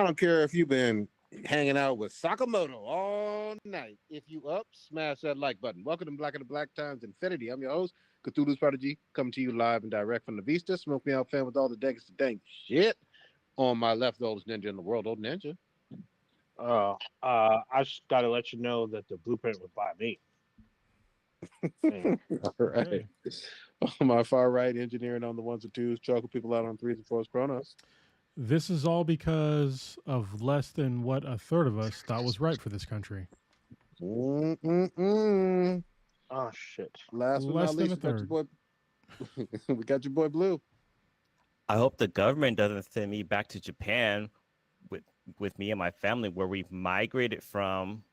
don't care if you've been hanging out with Sakamoto all night. If you up, smash that like button. Welcome to Black and the Black Times Infinity. I'm your host, Cthulhu's Prodigy, coming to you live and direct from the Vista. Smoke me out fan with all the decks of dank shit. On my left, the oldest ninja in the world, old ninja. I just gotta let you know that the blueprint was by me. All right. On my far right, engineering on the ones and twos, choking people out on threes and fours, Chronos. This is all because of less than what a third of us thought was right for this country. Mm-mm-mm. Oh shit! Last but Less not than least, a third. We got your boy Blue. I hope the government doesn't send me back to Japan with me and my family, where we've migrated from.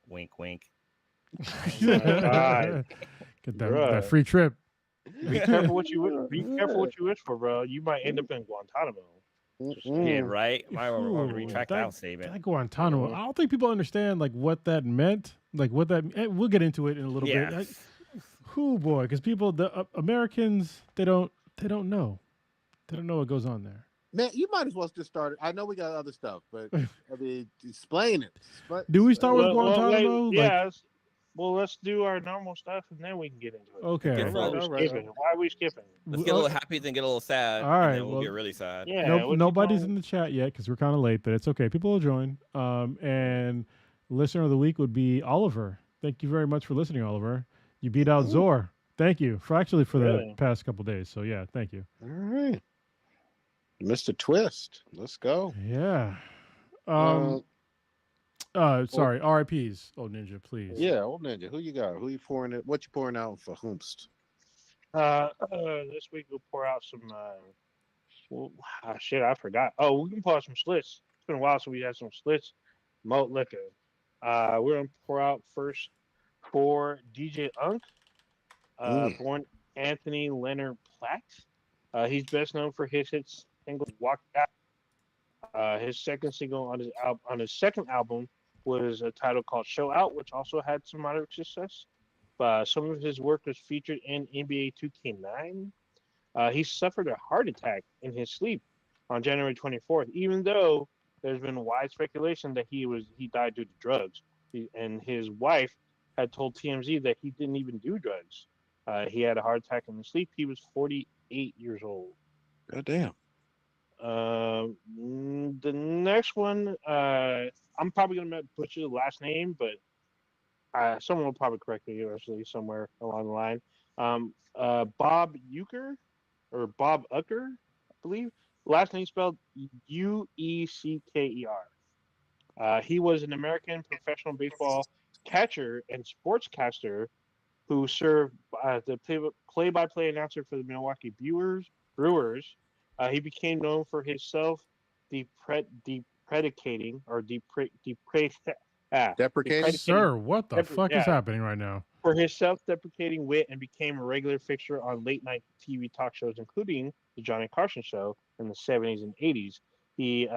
Wink, wink. God. Get Bruh. that free trip. Be careful what you wish for, bro. You might end up in Guantanamo. Yeah, right. Might want to Ooh, retract that statement. That Guantanamo. I don't think people understand like what that meant. Like what that. We'll get into it in a little bit. Like, boy, because people, the Americans, they don't know. They don't know what goes on there. Man, you might as well just start. I know we got other stuff, but I mean, explain it. Do we start with Guantanamo? Yes. Well, let's do our normal stuff and then we can get into it. Okay. All right. Why are we skipping? Let's get a little happy, then get a little sad. All right, and then we'll get really sad. Yeah. Nobody's in the chat yet because we're kind of late, but it's okay. People will join. And listener of the week would be Oliver. Thank you very much for listening, Oliver. You beat out Zor. Thank you for the past couple days. So yeah, thank you. All right, Mr. Twist. Let's go. Yeah. Sorry, RIPs, old ninja, please. Yeah, old ninja. Who you got? Who you pouring it? What you pouring out for whomst? This week we'll pour out some. Shit, I forgot. Oh, we can pour out some Schlitz. It's been a while since we had some Schlitz malt liquor. We're gonna pour out first for DJ Unk, born Anthony Leonard Platt. He's best known for his hit single "Walk Out." His second single on his second album was a title called "Show Out," which also had some moderate success. Some of his work was featured in NBA 2K9. He suffered a heart attack in his sleep on January 24th, even though there's been wide speculation that he died due to drugs. And his wife had told TMZ that he didn't even do drugs. He had a heart attack in his sleep. He was 48 years old. God damn. The next one, I'm probably gonna butcher the last name, but someone will probably correct me eventually somewhere along the line. Bob Uecker or Bob Uecker, I believe. Last name spelled Uecker. He was an American professional baseball catcher and sportscaster who served the play-by-play announcer for the Milwaukee Brewers. He became known for his deprecating. Sir, what the fuck is happening right now? For his self-deprecating wit, and became a regular fixture on late-night TV talk shows, including the Johnny Carson Show in the 70s and 80s. He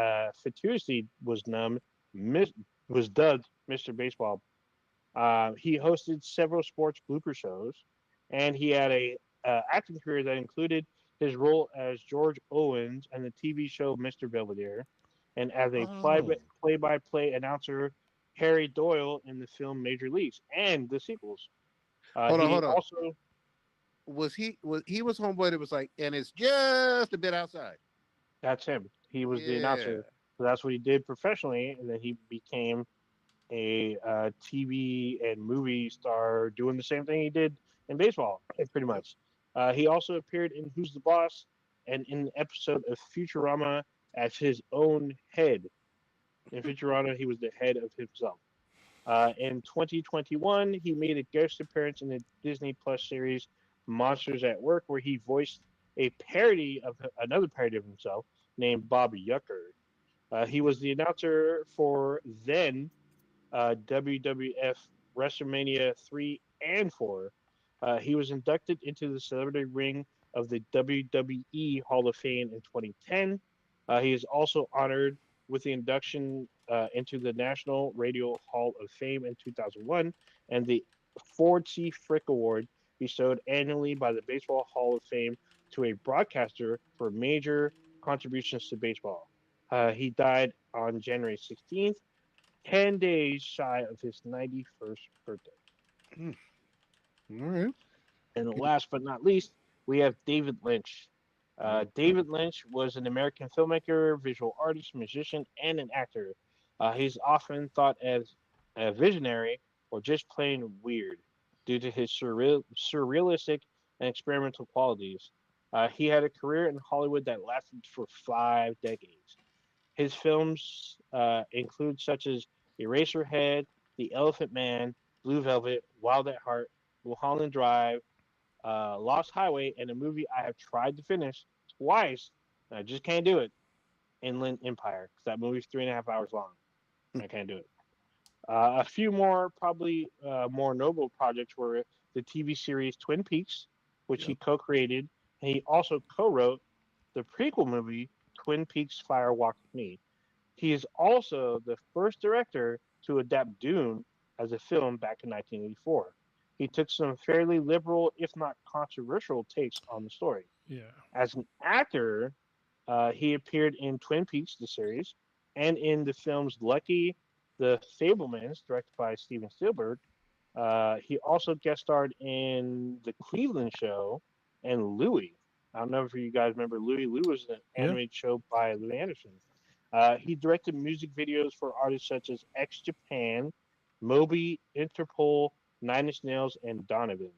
fatuously was dubbed Mr. Baseball. He hosted several sports blooper shows, and he had a acting career that included his role as George Owens on the TV show Mr. Belvedere, and as a play-by-play announcer, Harry Doyle in the film Major Leagues and the sequels. Hold on. Also, was homeboy that was like, and it's just a bit outside. That's him. He was the announcer. So that's what he did professionally, and then he became a TV and movie star doing the same thing he did in baseball, pretty much. He also appeared in Who's the Boss and in an episode of Futurama as his own head. In Futurama, he was the head of himself. In 2021, he made a guest appearance in the Disney Plus series Monsters at Work, where he voiced another parody of himself named Bob Uecker. He was the announcer for then WWF WrestleMania 3 and 4. He was inducted into the Celebrity Ring of the WWE Hall of Fame in 2010. He is also honored with the induction into the National Radio Hall of Fame in 2001 and the Ford C. Frick Award bestowed annually by the Baseball Hall of Fame to a broadcaster for major contributions to baseball. He died on January 16th, 10 days shy of his 91st birthday. All right. And last but not least, we have David Lynch. David Lynch was an American filmmaker, visual artist, musician, and an actor. He's often thought as a visionary or just plain weird due to his surrealistic and experimental qualities. He had a career in Hollywood that lasted for 5 decades. His films include such as Eraserhead, The Elephant Man, Blue Velvet, Wild at Heart, Mulholland Drive, Lost Highway, and a movie I have tried to finish twice, and I just can't do it. Inland Empire, because that movie's 3.5 hours long. I can't do it. A few more, probably more notable projects were the TV series Twin Peaks, which he co-created, and he also co-wrote the prequel movie Twin Peaks: Fire Walk with Me. He is also the first director to adapt Dune as a film back in 1984. He took some fairly liberal, if not controversial, takes on the story. Yeah. As an actor, he appeared in Twin Peaks, the series, and in the films Lucky, The Fablemans, directed by Steven Spielberg. He also guest starred in The Cleveland Show and Louie. I don't know if you guys remember Louie. Louie was an animated show by Louis Anderson. He directed music videos for artists such as X Japan, Moby, Interpol, Nine Inch Nails, and Donovan.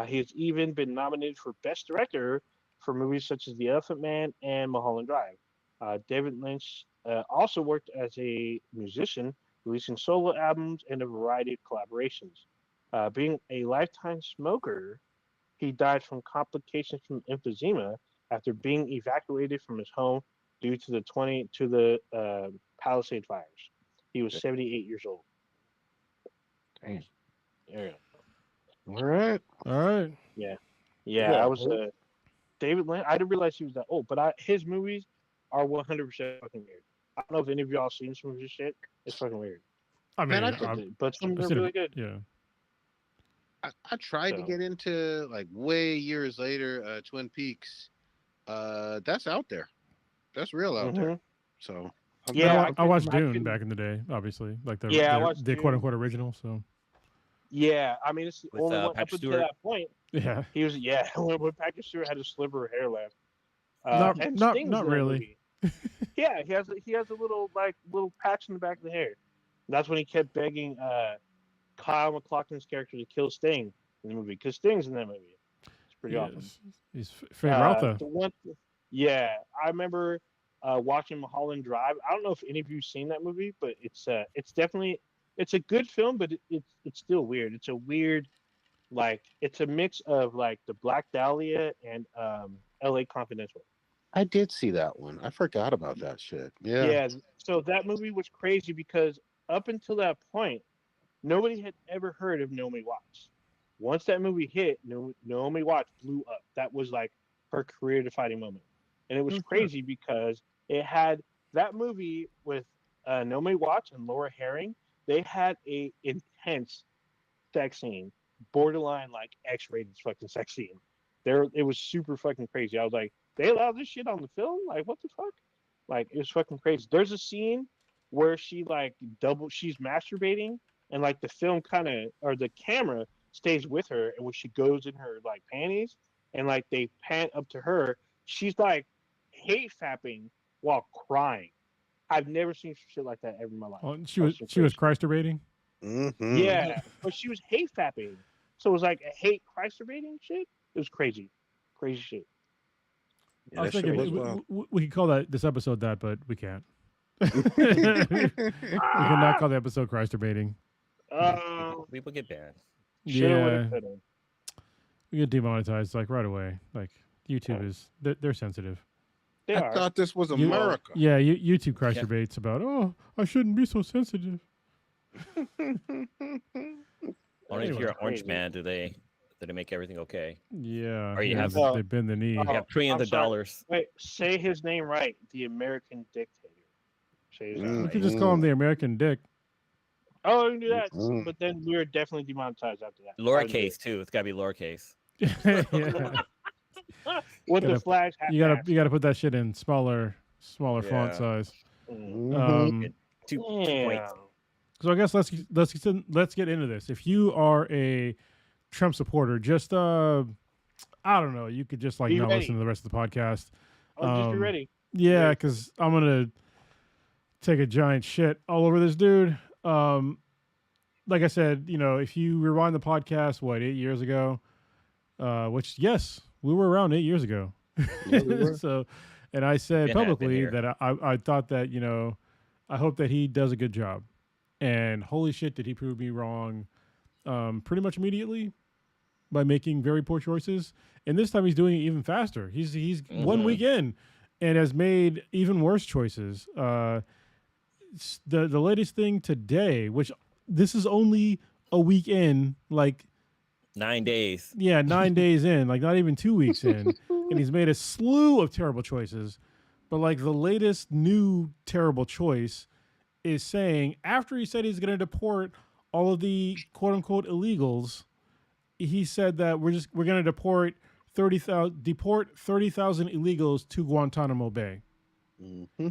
He has even been nominated for Best Director for movies such as The Elephant Man and Mulholland Drive. David Lynch also worked as a musician, releasing solo albums and a variety of collaborations. Being a lifetime smoker, he died from complications from emphysema after being evacuated from his home due to the Palisade fires. He was 78 years old. Dang. Yeah. All right. All right. Yeah. I was David Lynch. I didn't realize he was that old, but his movies are 100% fucking weird. I don't know if any of y'all seen some of his shit. It's fucking weird. I mean, but some of them are really good. Yeah. I tried to get into, like, way years later, Twin Peaks. That's out there. That's real out there. So I watched Dune back in the day, obviously, like the quote unquote original. So yeah, I mean, it's the With, only one up Patrick until Stewart. that point. yeah, He was when Patrick Stewart had a sliver of hair left. And not Sting's in that really. movie. Yeah, he has a little patch in the back of the hair. That's when he kept begging Kyle MacLachlan's character to kill Sting in the movie, because Sting's in that movie. It's pretty awesome. He's Fred Rotha. I remember watching Mulholland Drive. I don't know if any of you've seen that movie, but it's definitely a good film, but it's still weird. It's a weird, it's a mix of like the Black Dahlia and L.A. Confidential. I did see that one. I forgot about that shit. Yeah. Yeah. So that movie was crazy because up until that point, nobody had ever heard of Naomi Watts. Once that movie hit, Naomi Watts blew up. That was like her career-defining moment. And it was crazy because it had that movie with Naomi Watts and Laura Herring. They had a intense sex scene, borderline like X-rated fucking sex scene. It was super fucking crazy. I was like, they allowed this shit on the film? Like, what the fuck? Like, it was fucking crazy. There's a scene where she's masturbating, and like the film or the camera stays with her, and when she goes in her like panties, and like they pan up to her, she's like hate fapping while crying. I've never seen shit like that ever in my life. Oh, she was Christ-debating? Mm-hmm. Yeah, but she was hate fapping. So it was like a hate Christ-debating shit. It was crazy. Crazy shit. Yeah, I was thinking we could call this episode that, but we can't. We cannot call the episode Christ-debating. People get banned. Yeah. We get demonetized like right away. Like YouTube is they're sensitive. I thought this was America. Yeah, YouTube Christ-debates about, oh, I shouldn't be so sensitive. Only if you're an orange man do they make everything okay. Yeah. Or you have they bend the knee. you have trillions of dollars. Wait, say his name right. The American dictator. Say his name We right. could just call him the American Dick. Oh, we can do that. But then we're definitely demonetized after that. Lowercase too. It's gotta be lowercase. Yeah. With the flash. You gotta put that shit in smaller smaller font Yeah. size. Mhm. 2 point. Yeah. So I guess let's get into this. If you are a Trump supporter, just I don't know, you could just like Be not ready. listen to the rest of the podcast. Oh, just be ready. Yeah, Ready. because I'm gonna take a giant shit all over this dude. Like I said, if you rewind the podcast, 8 years ago? Which yes, we were around 8 years ago. Yeah, we were. So, and I said Ben had been publicly here. that I thought that I hope that he does a good job. And holy shit, did he prove me wrong? Pretty much immediately by making very poor choices. And this time he's doing it even faster. He's 1 week in and has made even worse choices. The latest thing today, which this is only a week in, like 9 days. yeah, 9 days in, like not even 2 weeks in, and he's made a slew of terrible choices. But like the latest new terrible choice is saying after he said he's going to deport all of the quote unquote illegals, he said that we're going to deport 30,000 illegals to Guantanamo Bay. Mm-hmm.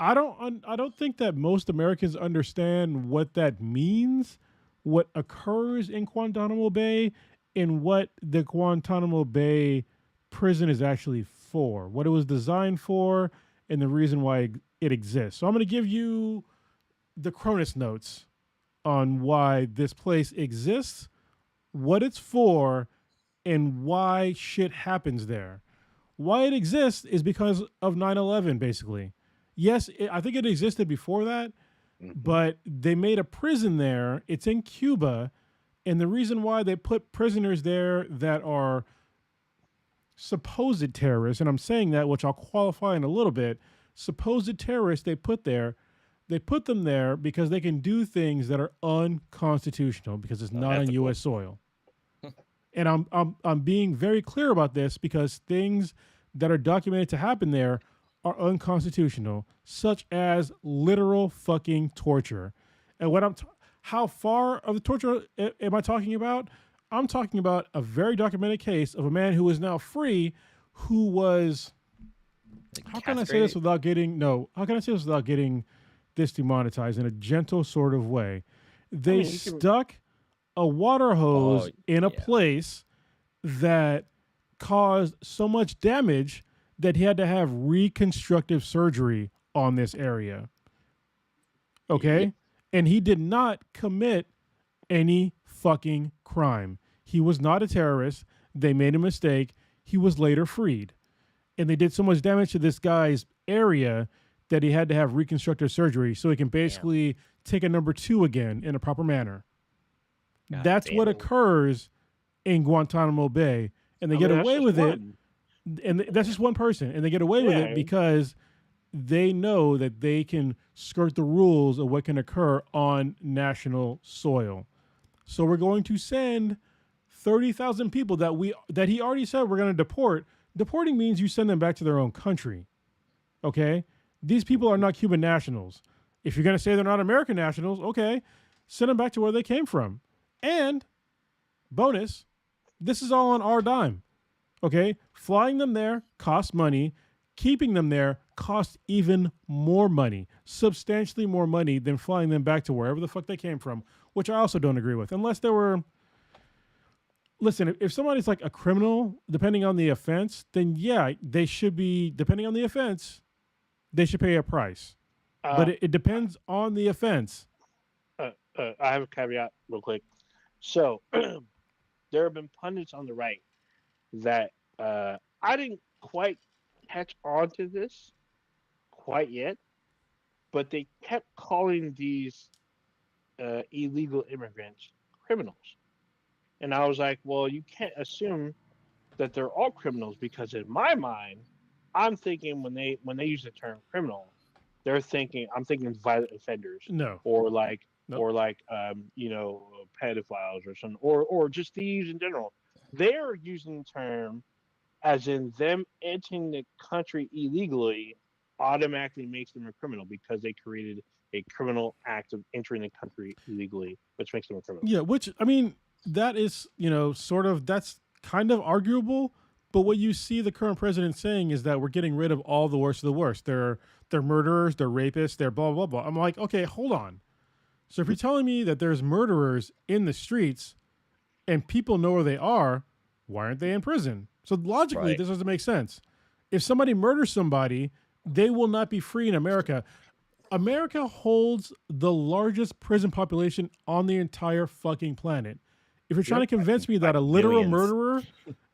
I don't think that most Americans understand what that means, what occurs in Guantanamo Bay, and what the Guantanamo Bay prison is actually for, what it was designed for, and the reason why it exists. So I'm going to give you the Cronus notes on why this place exists, what it's for, and why shit happens there. Why it exists is because of 9/11, basically. Yes, I think it existed before that, but they made a prison there. It's in Cuba, and the reason why they put prisoners there that are supposed terrorists, and I'm saying that, which I'll qualify in a little bit, supposed terrorists they put them there because they can do things that are unconstitutional because it's not on U.S. soil. And I'm being very clear about this because things that are documented to happen there are unconstitutional, such as literal fucking torture. And how far of the torture am I talking about? I'm talking about a very documented case of a man who is now free, who was. How can I say this without getting this demonetized in a gentle sort of way? They stuck a water hose in a place that caused so much damage that he had to have reconstructive surgery on this area. Okay? Yep. And he did not commit any fucking crime. He was not a terrorist. They made a mistake. He was later freed. And they did so much damage to this guy's area that he had to have reconstructive surgery so he can basically take a number 2 again in a proper manner. That's what occurs in Guantanamo Bay. And they get away with it. And that's just one person. And they get away with it because they know that they can skirt the rules of what can occur on national soil. So we're going to send 30,000 people that he already said we're going to deport. Deporting means you send them back to their own country. Okay? These people are not Cuban nationals. If you're going to say they're not American nationals, okay, send them back to where they came from. And bonus, this is all on our dime. Okay? Flying them there costs money. Keeping them there costs even more money, substantially more money than flying them back to wherever the fuck they came from, which I also don't agree with. Unless they were... Listen, if somebody's like a criminal, depending on the offense, then yeah, they should be, depending on the offense, they should pay a price. But it depends on the offense. I have a caveat real quick. So there have been pundits on the right that I didn't quite catch on to this quite yet, but they kept calling these illegal immigrants criminals. And I was like, well, you can't assume that they're all criminals because in my mind, I'm thinking when they use the term criminal, I'm thinking violent offenders. No. Or like Nope. or like pedophiles or something, or just thieves in general. They're using the term as in them entering the country illegally automatically makes them a criminal because they created a criminal act of entering the country illegally, which makes them a criminal. Yeah, which, I mean, that is, sort of, that's kind of arguable, But what you see the current president saying is that we're getting rid of all the worst of the worst. They're murderers, they're rapists, they're blah blah blah. I'm like, okay, hold on. So if you're telling me that there's murderers in the streets and people know where they are, why aren't they in prison? So logically, this doesn't make sense. If somebody murders somebody, they will not be free in America. America holds the largest prison population on the entire fucking planet. If you're trying to convince me that a literal murderer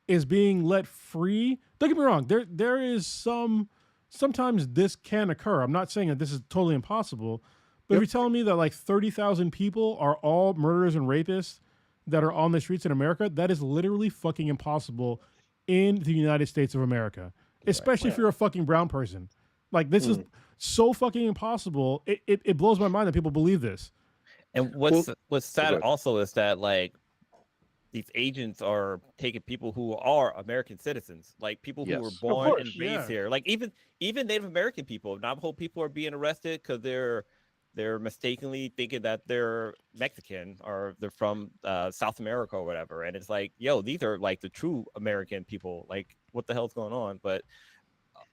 is being let free, don't get me wrong. There is sometimes this can occur. I'm not saying that this is totally impossible, but if you're telling me that like 30,000 people are all murderers and rapists that are on the streets in America, that is literally fucking impossible in the United States of America, especially if you're a fucking brown person. Like this is so fucking impossible. It blows my mind that people believe this. And what's sad also is that like these agents are taking people who are American citizens, like people who were born and raised here. Like even Native American people, Navajo people are being arrested because they're mistakenly thinking that they're Mexican or they're from South America or whatever. And it's like, yo, these are like the true American people. Like, what the hell's going on? But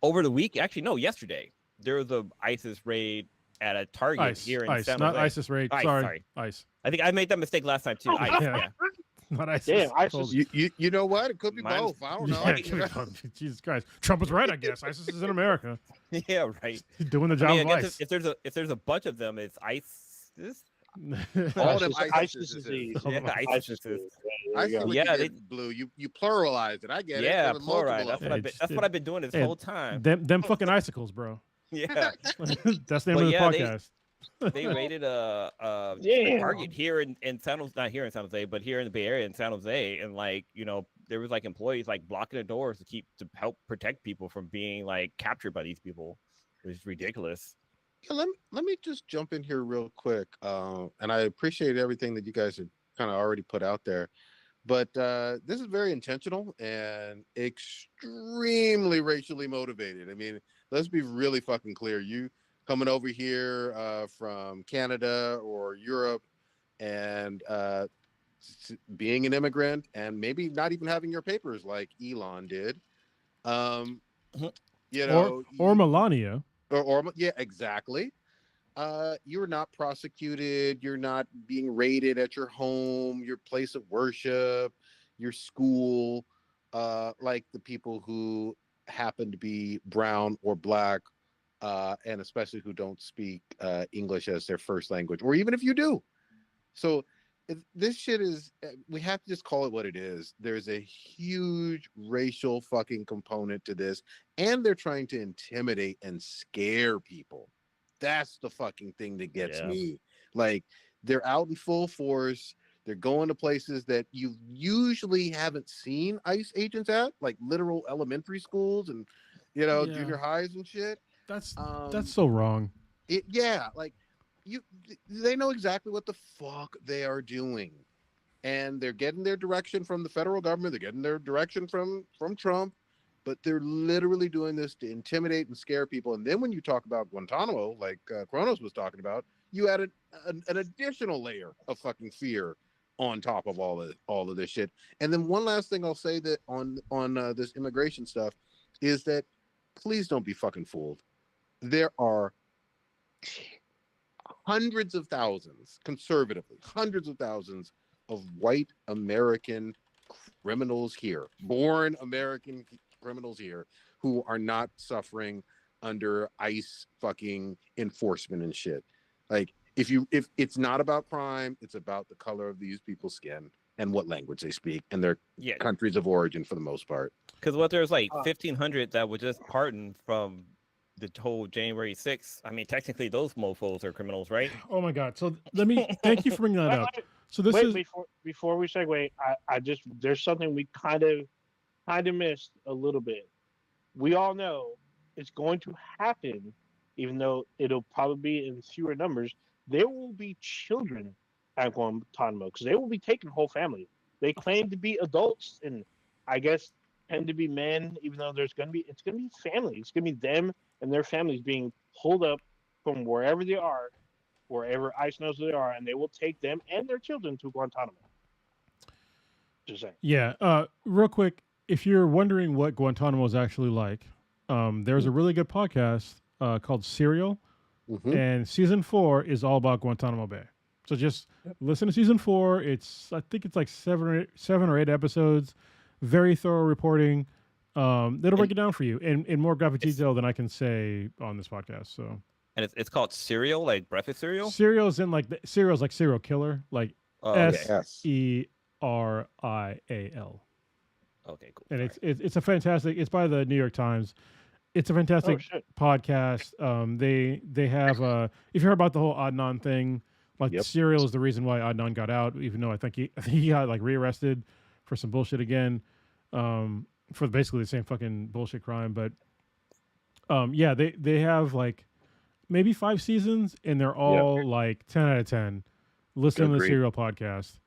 over the week, actually, no, yesterday, there was a ISIS raid at a Target here in San Jose. Not ISIS raid. Sorry. ICE. I think I made that mistake last time too. ICE, yeah. Not ISIS. Damn, ISIS. You know what? It could be both. I don't know. Yeah, Jesus Christ. Trump was right, I guess. ISIS is in America. Yeah, right. He's doing the job of ICE. If there's a bunch of them, it's ISIS. All them ISIS disease. Yeah, ISIS. I see what you did, Blue. You pluralized it. I get it. Yeah, pluralized. That's what I've been doing this whole time. Them fucking icicles, bro. Yeah. That's the name of the podcast. They raided a Target here in San Jose, not here in San Jose, but here in the Bay Area in San Jose, and like there was like employees like blocking the doors to help protect people from being like captured by these people. It was ridiculous. Yeah, let me just jump in here real quick, and I appreciate everything that you guys have kind of already put out there, but this is very intentional and extremely racially motivated. I mean, let's be really fucking clear. You coming over here from Canada or Europe and being an immigrant and maybe not even having your papers like Elon did, or Melania. Or yeah, exactly. You're not prosecuted. You're not being raided at your home, your place of worship, your school, like the people who happen to be brown or black, and especially who don't speak English as their first language, or even if you do. So this shit is, we have to just call it what it is. There's a huge racial fucking component to this, and they're trying to intimidate and scare people. That's the fucking thing that gets me. Like, they're out in full force. They're going to places that you usually haven't seen ICE agents at, like literal elementary schools and junior highs and shit. That's so wrong. They know exactly what the fuck they are doing, and they're getting their direction from the federal government. They're getting their direction from Trump, but they're literally doing this to intimidate and scare people. And then when you talk about Guantanamo, like Kronos was talking about, you added an additional layer of fucking fear on top of all of this shit. And then one last thing I'll say that on this immigration stuff is that please don't be fucking fooled. There are hundreds of thousands, conservatively, hundreds of thousands of white American criminals here, born American criminals here, who are not suffering under ICE fucking enforcement and shit. Like, if it's not about crime, it's about the color of these people's skin and what language they speak and their countries of origin for the most part. Because there's like 1,500 that were just pardoned from the whole January 6th. I mean, technically those mofos are criminals, right? Oh my God. So thank you for bringing that up. So this is before we segue, I just, there's something we kind of missed a little bit. We all know it's going to happen, even though it'll probably be in fewer numbers. There will be children at Guantanamo because they will be taking whole family. They claim to be adults and I guess tend to be men, even though it's going to be family. It's going to be them and their families being pulled up from wherever they are, wherever ICE knows they are, and they will take them and their children to Guantanamo. Just saying. Yeah. Real quick, if you're wondering what Guantanamo is actually like, there's a really good podcast called Serial, and season 4 is all about Guantanamo Bay. So just listen to season 4. I think it's like 7 or 8 episodes. Very thorough reporting. It'll break it down for you in more graphic detail than I can say on this podcast. So. And it's called cereal, like breakfast cereal. Cereal's in like cereal's like serial killer, like SERIAL. Okay, cool. And it's a fantastic. It's by the New York Times. It's a fantastic podcast. They have if you heard about the whole Adnan thing, like Serial is the reason why Adnan got out, even though I think he got like rearrested for some bullshit again, for basically the same fucking bullshit crime. But yeah, they have like maybe 5 seasons, and they're all like 10 out of 10. Listen to the Serial podcast.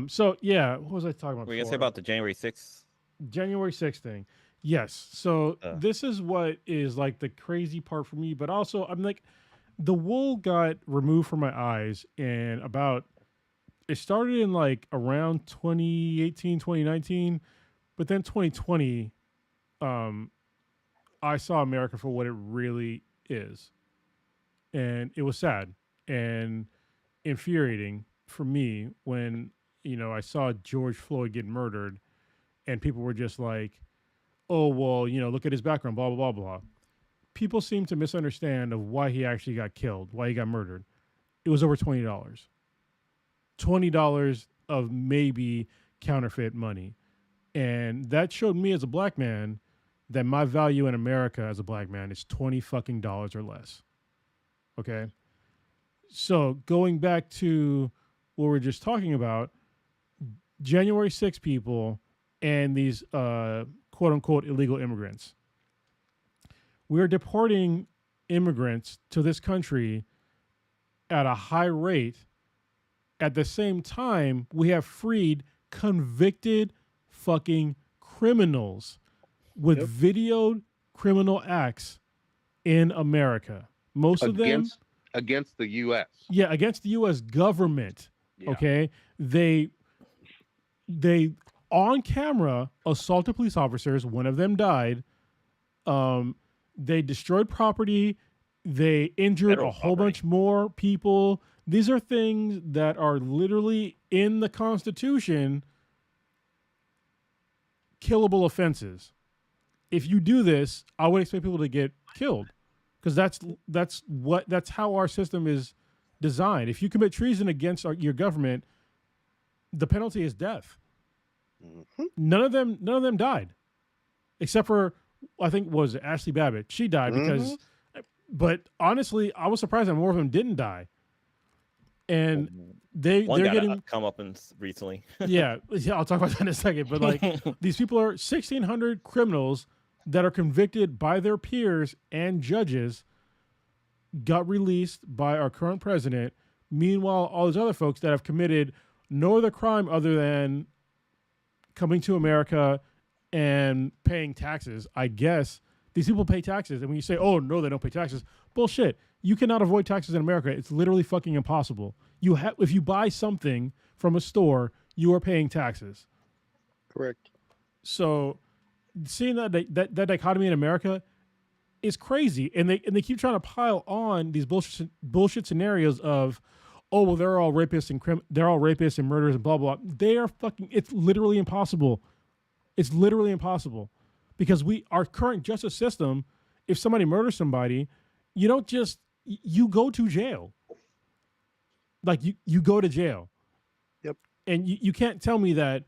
So yeah, what was I talking about? Were you gonna say about the January 6th? January 6th thing. Yes. So this is what is like the crazy part for me, but also I'm like, the wool got removed from my eyes, and it started in like around 2018, 2019, but then 2020, I saw America for what it really is. And it was sad and infuriating for me when, I saw George Floyd get murdered, and people were just like, oh, well, look at his background, blah, blah, blah, blah. People seem to misunderstand of why he actually got killed, why he got murdered. It was over $20. $20 of maybe counterfeit money. And that showed me as a black man that my value in America as a black man is $20 fucking dollars or less. Okay? So going back to what we're just talking about, January 6 people and these quote unquote illegal immigrants. We're deporting immigrants to this country at a high rate. At the same time, we have freed convicted fucking criminals with videoed criminal acts in America. Most of them against the U.S. Yeah, against the U.S. government. Yeah. Okay, they on camera assaulted police officers. One of them died. They destroyed property. They injured a whole bunch more people. These are things that are literally in the Constitution. Killable offenses. If you do this, I would expect people to get killed, because that's how our system is designed. If you commit treason against your government, the penalty is death. Mm-hmm. None of them died, except for, I think, was it Ashley Babbitt. She died because, but honestly, I was surprised that more of them didn't die. And they're getting comeuppance recently. yeah, I'll talk about that in a second. But like, these people are 1,600 criminals that are convicted by their peers and judges, got released by our current president. Meanwhile, all these other folks that have committed no other crime other than coming to America and paying taxes. I guess these people pay taxes. And when you say, oh, no, they don't pay taxes, bullshit. You cannot avoid taxes in America. It's literally fucking impossible. If you buy something from a store, you are paying taxes. Correct. So seeing that dichotomy in America is crazy. And they keep trying to pile on these bullshit scenarios of, oh, well, they're all rapists and murderers and blah, blah. They are fucking, it's literally impossible. It's literally impossible, because our current justice system, if somebody murders somebody, you don't just, you go to jail. Like you go to jail. Yep. And you can't tell me that,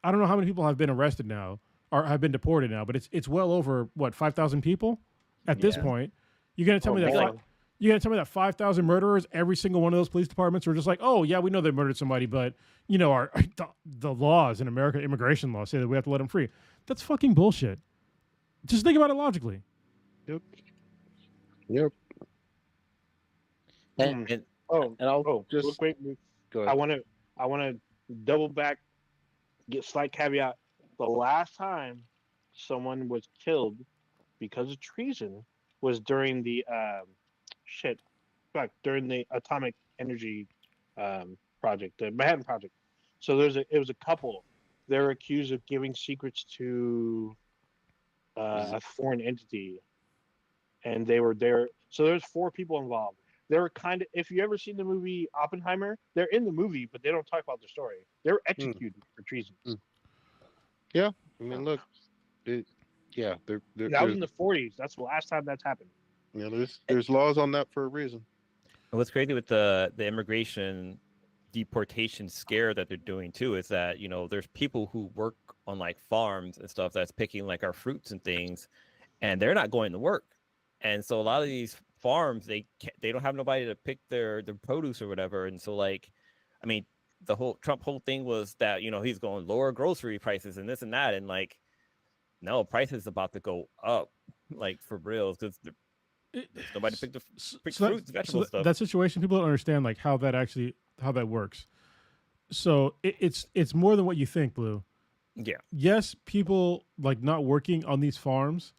I don't know how many people have been arrested now or have been deported now, but it's well over, what, 5,000 people at this point. You're going to tell me that you're going to tell me that 5,000 murderers, every single one of those police departments were just like, oh, yeah, we know they murdered somebody, but, the laws in America, immigration laws, say that we have to let them free. That's fucking bullshit. Just think about it logically. Yep. And just quick, I want to double back, get slight caveat. The last time someone was killed because of treason was during the during the atomic energy project, the Manhattan Project. So it was a couple they're accused of giving secrets to a foreign entity, and they were there. So there's 4 people involved. They're kind of, if you ever seen the movie Oppenheimer, they're in the movie, but they don't talk about the story. They're executed for treason. Yeah, I mean, look, they're that was in the 40s. That's the last time that's happened. Yeah, there's laws on that for a reason. What's crazy with the immigration deportation scare that they're doing too is that, you know, there's people who work on like farms and stuff that's picking like our fruits and things, and they're not going to work. And so a lot of these farms, they don't have nobody to pick their produce or whatever. And so, like, I mean, the whole Trump thing was that, you know, he's going lower grocery prices and this and that, and like, no, prices about to go up, like for real, because nobody picked the fruits, vegetables, stuff. That situation, people don't understand like how that works. So it's more than what you think, Blue. Yeah. Yes, people like not working on these farms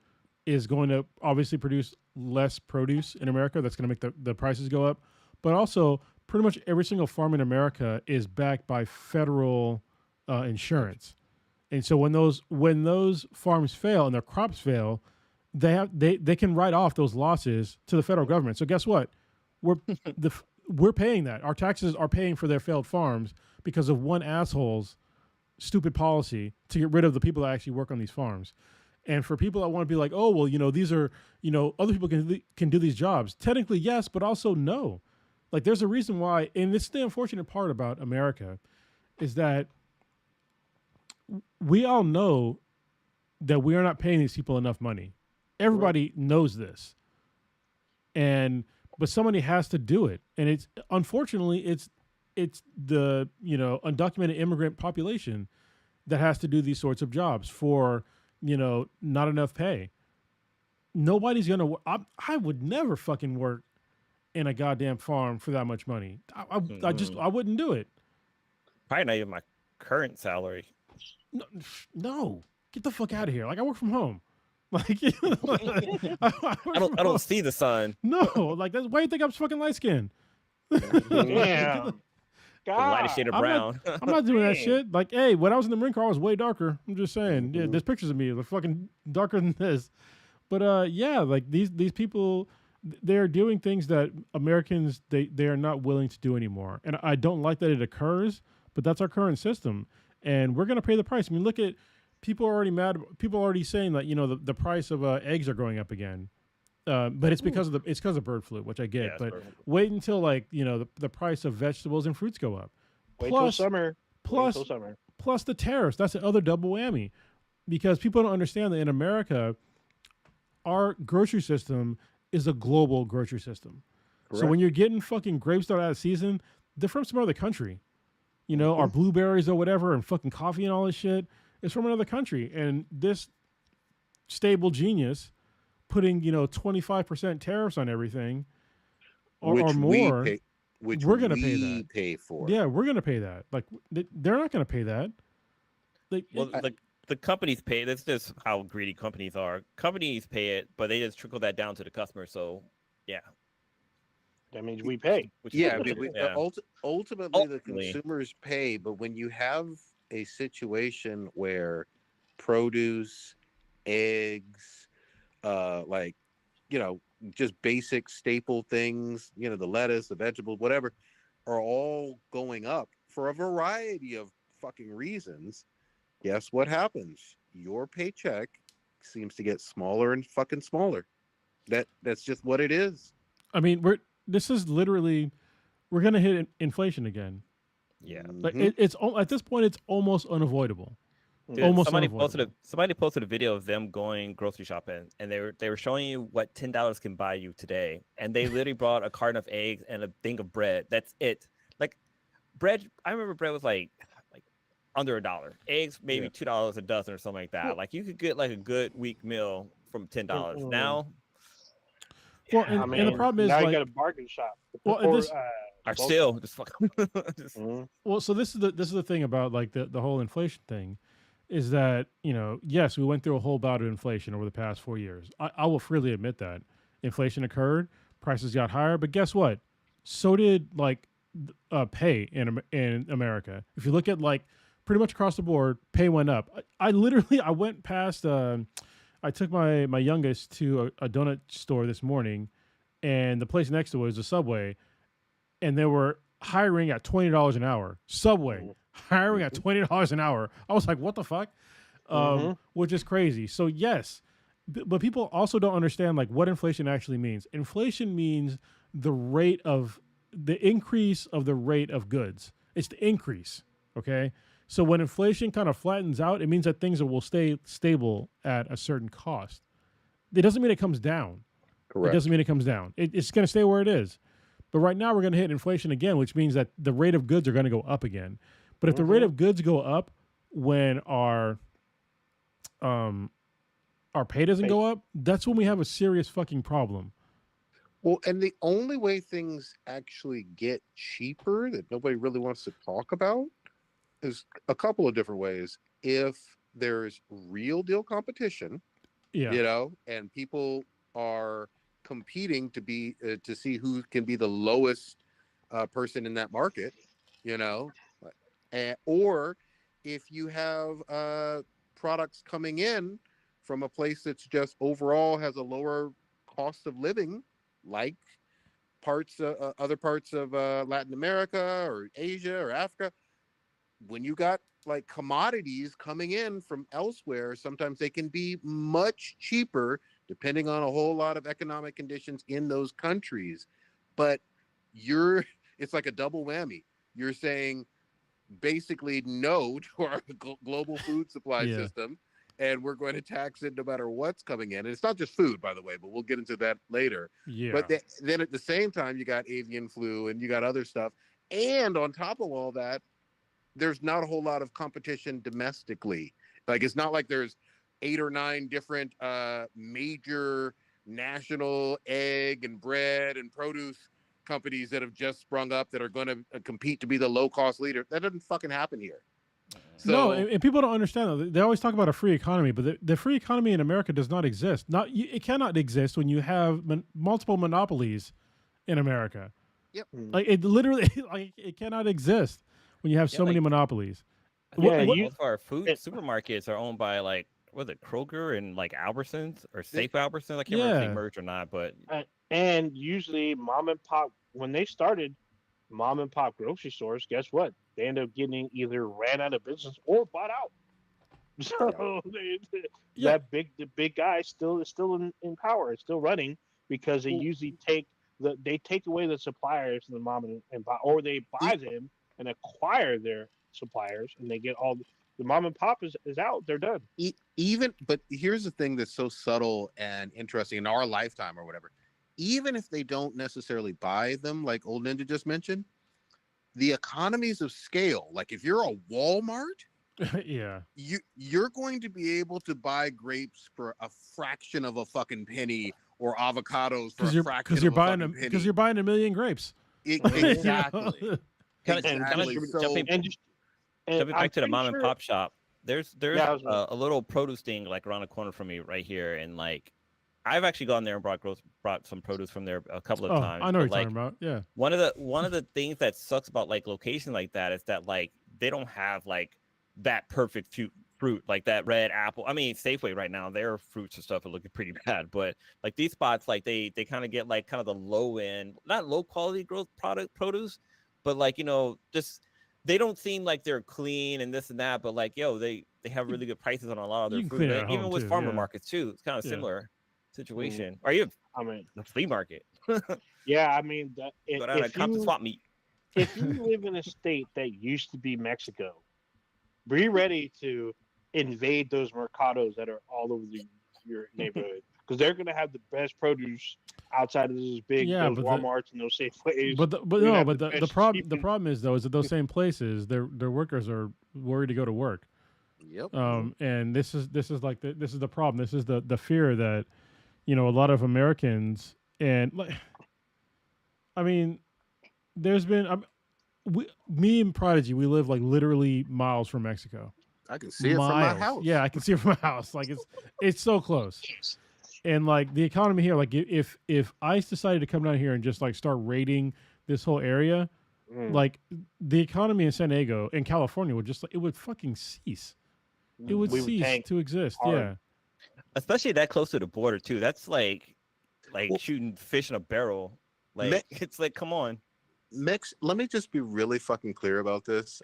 is going to obviously produce less produce in America. That's going to make the prices go up. But also, pretty much every single farm in America is backed by federal insurance. And so when those farms fail and their crops fail, they can write off those losses to the federal government. So guess what? We're paying that. Our taxes are paying for their failed farms because of one asshole's stupid policy to get rid of the people that actually work on these farms. And for people that want to be like, oh, well, you know, these are, you know, other people can do these jobs. Technically, yes, but also no. Like, there's a reason why, and this is the unfortunate part about America, is that we all know that we are not paying these people enough money. Everybody knows this. But somebody has to do it. And it's, unfortunately, it's the, you know, undocumented immigrant population that has to do these sorts of jobs for, you know, not enough pay. Nobody's going to, I would never fucking work in a goddamn farm for that much money. I wouldn't do it. Probably not even my current salary. No, get the fuck out of here. Like, I work from home. Like, I don't see the sun. No, like, that's why you think I'm fucking light skinned. Yeah. Lightest shade of brown. I'm not doing that shit. Like, hey, when I was in the Marine Corps, I was way darker. I'm just saying. Yeah, there's pictures of me. They're fucking darker than this. But yeah, like these people, they're doing things that Americans they are not willing to do anymore. And I don't like that it occurs, but that's our current system, and we're gonna pay the price. I mean, look at people are already mad. People are already saying that, you know, the price of eggs are going up again. But it's because of bird flu, which I get. Yeah, but wait until, like, you know, the price of vegetables and fruits go up. Wait till summer. Plus the tariffs. That's the other double whammy, because people don't understand that in America, our grocery system is a global grocery system. Correct. So when you're getting fucking grapes that are out of season, they're from some other country. You know, our blueberries or whatever, and fucking coffee and all this shit is from another country. And this stable genius putting, you know, 25% tariffs on everything or more, we're going to pay that. Pay for. Yeah, we're going to pay that. Like, they're not going to pay that. Like, well, the companies pay. That's just how greedy companies are. Companies pay it, but they just trickle that down to the customer. So, yeah. That means we pay. Ultimately, the consumers pay. But when you have a situation where produce, eggs, like, you know, just basic staple things, you know, the lettuce, the vegetables, whatever, are all going up for a variety of fucking reasons, guess what happens? Your paycheck seems to get smaller and fucking smaller. That's just what it is. I mean, we're gonna hit inflation again. Yeah, like it's at this point it's almost unavoidable. Dude, somebody posted a video of them going grocery shopping, and they were showing you what $10 can buy you today, and they literally brought a carton of eggs and a thing of bread. That's it. Like, bread, I remember bread was like under $1. Eggs maybe $2 a dozen or something like that. Like, you could get like a good week meal from $10 now. Well, and the problem is, now like, you got a bargain shop. Well, are still just fucking. Well, so this is the thing about, like, the whole inflation thing, is that, you know, yes, we went through a whole bout of inflation over the past 4 years. I will freely admit that inflation occurred, prices got higher, but guess what? So did, like, pay in America. If you look at, like, pretty much across the board, pay went up. I literally I went past. I took my youngest to a donut store this morning, and the place next to it was a Subway, and they were hiring at $20 an hour. Subway hiring at $20 an hour. I was like, what the fuck? Which is crazy. So yes, but people also don't understand like what inflation actually means. Inflation means the increase of the rate of goods. It's the increase. Okay. So when inflation kind of flattens out, it means that things will stay stable at a certain cost. It doesn't mean it comes down. Correct. It doesn't mean it comes down. It's going to stay where it is. But right now we're going to hit inflation again, which means that the rate of goods are going to go up again. But if the rate of goods go up when our pay doesn't go up, that's when we have a serious fucking problem. Well, and the only way things actually get cheaper that nobody really wants to talk about is a couple of different ways. If there's real deal competition, and people are competing to be to see who can be the lowest person in that market, or if you have products coming in from a place that's just overall has a lower cost of living, like other parts of Latin America or Asia or Africa. When you got like commodities coming in from elsewhere, sometimes they can be much cheaper depending on a whole lot of economic conditions in those countries. But it's like a double whammy. You're saying basically no to our global food supply system, and we're going to tax it no matter what's coming in. And it's not just food, by the way, but we'll get into that later. Yeah. But then at the same time, you got avian flu and you got other stuff. And on top of all that, there's not a whole lot of competition domestically. Like, it's not like there's 8 or 9 different major national egg and bread and produce companies that have just sprung up that are going to compete to be the low-cost leader. That doesn't fucking happen here. So, no, and people don't understand that. They always talk about a free economy, but the free economy in America does not exist. It cannot exist when you have multiple monopolies in America. Yep. Like, it literally, it cannot exist when you have so many monopolies. Most of our food supermarkets are owned by was it Kroger and like Albertsons or Safe Albertsons? I can't remember if they merged or not, but and usually mom and pop, when they started mom and pop grocery stores, guess what? They end up getting either ran out of business or bought out. So the big guy is still in power. It's still running because they usually take away the suppliers and the mom and pop, or they buy them and acquire their suppliers, and they get all the mom and pop is out. They're done. But here's the thing that's so subtle and interesting in our lifetime or whatever. Even if they don't necessarily buy them, like Old Ninja just mentioned, the economies of scale, like if you're a Walmart, you're going to be able to buy grapes for a fraction of a fucking penny, or avocados for a fraction of a fucking penny. Because you're buying 1 million grapes. Exactly. Jumping back to the mom and pop shop, there's a little produce thing like around the corner from me right here, and like I've actually gone there and brought some produce from there a couple of times. I know what you're talking about. Yeah. One of the things that sucks about like locations like that is that like they don't have like that perfect fruit like that red apple. I mean, Safeway right now, their fruits and stuff are looking pretty bad, but like these spots, like they kind of get like kind of the low end, not low quality produce, but like, just they don't seem like they're clean and this and that, but like, they have really good prices on a lot of their fruit. Even with farmer markets too, it's kind of similar situation. Are you? I mean, the flea market. Yeah, I mean, go down and cop the swap meet. If you live in a state that used to be Mexico, be ready to invade those mercados that are all over your neighborhood, because they're going to have the best produce outside of those big those Walmarts and those Safeways. But the problem is though is that those same places, their workers are worried to go to work. Yep. And this is the problem. This is the fear that a lot of Americans, and like, I mean, there's been me and Prodigy, we live like literally miles from Mexico. I can see it from my house. Yeah, I can see it from my house. Like it's so close. And like the economy here, like if ICE decided to come down here and just like start raiding this whole area, like the economy in San Diego and California would just it would fucking cease. It would cease to exist. hard. Yeah. Especially that close to the border too. That's like shooting fish in a barrel. Like it's like, come on. Let me just be really fucking clear about this.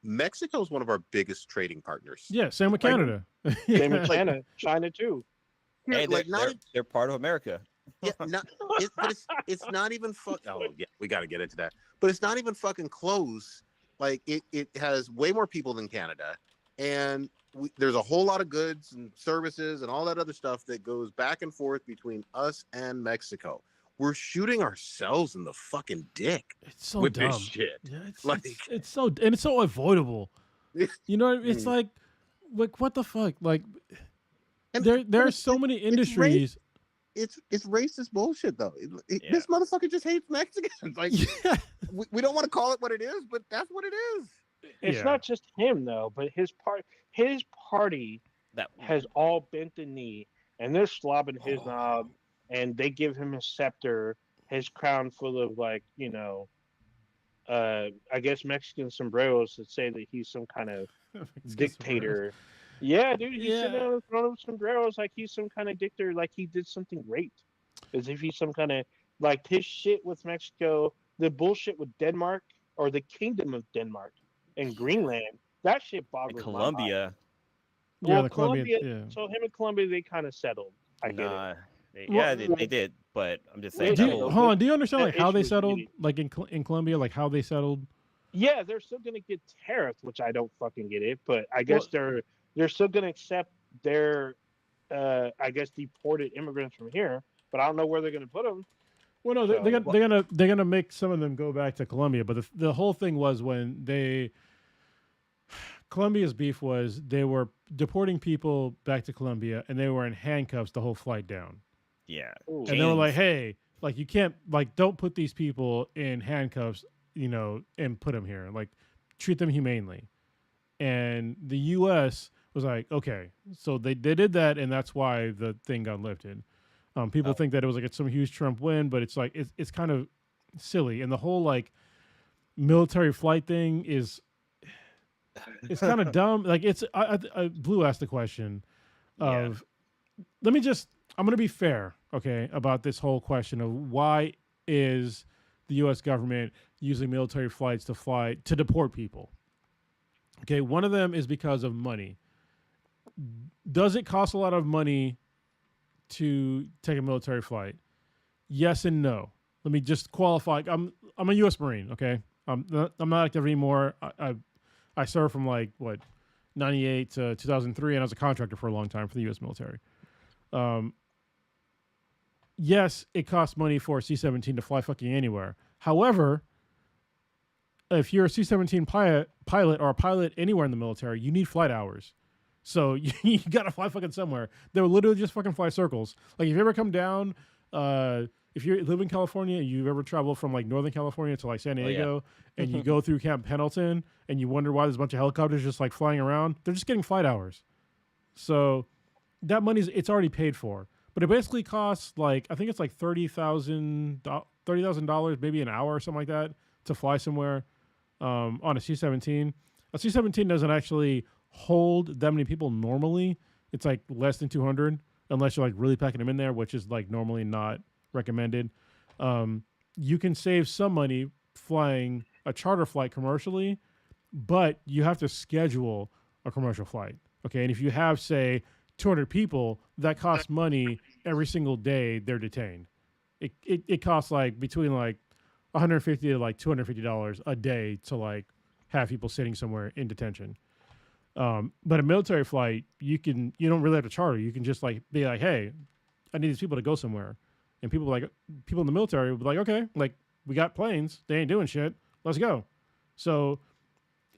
Mexico is one of our biggest trading partners. Yeah, same with Canada. Same with China. China too. Yeah, hey, they're part of America. Yeah, but it's not even Oh yeah, we got to get into that. But it's not even fucking close. Like it has way more people than Canada, and there's a whole lot of goods and services and all that other stuff that goes back and forth between us and Mexico. We're shooting ourselves in the fucking dick. It's so with dumb. this shit. Yeah, it's so avoidable. You know, it's like what the fuck? Like, there are so many industries. It's racist bullshit though. This motherfucker just hates Mexicans. Like, we don't want to call it what it is, but that's what it is. It's not just him though, but his party that has all bent the knee, and they're slobbing his knob, and they give him his scepter, his crown full of I guess Mexican sombreros that say that he's some kind of dictator. Yeah, dude, he's sitting on the throne of sombreros like he's some kind of dictator, like he did something great. As if he's some kind of, like, his shit with Mexico, the bullshit with Denmark, or the Kingdom of Denmark and Greenland, that shit boggles Colombia. my mind. Well, Colombia, so him and Colombia, they kind of settled. I get it. They did, but I'm just saying. Hold on, do you understand like how they settled? Like in Colombia, like how they settled? Yeah, they're still gonna get tariffed, which I don't fucking get it, but I guess they're still gonna accept their, I guess, deported immigrants from here, but I don't know where they're gonna put them. Well, no, they're gonna make some of them go back to Colombia, but the whole thing was when Colombia's beef was they were deporting people back to Colombia and they were in handcuffs the whole flight down. Yeah. And they were like, hey, like you can't, like, don't put these people in handcuffs, and put them here. Like, treat them humanely. And the U.S. was like, okay, so they did that, and that's why the thing got lifted. People think that it was like some huge Trump win, but it's like it's kind of silly, and the whole like military flight thing is it's kind of dumb. Like Blue asked the question of, I'm going to be fair, okay, about this whole question of why is the U.S. government using military flights to deport people. Okay, one of them is because of money. Does it cost a lot of money to take a military flight? Yes and no. Let me just qualify. I'm a U.S. Marine. Okay, I'm not active anymore. I served from 98 to 2003, and I was a contractor for a long time for the U.S. military. Yes, it costs money for a C-17 to fly fucking anywhere. However, if you're a C-17 pilot or a pilot anywhere in the military, you need flight hours. So you gotta fly fucking somewhere. They will literally just fucking fly circles. Like, if you ever come down, if you live in California and you've ever traveled from Northern California to San Diego, and you go through Camp Pendleton and you wonder why there's a bunch of helicopters just flying around, they're just getting flight hours. So that money's it's already paid for. But it basically costs I think it's $30,000 maybe an hour or something like that to fly somewhere on a C-17. A C-17 doesn't actually hold that many people normally. It's less than 200 unless you're really packing them in there, which is normally not recommended. You can save some money flying a charter flight commercially, but you have to schedule a commercial flight. Okay, and if you have, say, 200 people, that costs money every single day they're detained. It costs between $150 to $250 a day to have people sitting somewhere in detention. But a military flight, you don't really have to charter. You can just be like, hey, I need these people to go somewhere. And people in the military will be like, okay, we got planes. They ain't doing shit. Let's go. So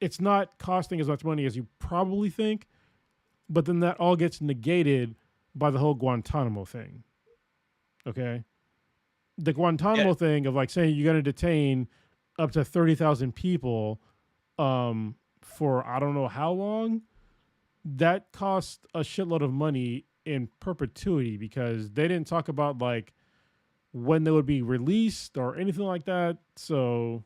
it's not costing as much money as you probably think. But then that all gets negated by the whole Guantanamo thing. Okay? The Guantanamo thing of saying you're going to detain up to 30,000 people for I don't know how long, that cost a shitload of money in perpetuity because they didn't talk about when they would be released or anything like that. So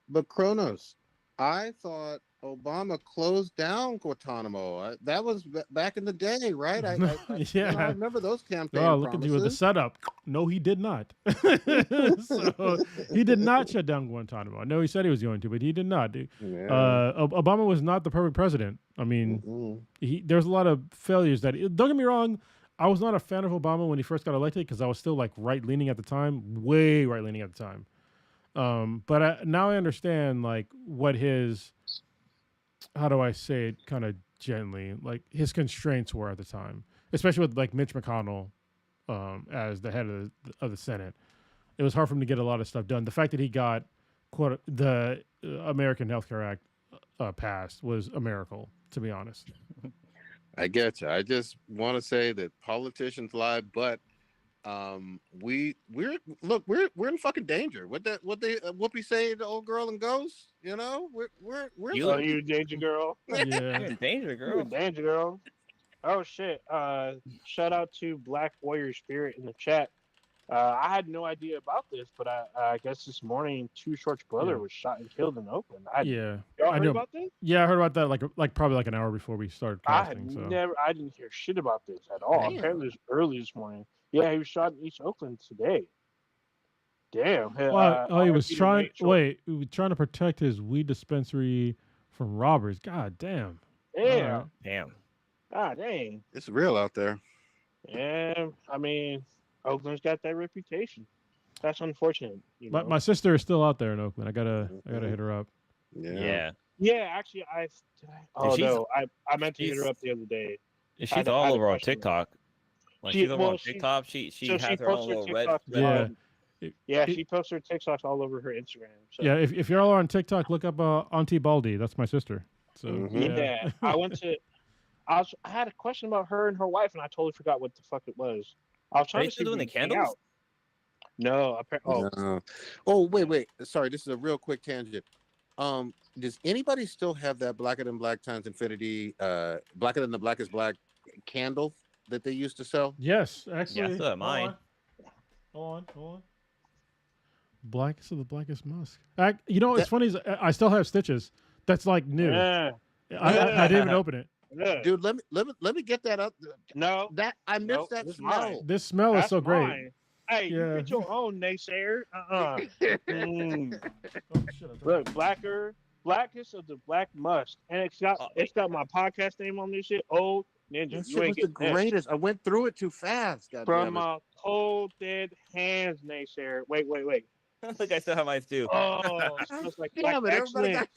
But Kronos, I thought Obama closed down Guantanamo. That was back in the day, right? Yeah. I remember those campaign Oh, look promises. at you with the setup. No, he did not. So he did not shut down Guantanamo. I know he said he was going to, but he did not. Yeah. Obama was not the perfect president. I mean, there's a lot of failures that. Don't get me wrong. I was not a fan of Obama when he first got elected because I was still like right leaning at the time, way right leaning at the time. But now I understand like what his, how do I say it kind of gently, like his constraints were at the time, especially with like Mitch McConnell as the head of the Senate. It was hard for him to get a lot of stuff done. The fact that he got the American Health Care Act passed was a miracle, to be honest. I get you. I just want to say that politicians lie, but we're in fucking danger. What Whoopi say to old girl and Ghost? You know, we're you danger girl. Yeah, You're in danger, girl. You're in danger, girl. Oh shit! Shout out to Black Warrior Spirit in the chat. I had no idea about this, but I guess this morning Too Short's brother was shot and killed in Oakland. Y'all heard about this? Yeah, I heard about that like probably like an hour before we started casting. I didn't hear shit about this at all. Damn. Apparently, it was early this morning. Yeah, he was shot in East Oakland today. Damn. He was trying. Wait, he was trying to protect his weed dispensary from robbers. God damn. Yeah. Damn. God dang. It's real out there. Yeah, I mean, Oakland's got that reputation. That's unfortunate. You know? My sister is still out there in Oakland. I gotta hit her up. Yeah. Yeah, actually, I meant to hit her up the other day. She's all over on TikTok. Like she's over on TikTok. She has her own little red. Yeah, she posts her TikToks all over her Instagram. So. Yeah, if you're all on TikTok, look up Auntie Baldy. That's my sister. So yeah, I had a question about her and her wife, and I totally forgot what the fuck it was. I was trying to see doing the candles. Out. No, Oh, wait. Sorry, this is a real quick tangent. Does anybody still have that Blacker Than Black Times Infinity, Blacker Than the Black is Black candle that they used to sell? Yes, actually. Yes, mine. Hold on. Blackest of the Blackest Musk. You know what's funny is I still have stitches. That's like new. Yeah. I didn't even open it. Yeah. Dude, let me get that up. No, that I missed that smell. This smell is so great. Mine. Hey, you get your own naysayer. Look, Blackest of the Black Musk, and it's got my podcast name on this shit. Old Ninja. That shit was the greatest. I went through it too fast. From my cold dead hands, naysayer. Wait. I think I still have mine too. Oh, it smells like excellent.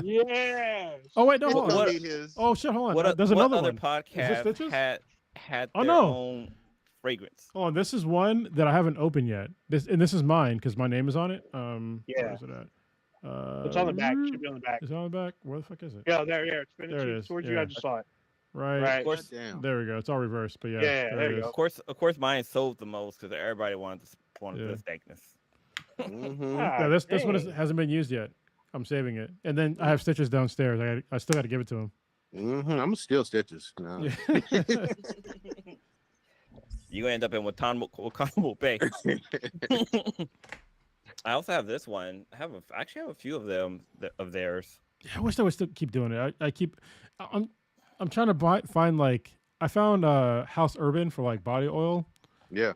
Yes. Oh wait, no, hold on. Oh shit, hold on. What There's another other one. podcast had their own fragrance? Oh, and this is one that I haven't opened yet. This is mine because my name is on it. Where is it at? It's on the back. It should be on the back. Is it on the back? Where the fuck is it? Yeah, there. It's been there it is. towards you. I just saw it. Right. Of course, there we go. It's all reversed, but yeah. Yeah, there you go. Of course, mine sold the most because everybody wanted the thickness. Yeah, this one hasn't been used yet. I'm saving it, and then I have stitches downstairs. I still got to give it to him. I'm gonna steal stitches. No. You end up in Guantanamo Bay. I also have this one. I actually have a few of them of theirs. Yeah, I wish I would still keep doing it. I'm trying to find like I found House Urban for like body oil. Yeah.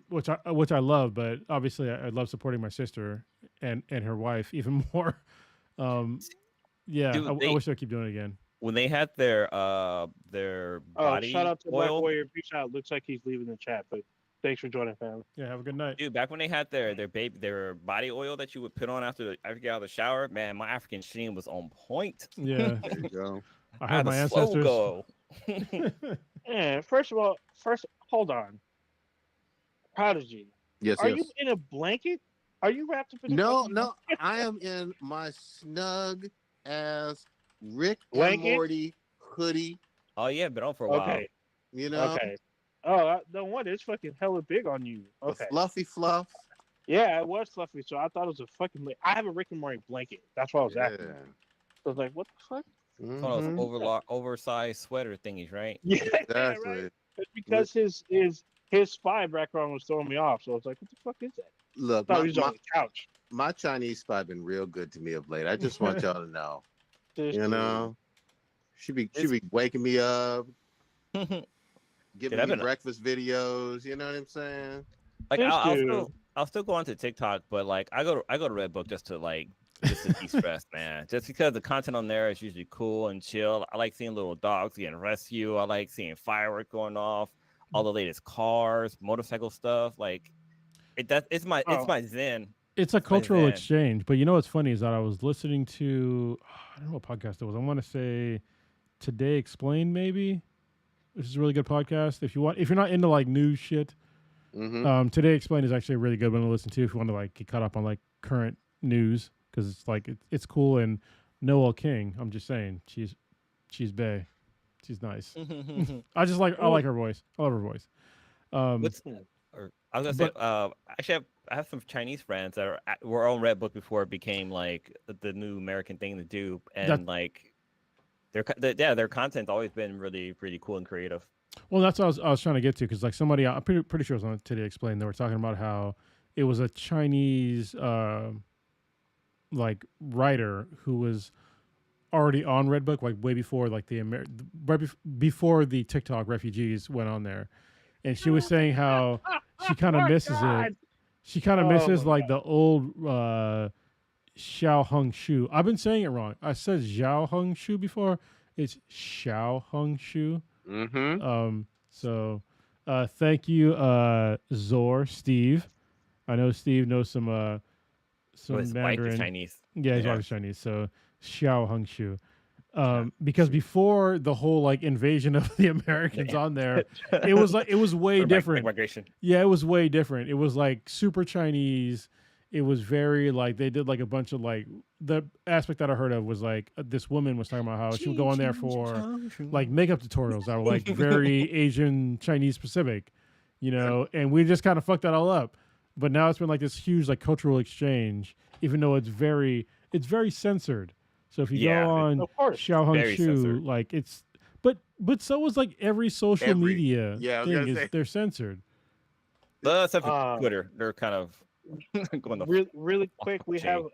Which I love, but obviously I love supporting my sister and her wife even more. Yeah, dude, I wish I could keep doing it again. When they had their body shout out to oil. Black Warrior. Peace out. Looks like he's leaving the chat, but thanks for joining, fam. Yeah, have a good night. Dude, back when they had their body oil that you would put on after get out of the shower, man, my African sheen was on point. Yeah. There you go. I had my ancestors. Yeah, first, hold on. Prodigy. Yes. Are you in a blanket? Are you wrapped up in a No. I am in my snug ass Rick blanket? and Morty hoodie. Oh yeah, been on for a while. Okay. You know. Okay. Oh, no wonder it's fucking hella big on you. Okay. Fluffy fluff. Yeah, it was fluffy, so I thought it was a fucking. I have a Rick and Morty blanket. That's why I was asking. Yeah. I was like, what the fuck? One of those oversized sweater thingies, right? Yeah, Exactly. right. It's because his his spy background was throwing me off. So I was like, what the fuck is that? Look, I thought he was on the couch. My Chinese spy been real good to me of late. I just want y'all to know. You know, she be waking me up, giving me breakfast videos. You know what I'm saying? Like I'll still go onto TikTok, but like I go to Redbook just to de-stress, man. Just because the content on there is usually cool and chill. I like seeing little dogs getting rescued. I like seeing fireworks going off. All the latest cars, motorcycle stuff. Like it's my zen. It's a cultural exchange. But you know what's funny is that I was listening to I don't know what podcast it was. I want to say Today Explained, maybe. Which is a really good podcast. If you're not into like news shit, Today Explained is actually a really good one to listen to if you want to like get caught up on like current news, because it's like it's cool. And Noel King, I'm just saying, she's bae. She's nice. I like her voice. I love her voice. I was gonna say, actually, I have some Chinese friends that were on Redbook before it became like the new American thing to do, and like their content's always been really, really cool and creative. Well, that's what I was trying to get to, because like somebody, I'm pretty sure it was on Today Explained, they were talking about how it was a Chinese like writer who was already on Redbook, like way before like before the TikTok refugees went on there, and she was saying how she kind of misses it. She kind of misses like the old Xiao Heng Shu. I've been saying it wrong. I said Xiao Heng Shu before. It's Xiao Heng Shu. So thank you, Steve. I know Steve knows some Mandarin. Chinese. Yeah, his wife is Chinese. So Xiao Heng Shu. Because before the whole like invasion of the Americans on there, it was way different. Migration. Yeah, it was way different. It was like super Chinese. It was very like they did like a bunch of like the aspect that I heard of was like this woman was talking about how she would go on there for like makeup tutorials that were like very Asian Chinese specific, you know, and we just kind of fucked that all up. But now it's been like this huge like cultural exchange, even though it's very censored. So if you go on Xiao Heng Shu, like it's but so was like every social media thing they're censored. Except for Twitter, they're kind of going really quick. We have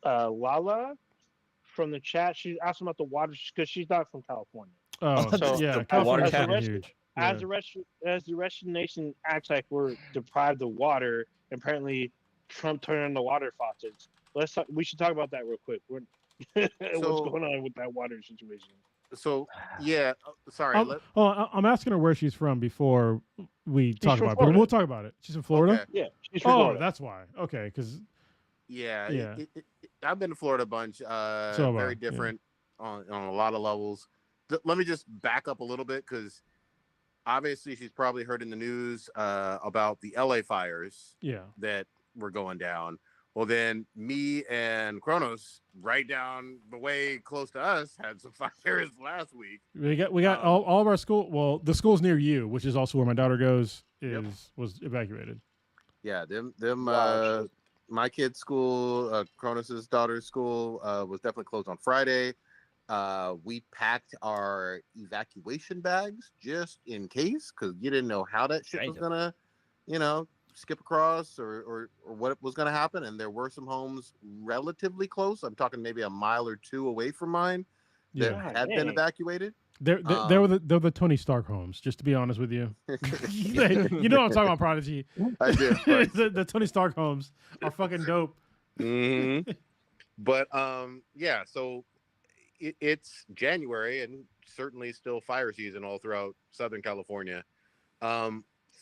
Lala from the chat. She's asking about the water because she's not from California. Oh, so yeah, California's huge. As the rest of the nation acts like we're deprived of water, apparently Trump turned on the water faucets. We should talk about that real quick. What's going on with that water situation? So yeah, sorry. I'm asking her where she's from before we talk about it. But we'll talk about it. She's in Florida. Okay. Yeah, she's from Florida. That's why. Okay, because I've been to Florida a bunch. Very different on a lot of levels. Let me just back up a little bit, because obviously she's probably heard in the news about the LA fires. That were going down. Well, then me and Kronos, right down the way close to us, had some fires last week. We got all of our school. Well, the schools near you, which is also where my daughter goes, was evacuated. Yeah, my kid's school, Kronos's daughter's school, was definitely closed on Friday. We packed our evacuation bags just in case, because you didn't know how that shit was gonna, skip across or what was going to happen. And there were some homes relatively close. I'm talking maybe a mile or two away from mine that had been evacuated. They're the Tony Stark homes, just to be honest with you. You know what I'm talking about, Prodigy. I do. The Tony Stark homes are fucking dope. Mm-hmm. But so it's January and certainly still fire season all throughout Southern California.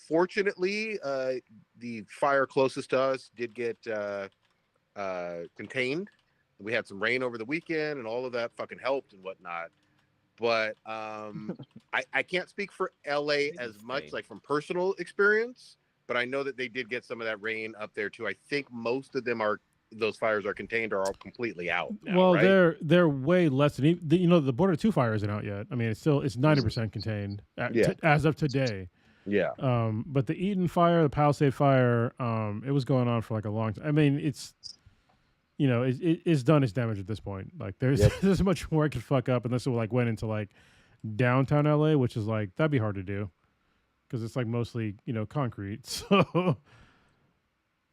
Fortunately, the fire closest to us did get contained. We had some rain over the weekend, and all of that fucking helped and whatnot. But I can't speak for LA as much, like from personal experience. But I know that they did get some of that rain up there too. I think most of them those fires are contained or are completely out now, well, right? they're way less than the Border 2 fire isn't out yet. I mean, it's 90% contained as of today. Yeah. But the Eaton fire, the Palisade fire, it was going on for like a long time. I mean, it's done its damage at this point. Like there's much more it could fuck up unless it like went into like downtown LA, which is like that'd be hard to do because it's like mostly concrete. So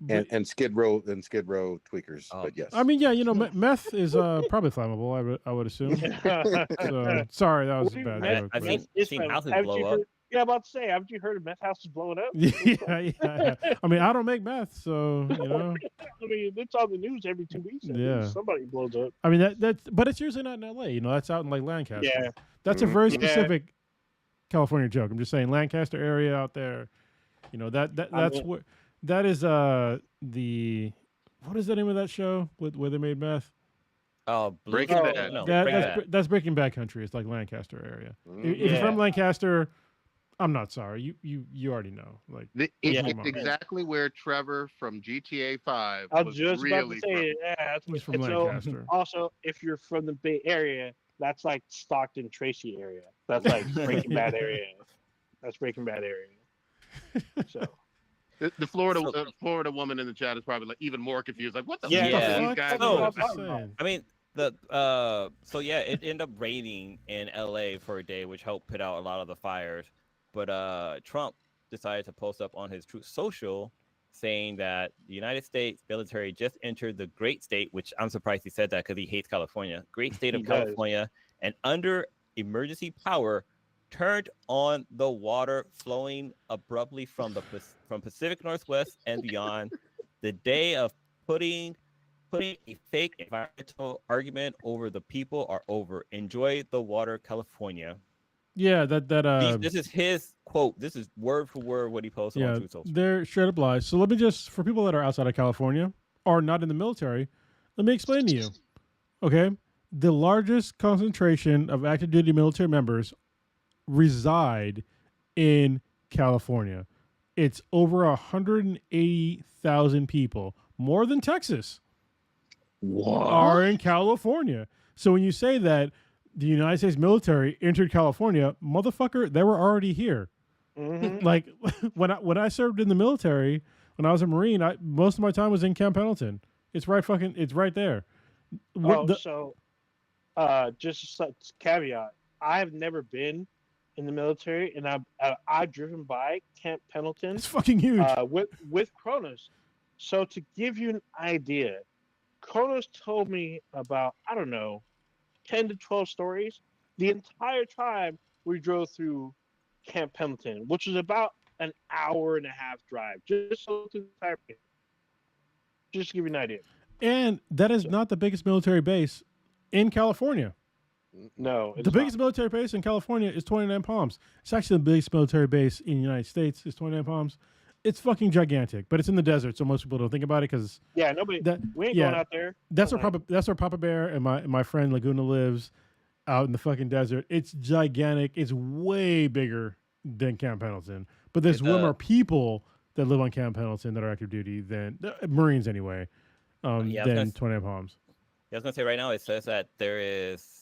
and Skid Row tweakers. But yes, I mean, meth is probably flammable. I would assume. So sorry, that was a bad joke. I've seen houses blow up. Yeah, I'm about to say, haven't you heard of meth houses blowing up? Yeah. I mean, I don't make meth, so I mean, it's on the news every 2 weeks. Yeah, somebody blows up. I mean, but it's usually not in LA. That's out in like Lancaster. Yeah, that's a very specific California joke. I'm just saying, Lancaster area out there. That's where that is. What is the name of that show where they made meth? Oh, Breaking Bad. No, that's Breaking Bad country. It's like Lancaster area. If you're from Lancaster, I'm not sorry. You already know. Like it's exactly where Trevor from GTA 5 I was just about to say, he's from Lancaster. Also, if you're from the Bay Area, that's like Stockton, Tracy area. That's like Breaking Bad area. That's Breaking Bad area. So. The Florida woman in the chat is probably like even more confused. Like, what the fuck are these guys doing? I mean, it ended up raining in LA for a day, which helped put out a lot of the fires. But Trump decided to post up on his Truth Social saying that the United States military just entered the great state, which I'm surprised he said that because he hates California, great state of California, and under emergency power, turned on the water flowing abruptly from Pacific Northwest and beyond. The day of putting a fake environmental argument over the people are over. Enjoy the water, California. Yeah, this is his quote. This is word for word what he posted on Truth Social. They're straight up lies. So let me just, for people that are outside of California or not in the military, let me explain to you. Okay, the largest concentration of active duty military members reside in California. It's over 180,000 people, more than Texas, are in California. So when you say that the United States military entered California, motherfucker, they were already here. Mm-hmm. Like when I served in the military, when I was a Marine, most of my time was in Camp Pendleton. It's right there. Just a caveat, I have never been in the military, and I've driven by Camp Pendleton. It's fucking huge. With Kronos. So to give you an idea, Kronos told me about 10 to 12 stories. The entire time we drove through Camp Pendleton, which was about an hour and a half drive, just to give you an idea. And that is not the biggest military base in California. No, the biggest military base in California is 29 Palms. It's actually the biggest military base in the United States is 29 Palms. It's fucking gigantic, but it's in the desert, so most people don't think about it because we ain't going out there. That's where Papa Bear and my friend Laguna lives, out in the fucking desert. It's gigantic. It's way bigger than Camp Pendleton, but there's way more people that live on Camp Pendleton that are active duty than Marines anyway. Than 29 Palms. Yeah, I was gonna say right now it says that there is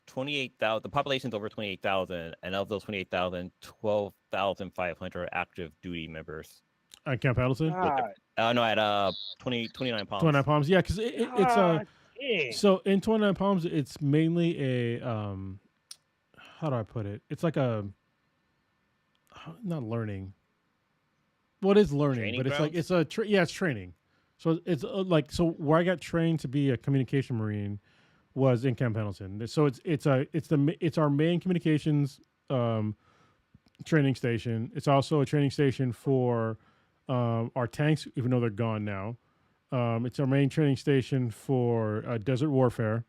28,000. The population is over 28,000, and of those 28,000, 12,500 active duty members. At Camp Pendleton? No, at 29 Palms. 29 Palms, yeah, because it's so in 29 Palms, it's mainly a how do I put it? It's like a not learning. What is learning? Training but grounds? It's like it's training. So it's where I got trained to be a communication Marine was in Camp Pendleton. So it's our main communications training station. It's also a training station for our tanks, even though they're gone now. It's our main training station for desert warfare.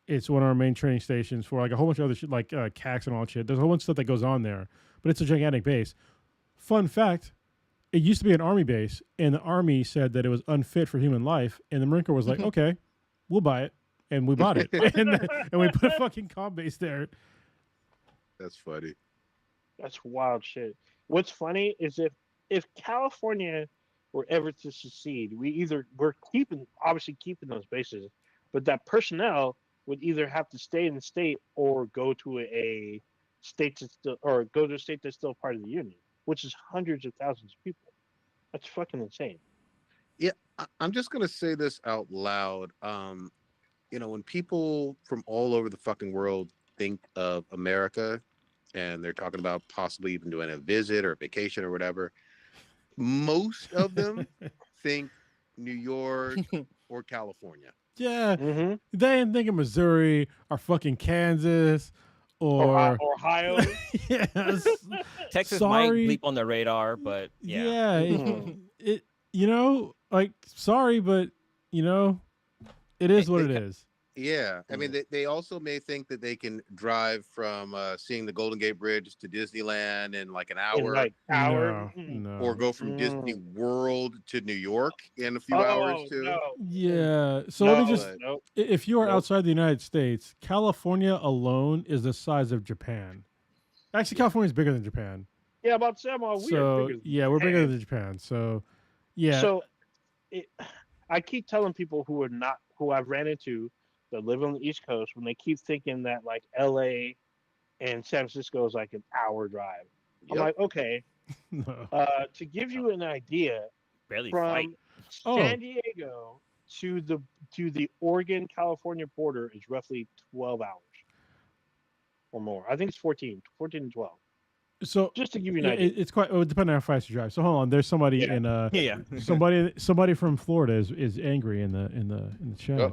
It's one of our main training stations for like a whole bunch of other shit, like CACs and all that shit. There's a whole bunch of stuff that goes on there, but it's a gigantic base. Fun fact, it used to be an Army base, and the Army said that it was unfit for human life, and the Marine Corps was like, okay, we'll buy it. And we bought it. and we put a fucking comm base there. That's funny. That's wild shit. What's funny is if California were ever to secede, we're keeping those bases, but that personnel would either have to stay in the state or go to a state that's still part of the union, which is hundreds of thousands of people. That's fucking insane. Yeah, I'm just gonna say this out loud. When people from all over the fucking world think of America and they're talking about possibly even doing a visit or a vacation or whatever. Most of them think New York or California. Yeah, they ain't thinking Missouri or fucking Kansas or Ohio. Yes. Texas might bleep on the radar, but yeah. It you know, like, sorry, but you know, it is what it is. Yeah, I mean, they also may think that they can drive from seeing the Golden Gate Bridge to Disneyland in like an hour, No. Or go from Disney World to New York in a few hours too. No. Yeah, so let me just, if you are outside the United States, California alone is the size of Japan. Actually, California is bigger than Japan. Yeah, about Sam, we're bigger than we're bigger than Japan. So, yeah. So, I keep telling people who I've ran into that live on the East Coast, when they keep thinking that like LA and San Francisco is like an hour drive. I'm like, okay. To give you an idea, from San Diego to the Oregon California border is roughly 12 hours or more. I think it's 14 and 12. So just to give you an idea, it's quite depending on how fast you drive. So hold on, there's somebody in somebody from Florida is angry in the chat.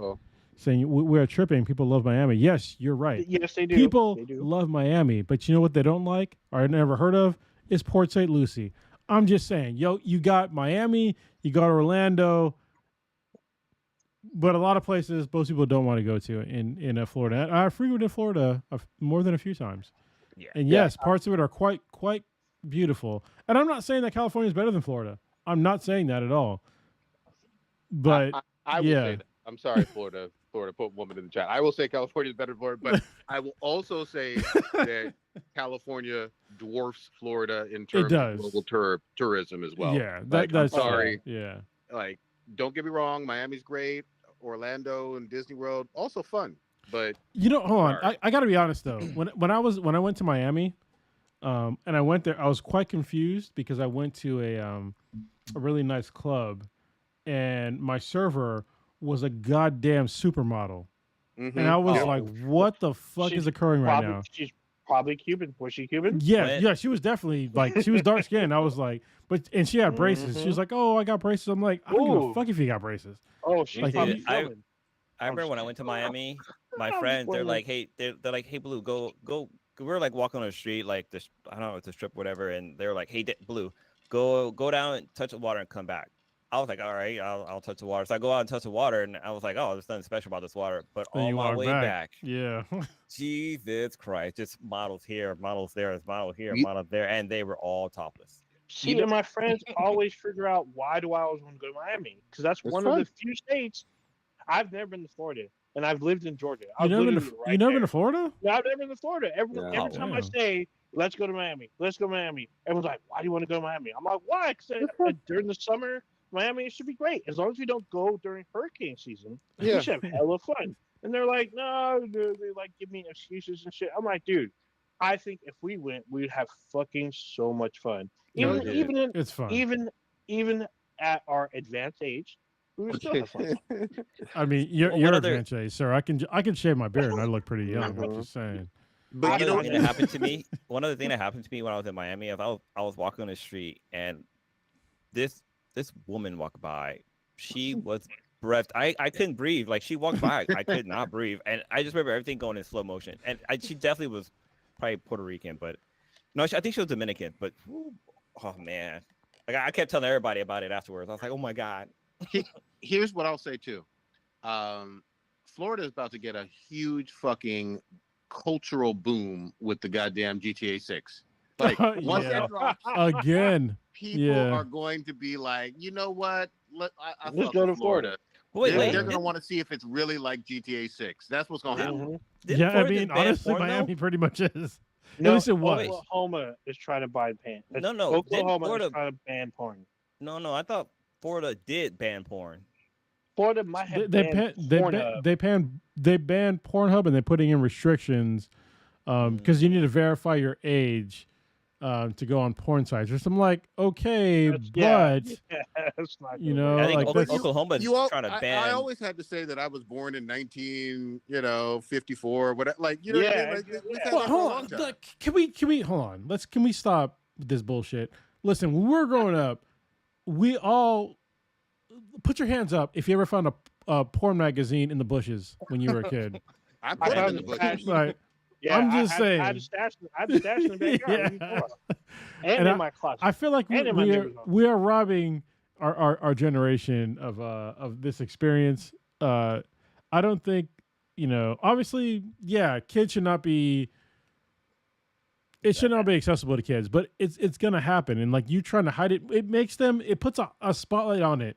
Saying we're tripping. People love Miami. Yes, you're right. Yes, they do. People love Miami, but you know what they don't like, or I never heard of, is Port St. Lucie. I'm just saying, you got Miami, you got Orlando, but a lot of places most people don't want to go to in Florida. I frequented Florida more than a few times. Yeah. And yes, parts of it are quite beautiful. And I'm not saying that California is better than Florida. I'm not saying that at all. But I will say that. I'm sorry, Florida put woman in the chat. I will say California is better than Florida, but I will also say that California dwarfs Florida in terms of global tourism as well. Yeah, that's I'm sorry. True. Yeah, like, don't get me wrong, Miami's great. Orlando and Disney World also fun, but hold on. I got to be honest though. When I went to Miami, and I went there, I was quite confused because I went to a really nice club, and my server was a goddamn supermodel. And I was like, what the fuck is occurring right now? She's probably Cuban. Was she Cuban? Yeah, she was definitely, like, she was dark skinned. I was like, and she had braces. She was like, oh, I got braces. I'm like, I don't give a fuck if you got braces. Oh, she's like, probably I remember when I went to Miami, my friends, they're like, hey, Blue, go. We were like walking on the street, like this, I don't know, it's a strip, whatever. And they're like, hey, Blue, go down and touch the water and come back. I was like, all right, I'll touch the water. So I go out and touch the water, and I was like, oh, there's nothing special about this water. But on my way back, Jesus Christ, just models here, models there, model here, model there, and they were all topless. See, and my friends always figure out, why do I always want to go to Miami? Because that's one of the few states. I've never been to Florida, and I've lived in Georgia. You never been to Florida? No, I've never been to Florida. Every time I say, let's go to Miami, everyone's like, why do you want to go to Miami? I'm like, why? Because during the summer, Miami should be great. As long as we don't go during hurricane season, we should have hella fun. And they're like, no, they like give me excuses and shit. I'm like, dude, I think if we went, we'd have fucking so much fun. It's fun. Even at our advanced age, we would still have fun. I mean, you're advanced age, sir. I can shave my beard and I look pretty young. I'm just saying. But you know what happened to me? One other thing that happened to me when I was in Miami is I was walking on the street, and this woman walked by. She was breathed. I couldn't breathe. Like, she walked by, I could not breathe. And I just remember everything going in slow motion. And she definitely was probably Puerto Rican, but no, I think she was Dominican. But oh man, like, I kept telling everybody about it afterwards. I was like, oh my God. Here's what I'll say too. Florida is about to get a huge fucking cultural boom with the goddamn GTA 6. Like, once that drops again, people are going to be like, you know what? Let's go to Florida. They're going to want to see if it's really like GTA 6. That's what's going to happen. Yeah, I mean, honestly, Miami pretty much is. No, Oklahoma is trying to ban porn. No. Oklahoma is trying to ban porn. No, I thought Florida did ban porn. Florida might have they banned Pornhub, and they're putting in restrictions because you need to verify your age to go on porn sites. Or something like, okay, That's not you gonna know, work. I think like Oklahoma's trying to ban. I always had to say that I was born in 1954, whatever. Like, you know what I mean? Like, we've had that for a long time. Like, can we hold on? Can we stop this bullshit? Listen, when we were growing up, we all put your hands up if you ever found a porn magazine in the bushes when you were a kid. I put it in the bushes. Like, Yeah, I'm just saying. I had a stash in the backyard. And in my closet. I feel like we are robbing our generation of this experience. I don't think, you know, obviously, yeah, kids should not be. It should not be accessible to kids, but it's gonna happen, and like you trying to hide it, it puts a spotlight on it.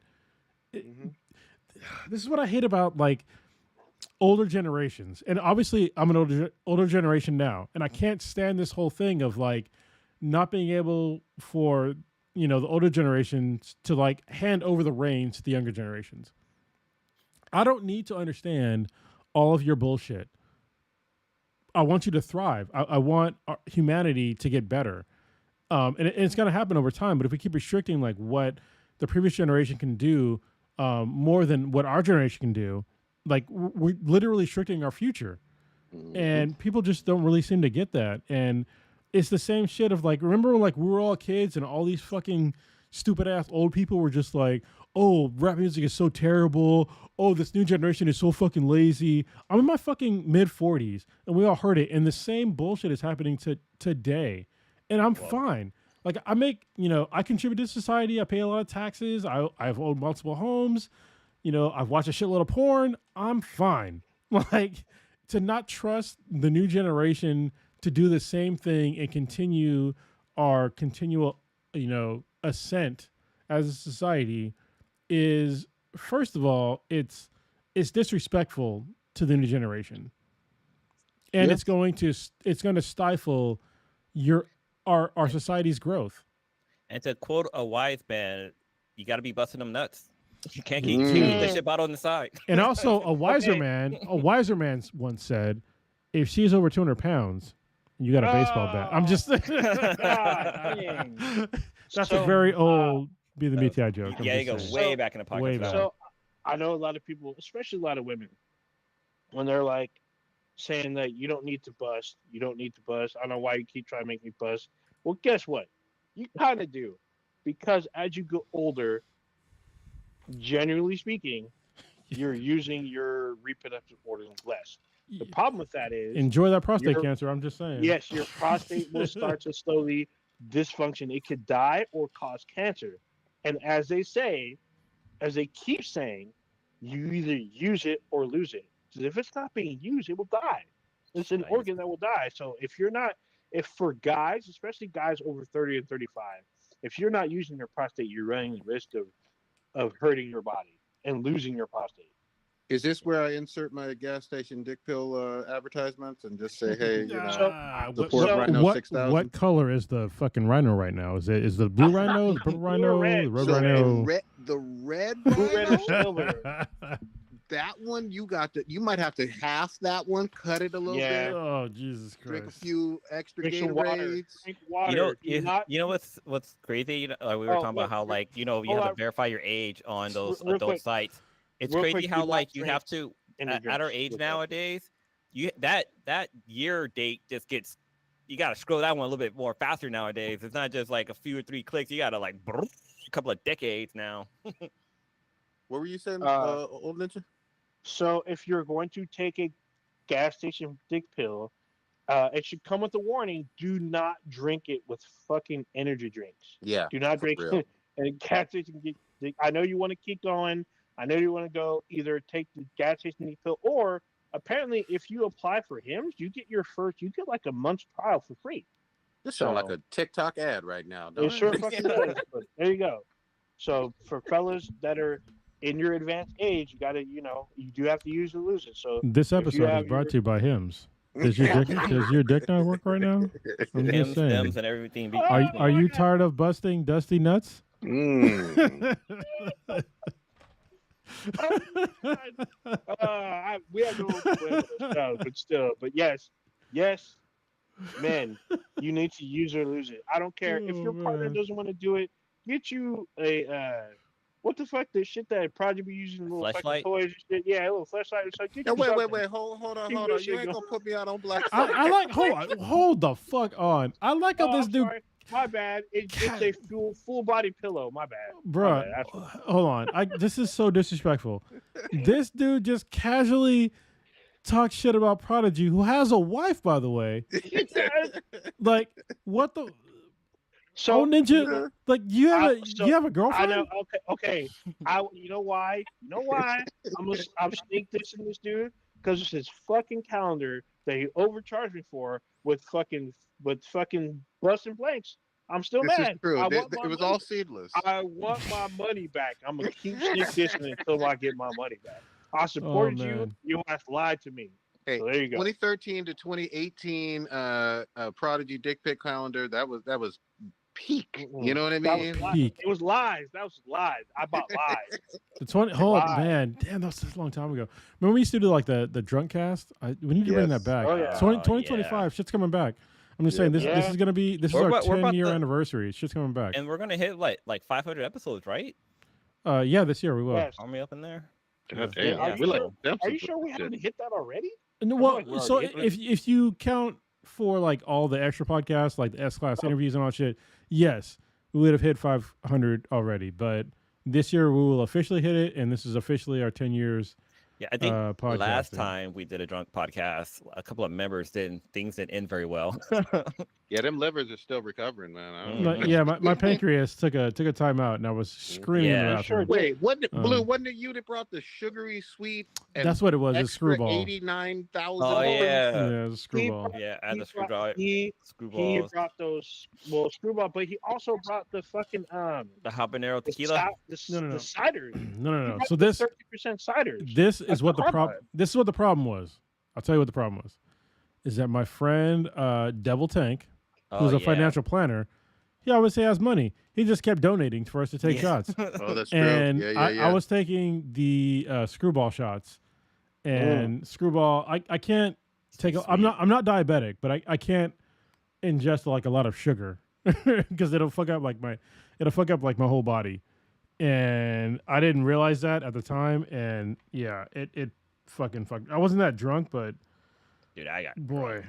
This is what I hate about like older generations, and obviously I'm an older generation now, and I can't stand this whole thing of like not being able for, you know, the older generations to like hand over the reins to the younger generations. I don't need to understand all of your bullshit. I want you to thrive. I want humanity to get better. And it's going to happen over time. But if we keep restricting like what the previous generation can do more than what our generation can do, like we're literally restricting our future. And people just don't really seem to get that. And it's the same shit of like, remember when like we were all kids and all these fucking stupid ass old people were just like, oh, rap music is so terrible. Oh, this new generation is so fucking lazy. I'm in my fucking mid-40s, and we all heard it. And the same bullshit is happening today. And I'm fine. Like, I make, you know, I contribute to society. I pay a lot of taxes. I've owned multiple homes. You know, I've watched a shitload of porn. I'm fine. Like, to not trust the new generation to do the same thing and continue our continual, you know, ascent as a society is, first of all, it's disrespectful to the new generation, and it's going to stifle our society's growth. And to quote a wise man, you got to be busting them nuts. You can't keep the shit out on the side. And also, a wiser man once said, "If she's over 200 pounds, you got a baseball bat." I'm just. That's a very old Be the BTI joke. Yeah, you go way back in the pocket. So I know a lot of people, especially a lot of women, when they're like saying that you don't need to bust, I don't know why you keep trying to make me bust. Well, guess what? You kind of do, because as you go older, generally speaking, you're using your reproductive organs less. The problem with that is enjoy that prostate cancer. I'm just saying. Yes, your prostate will start to slowly dysfunction. It could die or cause cancer. And as they keep saying, you either use it or lose it. Because if it's not being used, it will die. It's an organ that will die. So if for guys, especially guys over 30 and 35, if you're not using your prostate, you're running the risk of hurting your body and losing your prostate. Is this where I insert my gas station dick pill advertisements and just say, hey, you know, support Rhino 6000? What color is the fucking rhino right now? Is the blue rhino, the purple rhino, the red rhino? The red or silver. That one you might have to half that one, cut it a little bit. Oh, Jesus Christ! Drink a few extra Gatorades. Drink water. You know what's crazy? You know, we were talking about how like, you know, you have to verify your age on those adult sites. It's crazy how like you have to at our age nowadays, that year date just gets, you got to scroll that one a little bit more faster nowadays. It's not just like a few or 3 clicks. You got to like a couple of decades now. What were you saying, old ninja? So if you're going to take a gas station dick pill, it should come with a warning: do not drink it with fucking energy drinks. Yeah. Do not drink it. And gas station dick. I know you want to keep going. I know you want to go either take the gas station dick pill, or apparently if you apply for HIMS, you get like a month's trial for free. This sounds like a TikTok ad right now. It sure fucking does. But there you go. So for fellas that are in your advanced age, you gotta, you do have to use it or lose it. So this episode is brought to you by HIMS. Does your dick not work right now? I'm just saying. Stems and everything. Are you tired of busting dusty nuts? We have no stuff, but yes, Men, you need to use it or lose it. I don't care if your partner doesn't want to do it. Get you a what the fuck? This shit that probably be using little fucking toys and shit. Yeah, a little flashlight or something. Wait. Hold on. You ain't gonna put me out on Black Friday. I like. Hold the fuck on. I like how this dude. Sorry. My bad. It's a full body pillow. My bad. Bro, hold on. This is so disrespectful. This dude just casually talks shit about Prodigy, who has a wife, by the way. Like, what the? So Ninja, like you have a girlfriend? I know. Okay. You know why? I'm sneak this in this dude because it's his fucking calendar that he overcharged me for with fucking busting blanks. I'm still mad. Is true. It was all seedless. I want my money back. I'm gonna keep sneak dissing until I get my money back. I supported you. You have lied to me. Hey, so there you go. 2013 to 2018 Prodigy dick pic calendar. That was peak. You know what I mean? Peak. It was lies. That was lies. I bought lies. The 20. Oh man, damn, that was such a long time ago. Remember we used to do like the drunk cast? We need to bring that back. Oh, yeah. 2025, shit's coming back. I'm just saying this is gonna be is our 10-year anniversary. Shit's coming back, and we're gonna hit like 500 episodes, right? Yeah, this year we will. Yes. Are we up in there? Are you sure we haven't hit that already? No, well, so if you count for like all the extra podcasts, like the S-Class interviews and all that shit, yes, we would have hit 500 already. But this year we will officially hit it, and this is officially our 10 years. Yeah, I think last time we did a drunk podcast, a couple of members things didn't end very well. Yeah, them livers are still recovering, man. Yeah, my pancreas took a time out, and I was screaming. Yeah, sure. Wait, Blue? Wasn't it you that brought the sugary sweet? And that's what it was. A screwball. 89,000. Oh yeah, it was a screwball. Add the screwball. He brought those screwball, but he also brought the fucking the habanero tequila. The ciders. No. So this 30% ciders. This is what the problem. This is what the problem was. I'll tell you what the problem was. Is that my friend Devil Tank, who's a financial planner, he always has money. He just kept donating for us to take shots. Oh, that's true. And yeah. I was taking the screwball shots, and screwball. I can't take. I'm not diabetic, but I can't ingest like a lot of sugar because it'll fuck up like my whole body. And I didn't realize that at the time, and yeah, it fucking fucked. I wasn't that drunk, but dude, I got boy.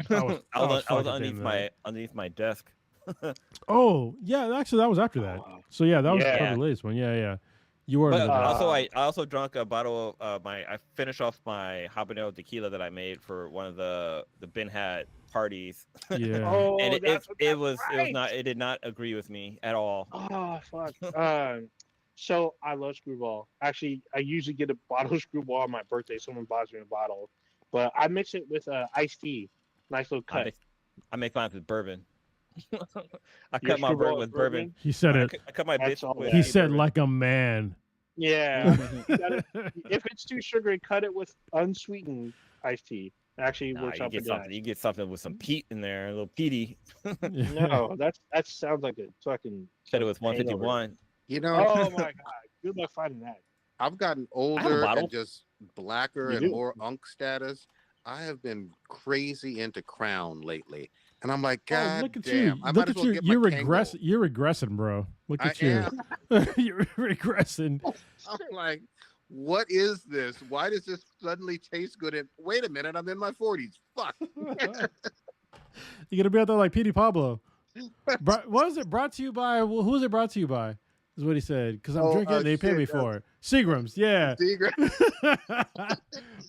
I was underneath my desk. Oh yeah, actually that was after that. So yeah, that was probably the latest one. Yeah. You were. But I also drank a bottle of I finished off my habanero tequila that I made for one of the Ben had parties. Yeah. And it did not agree with me at all. Oh fuck. So I love screwball. Actually, I usually get a bottle of screwball on my birthday. Someone buys me a bottle, but I mix it with iced tea. Nice little cut. I make mine with bourbon. I cut my bourbon with bourbon. He said it. I cut my bitch with He said bourbon. like a man. Yeah. If it's too sugary, cut it with unsweetened iced tea. Actually, works out pretty nice. You get something with some peat in there, a little peaty. No, that sounds like a fucking. Said it was 151. You know. Oh my god! Good luck finding that. I've gotten older and just blacker and more unk status. I have been crazy into Crown lately, and I'm like, God look at damn! You. I look might at as well you. get You're my regressing. You're regressing, bro. Look at you. You're regressing. I'm like, what is this? Why does this suddenly taste good? And wait a minute, I'm in my 40s. Fuck. You're gonna be out there like Petey Pablo. What is it brought to you by? Well, who is it brought to you by? Is what he said. Because I'm drinking. They pay me for it. Seagram's, yeah. Seagram's.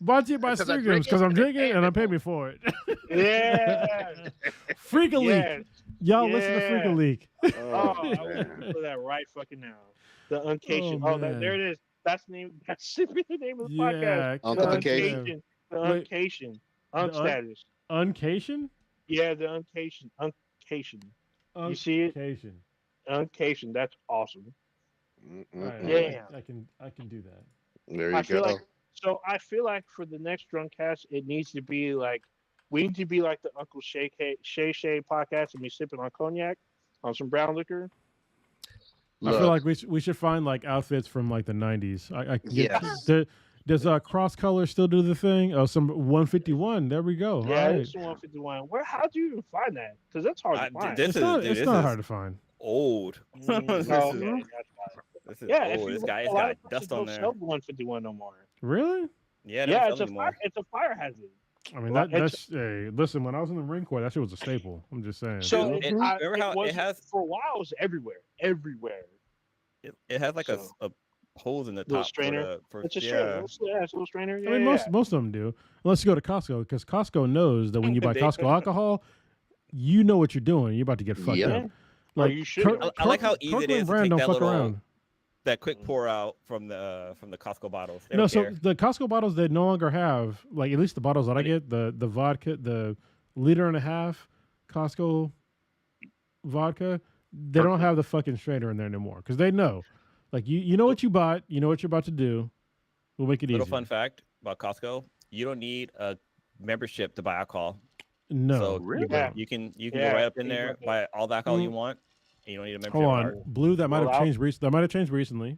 Brought to you by Seagram's because I'm drinking and I'm paying me for it. Yeah. Freak-a-leak. Y'all listen to Freak-a-leak. Oh, I will for that right fucking now. The Uncation. There it is. That's the name. That should be the name of the podcast. Uncation. The Uncation. Unstatus. Uncation? Yeah, the Uncation. Uncation. You see it? Uncation. That's awesome. Yeah, I can do that. There you go. I feel like for the next drunk cast, it needs to be like we need to be like the Uncle Shay podcast and be sipping on cognac, on some brown liquor. I feel like we should find like outfits from like the 90s. I can get Does Cross Color still do the thing? Oh, some 151. There we go. Yeah, right. It's 151. How'd you even find that? Because that's hard to find. It's not hard to find. Old. This is old. This guy's got dust on there. 151 no more. Really? Yeah, it's a fire hazard. I mean, that's hey, listen, when I was in the Marine Corps, that shit was a staple. I'm just saying. So remember how it has for a while it was everywhere. It has like a holes in the top strainer. It's a strainer. It's a little strainer. Yeah, I mean, most of them do. Unless you go to Costco, because Costco knows that when you buy Costco alcohol, you know what you're doing. You're about to get fucked up. Like you should. I like how easy it is to take that around. That quick pour out from the Costco bottles. So the Costco bottles they no longer have, like at least the bottles that I get, the vodka, the 1.5 liter Costco vodka, they don't have the fucking strainer in there anymore because they know, like you know what you bought, you know what you're about to do. We'll make it easy. Little fun fact about Costco: you don't need a membership to buy alcohol. No, so really? You can go right up in there, buy all the alcohol you want. You don't need a membership. Hold on, Blue. That might have changed. That might have changed recently,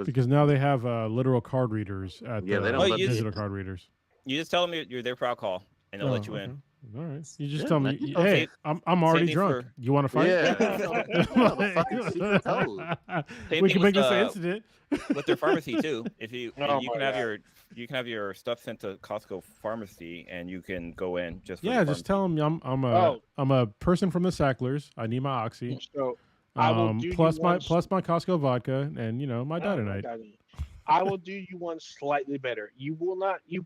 because now they have literal card readers at they don't digital card readers. You just tell them you're there for alcohol, and they'll let you in. All right. You just tell me, hey, I'm already drunk. You want to fight? Yeah. We can make this an incident. With their pharmacy too. If you can have your stuff sent to Costco pharmacy, and you can go in just just tell them I'm a person from the Sacklers. I need my oxy. So plus my Costco vodka and my Dynamite. I will do you one slightly better. You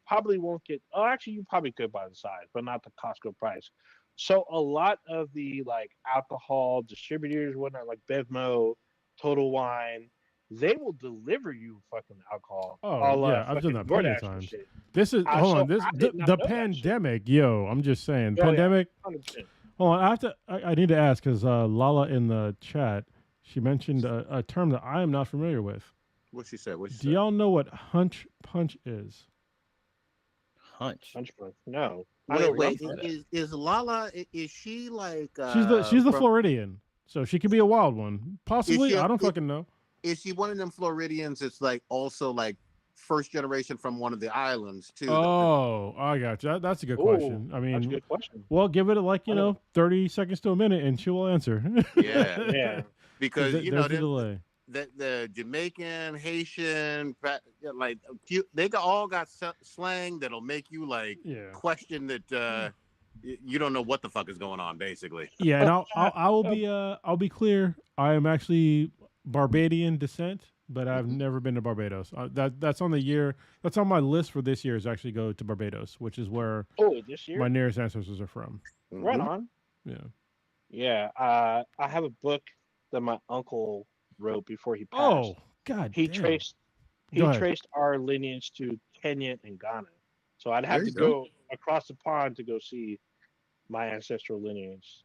probably won't get. Oh, actually, you probably could buy the size, but not the Costco price. So a lot of the like alcohol distributors, whatnot, like Bevmo, Total Wine, they will deliver you fucking alcohol. Oh yeah, I've done that plenty of times. This is the pandemic, yo. I'm just saying, pandemic. 100%. Hold on, I need to ask because Lala in the chat, she mentioned a term that I am not familiar with. What she said? Do y'all know what hunch punch is? Hunch punch? No. Wait. Is Lala? Is she like? She's the Floridian, so she could be a wild one. Possibly, I don't fucking know. Is she one of them Floridians? It's like also like first generation from one of the islands too. Oh, I got you. That's a good question. I mean, that's a good question. Well, give it 30 seconds to a minute, and she will answer. Yeah. Because there's a delay. The Jamaican, Haitian, like they all got slang that'll make you question that you don't know what the fuck is going on, basically. Yeah, and I'll be clear. I am actually Barbadian descent, but I've never been to Barbados. That's on my list for this year is actually go to Barbados, which is where this year? My nearest ancestors are from. Right on. Yeah. I have a book that my uncle wrote before he passed. Oh, God. He traced our lineage to Kenya and Ghana. So I'd have to go across the pond to go see my ancestral lineage.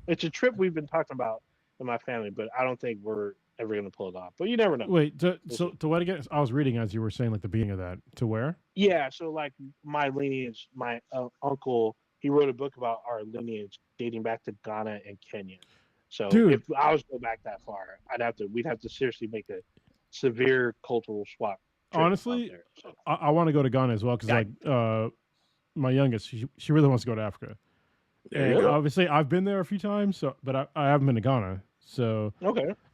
It's a trip we've been talking about in my family, but I don't think we're ever going to pull it off. But you never know. Wait, to what again? I was reading as you were saying, like the beginning of that. To where? Yeah, so like my lineage, my uncle, he wrote a book about our lineage dating back to Ghana and Kenya. So if I was to go back that far, we'd have to seriously make a severe cultural swap. Honestly, I want to go to Ghana as well because my youngest, she really wants to go to Africa. And obviously, I've been there a few times, but I haven't been to Ghana. So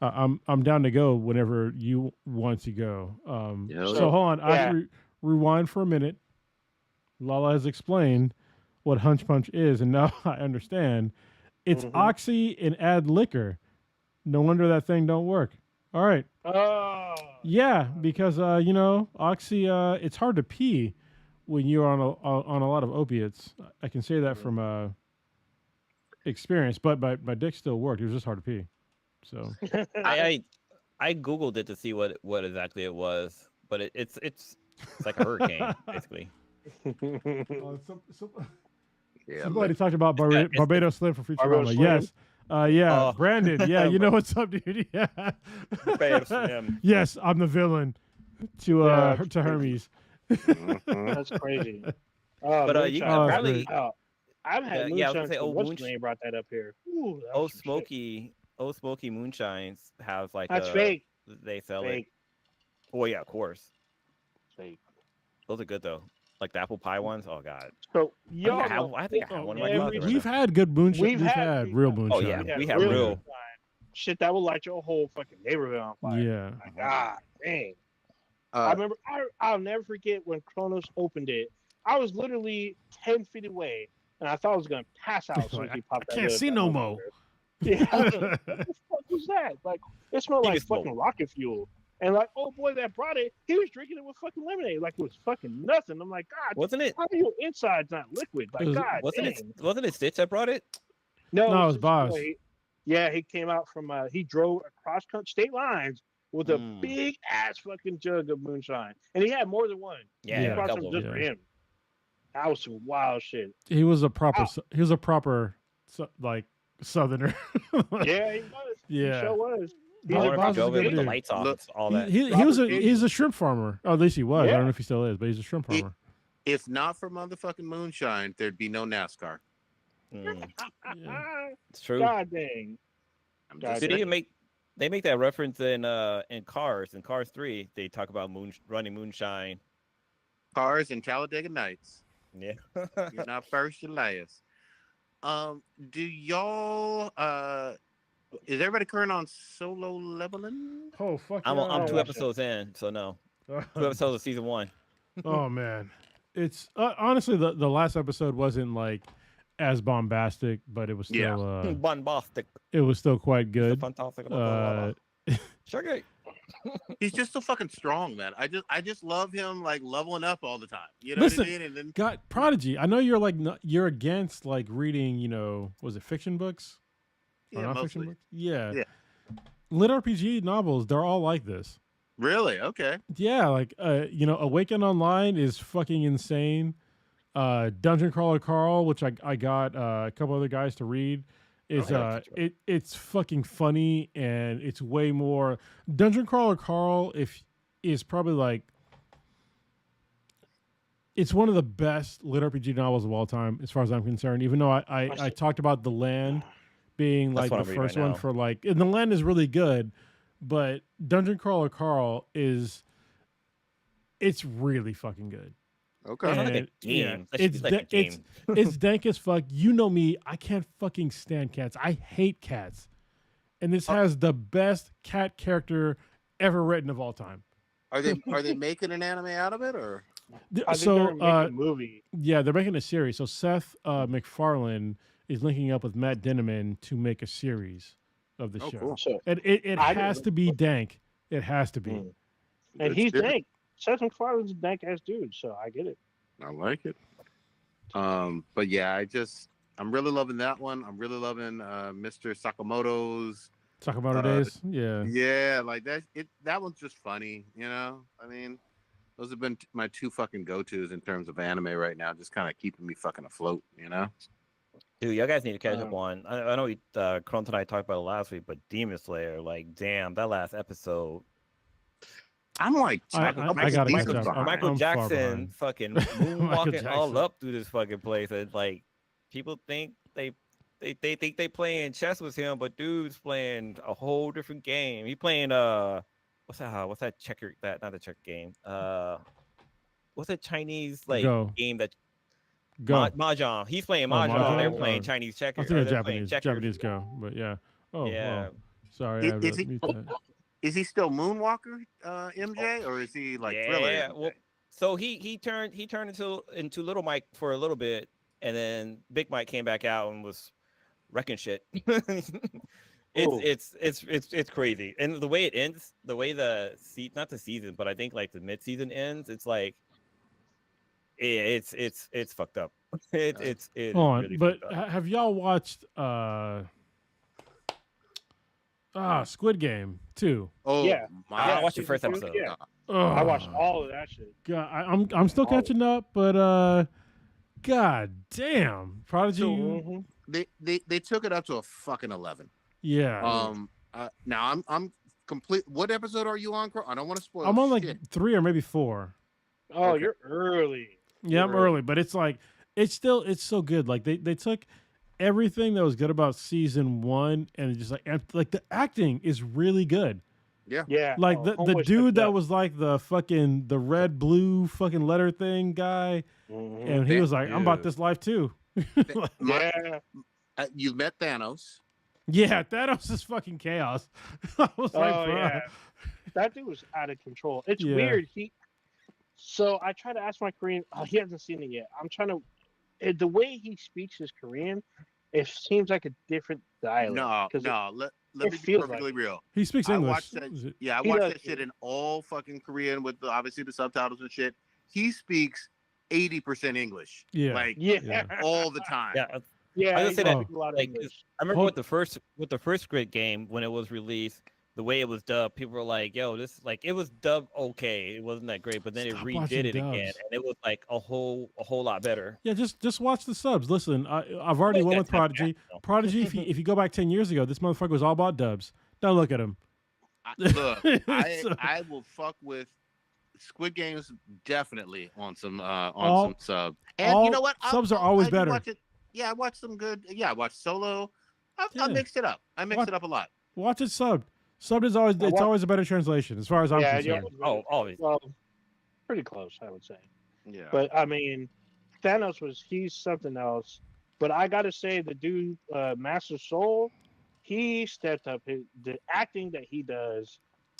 I'm down to go whenever you want to go. So hold on, I have to rewind for a minute. Lala has explained what hunch punch is, and now I understand. It's oxy and add liquor. No wonder that thing don't work. All right. Yeah, because oxy. It's hard to pee when you're on a lot of opiates. I can say that from experience, but my dick still worked. It was just hard to pee. So I googled it to see what exactly it was, but it's like a hurricane basically. Somebody talked about Barbados Slim for future drama. Yes. Brandon. Yeah, you know what's up, dude. Yeah. Yes, I'm the villain to Hermes. That's crazy. But you can apparently. I've had moonshine. What's name brought that up here? Old Smoky moonshines have like that's fake. They sell fake. it. Well, yeah, of course. Like, those are good though. Like the apple pie ones. Oh god. So I think I have one in my closet. We've had good moonshine. We've had real moonshine. Oh yeah, we have real shit that will light your whole fucking neighborhood on fire. Yeah. Like, God dang. I remember. I'll never forget when Kronos opened it. I was literally 10 feet away, and I thought I was gonna pass out. So he popped I can't see no more. Yeah. What the fuck was that? Like, it smelled like fucking rocket fuel. And like, oh boy, that brought it. He was drinking it with fucking lemonade, like it was fucking nothing. I'm like, God, wasn't it? How are your insides not liquid? Like, God, wasn't it Stitch that brought it? No, it was Boss. He came out from. He drove across state lines with a big ass fucking jug of moonshine, and he had more than one. Yeah, he brought some just for him. That was some wild shit. He was a proper. He was a proper like Southerner. Yeah, he was. Yeah, he sure was. He's the lights off, all that. He's a shrimp farmer. Oh, at least he was. Yeah. I don't know if he still is, but he's a shrimp farmer. If not for motherfucking moonshine, there'd be no NASCAR. Yeah. It's true. God dang. They make that reference in Cars. In Cars 3, they talk about running moonshine. Cars and Talladega Nights. Yeah. You're not first, you're last. Do y'all is everybody current on Solo Leveling? Oh fuck! I'm 2 episodes in, so no. 2 episodes of season 1. Oh man, it's honestly the last episode wasn't like as bombastic, but it was still bombastic. It was still quite good. Fantastic. Sugar. He's just so fucking strong, man. I just love him like leveling up all the time. You know what I mean? And then God, Prodigy. I know you're like you're against like reading. Was it fiction books? Yeah, non-fiction books? Yeah. Lit RPG novels. They're all like this. Really? Okay. Yeah, like Awaken Online is fucking insane. Dungeon Crawler Carl, which I got a couple other guys to read, is it's fucking funny, and it's way more. Dungeon Crawler Carl is probably like it's one of the best lit RPG novels of all time, as far as I'm concerned. Even though I talked about The Land being like the first one for like, and The Land is really good, but Dungeon Crawler Carl it's really fucking good. Okay. It's like a game. It's dank as fuck. You know me. I can't fucking stand cats. I hate cats. And this has the best cat character ever written of all time. Are they making an anime out of it, or? I think they're making a movie. Yeah, they're making a series. So Seth MacFarlane is linking up with Matt Dinniman to make a series of the show. Cool. And it has to be dank. It has to be. And he's dank. Seth MacFarlane's a dank ass dude, so I get it. I like it. But yeah, I'm really loving that one. I'm really loving Mr. Sakamoto's days. Yeah. Yeah, like that one's just funny, you know? I mean, those have been my 2 fucking go-tos in terms of anime right now, just kind of keeping me fucking afloat, you know? Dude, y'all guys need to catch up on. I know Kronta and I talked about it last week, but Demon Slayer, like, damn, that last episode. I'm like, I gotta catch up. Michael Jackson fucking moonwalking all up through this fucking place, and like people think they think they playing chess with him, but dude's playing a whole different game. He playing what's that checker? That not a checker game. What's that Chinese like game that? Mahjong. He's playing Mahjong. They're playing Chinese checkers. I think Japanese Go, but yeah. Oh yeah. Well, sorry. Is he still Moonwalker, MJ, or is he like Thriller? Yeah. Well, so he turned into Little Mike for a little bit, and then Big Mike came back out and was wrecking shit. It's crazy, and the way it ends, the way not the season, but I think like the mid-season ends, it's like it's fucked up. It's really but fucked up. Have y'all watched Squid Game too? Oh yeah, I watched the first episode. Yeah. I watched all of that shit. God, I'm still catching up, but God damn, Prodigy. They took it up to a fucking 11. Yeah. Now I'm complete. What episode are you on? I don't want to spoil. I'm on like 3 or maybe 4. Oh, okay. You're early. Yeah, I'm early, but it's like it's so good. Like they took everything that was good about season 1 and just like the acting is really good. Yeah. Like the dude that was like the red blue fucking letter thing guy, and he was like, "I'm about this life too." You met Thanos. Yeah, Thanos is fucking chaos. I was like, bruh. That dude was out of control. It's weird. So I try to ask my Korean. Oh, he hasn't seen it yet. I'm trying to. The way he speaks his Korean, it seems like a different dialect. No. Let me be perfectly real. He speaks English. I watched that shit in all fucking Korean with obviously the subtitles and shit. He speaks 80% English. All the time. Yeah. I was gonna say that. Like, I remember with the first Squid Game when it was released, the way it was dubbed, people were like, "Yo, this it was dubbed okay. It wasn't that great." But then it redid it again, and it was like a whole lot better. Yeah, just watch the subs. Listen, I've already went with Prodigy. Prodigy, if you go back 10 years ago, this motherfucker was all about dubs. Now look at him. I will fuck with Squid Games definitely on some sub. And you know what? Subs are always better. Yeah, I watched some good. Yeah, I watched Solo. I mixed it up. I mixed it up a lot. Watch it subbed. Subbed is always always a better translation as far as I'm concerned. Always. Well, pretty close, I would say. Yeah. But I mean, Thanos he's something else. But I gotta say, the dude, Master Soul, he stepped up. The acting that he does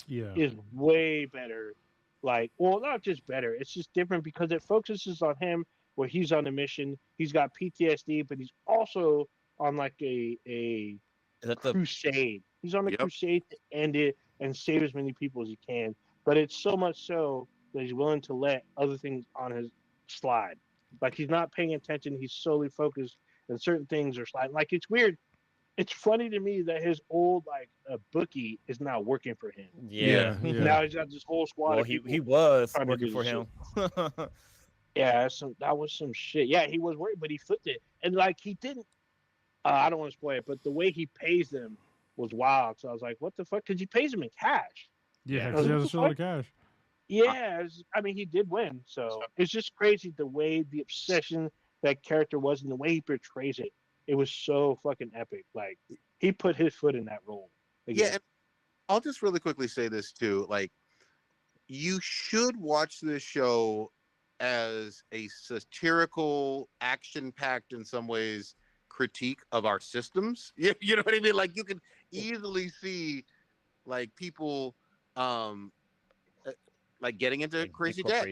is way better. Like, well, not just better. It's just different because it focuses on him where he's on a mission. He's got PTSD, but he's also on like a crusade. He's on a crusade to end it and save as many people as he can. But it's so much so that he's willing to let other things on his slide. Like, he's not paying attention. He's solely focused, and certain things are sliding. Like, it's weird. It's funny to me that his old bookie is now working for him. Yeah. Now he's got this whole squad. Well, he was working for him. Yeah, that was some shit. Yeah, he was worried, but he flipped it, and like he didn't. I don't want to spoil it, but the way he pays them was wild. So I was like, "What the fuck?" Because he pays them in cash. Yeah, because he has a shitload of cash. Yeah, I mean, he did win. So it's just crazy the way the obsession that character was and the way he portrays it. It was so fucking epic. Like, he put his foot in that role. Again. Yeah, and I'll just really quickly say this too. Like, you should watch this show as a satirical, action-packed, in some ways, critique of our systems. You know what I mean? Like, you can easily see, like, people, like, getting into crazy debt.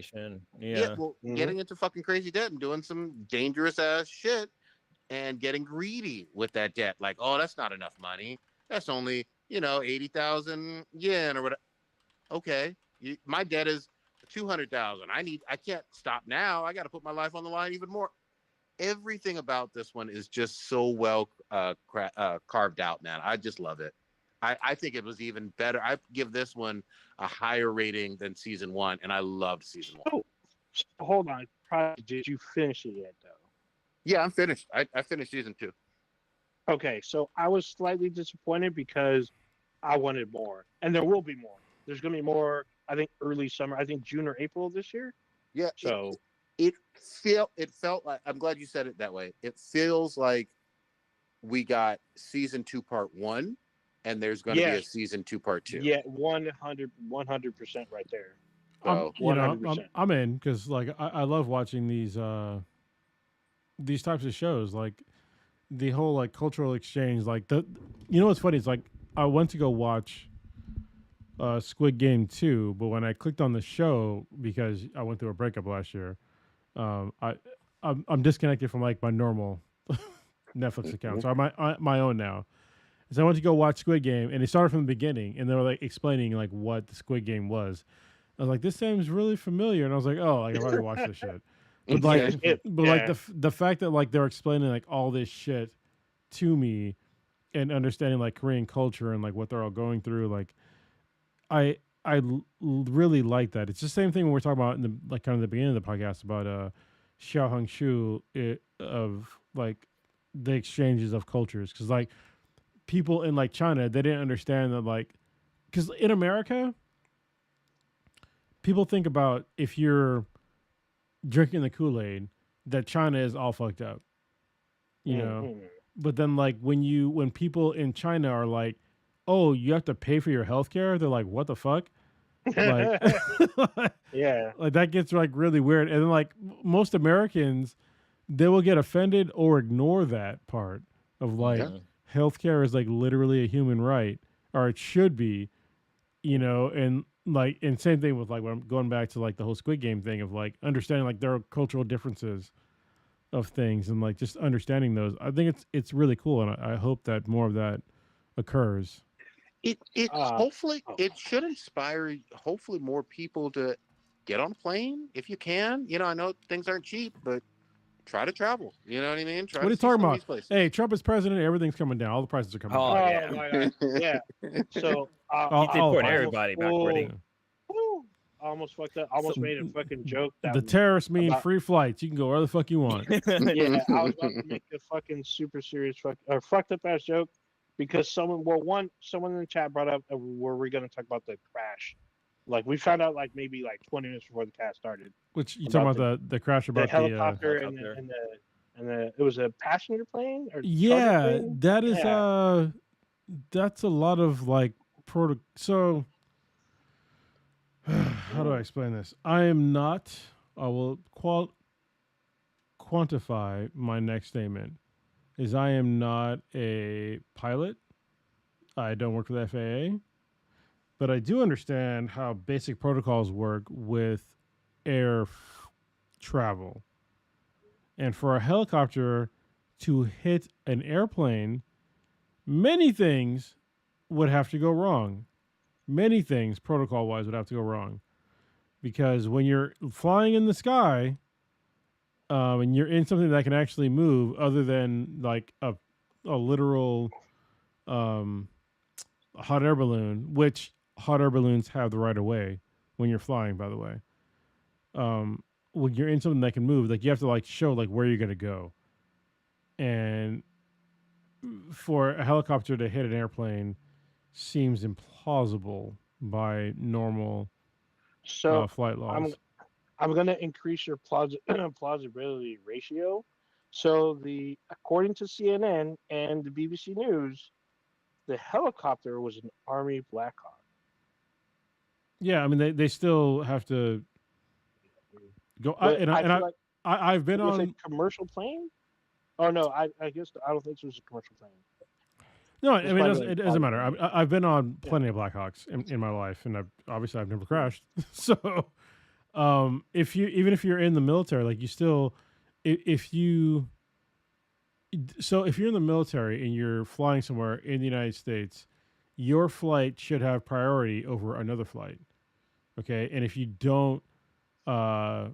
Getting into fucking crazy debt and doing some dangerous ass shit and getting greedy with that debt. Like, oh, that's not enough money. That's only 80,000 yen or whatever. Okay, my debt is 200,000. I can't stop now. I got to put my life on the line even more. Everything about this one is just so well carved out, man. I just love it. I think it was even better. I give this one a higher rating than season 1, and I loved season 1. So hold on. Did you finish it yet, though? Yeah, I'm finished. I finished season 2. Okay, so I was slightly disappointed because I wanted more, and there will be more. There's going to be more. I think early summer. I think June or April of this year. Yeah. So it felt like, I'm glad you said it that way. It feels like we got season 2 part 1, and there's going to be a season 2 part 2. Yeah, 100% right there. So, I'm in because like I love watching these types of shows, like the whole like cultural exchange. Like what's funny? It's like I went to go watch Squid Game 2, but when I clicked on the show because I went through a breakup last year, I'm disconnected from like my normal Netflix account, so I'm my own now. So I went to go watch Squid Game, and it started from the beginning, and they were like explaining like what the Squid Game was. I was like, this seems really familiar, and I was like, oh, like, I've already watched this shit. But like, the fact that like they're explaining like all this shit to me, and understanding like Korean culture and like what they're all going through, like I really like that. It's the same thing when we're talking about in the like kind of the beginning of the podcast about Xiao Hong Shu of like the exchanges of cultures, because like people in like China, they didn't understand that, like, because in America people think about if you're drinking the Kool-Aid that China is all fucked up, you know. But then like when people in China are like, oh, you have to pay for your health care. They're like, what the fuck? Like, yeah, like that gets like really weird. And then like most Americans, they will get offended or ignore that part of like healthcare is like literally a human right, or it should be, and like, and same thing with like when I'm going back to like the whole Squid Game thing of like understanding like there are cultural differences of things and like just understanding those. I think it's really cool, and I hope that more of that occurs. It hopefully it should inspire hopefully more people to get on a plane if you can. I know things aren't cheap, but try to travel. You know what I mean? Try what are you to see talking some of about? these places. Hey, Trump is president. Everything's coming down. All the prices are coming down. Oh my God. Yeah. So he's deporting everybody backward. I almost fucked up. I almost made a fucking joke. That the terrorists mean free flights. You can go where the fuck you want. Yeah, I was about to make a fucking super serious fucked up ass joke because someone in the chat brought up were we going to talk about the crash? Like we found out like maybe like 20 minutes before the cast started. Which you talking about the crash about the helicopter and the it was a passenger plane or plane? That is that's a lot of like so how do I explain this? I will quantify my next statement is I am not a pilot. I don't work for the FAA, but I do understand how basic protocols work with air travel. And for a helicopter to hit an airplane, many things would have to go wrong. Many things protocol-wise would have to go wrong. Because when you're flying in the sky and you're in something that can actually move other than like a literal hot air balloon, which hot air balloons have the right of way when you're flying, by the way. When you're in something that can move, like you have to like show like where you're going to go. And for a helicopter to hit an airplane seems implausible by normal flight laws. I'm going to increase your plausibility ratio. So according to CNN and the BBC News, the helicopter was an Army Black Hawk. Yeah, I mean they still have to go. I've been on a commercial plane. Oh no, I guess I don't think it was a commercial plane. No, I mean it doesn't matter. I've been on plenty of Blackhawks in my life, and I've never crashed. So, if you're in the military, like you still, if you're in the military and you're flying somewhere in the United States, your flight should have priority over another flight. Okay, and if you don't, I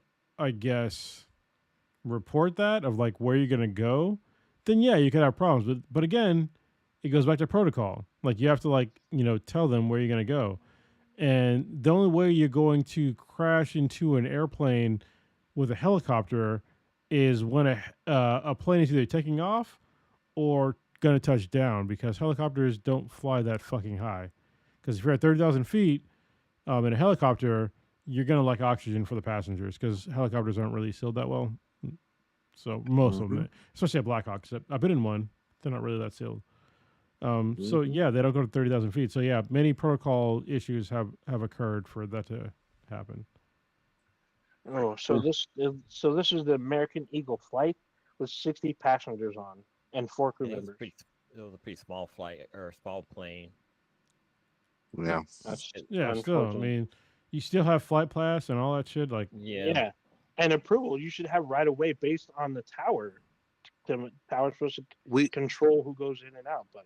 guess, report that of like where you're gonna go, then yeah, you could have problems. But again, it goes back to protocol. Like you have to tell them where you're gonna go, and the only way you're going to crash into an airplane with a helicopter is when a plane is either taking off or gonna touch down, because helicopters don't fly that fucking high. Because if you're at 30,000 feet in a helicopter, you're gonna lack oxygen for the passengers because helicopters aren't really sealed that well. So most of them, especially at Blackhawks, I've been in one, they're not really that sealed. So yeah, they don't go to 30,000 feet. So yeah, many protocol issues have occurred for that to happen. Oh, so this is the American Eagle flight with 60 passengers on and 4 crew members. It was a pretty small flight or a small plane. Yeah. Still, I mean, you still have flight pass and all that shit. Like, yeah, and approval you should have right away based on the tower. The tower's supposed to control who goes in and out, but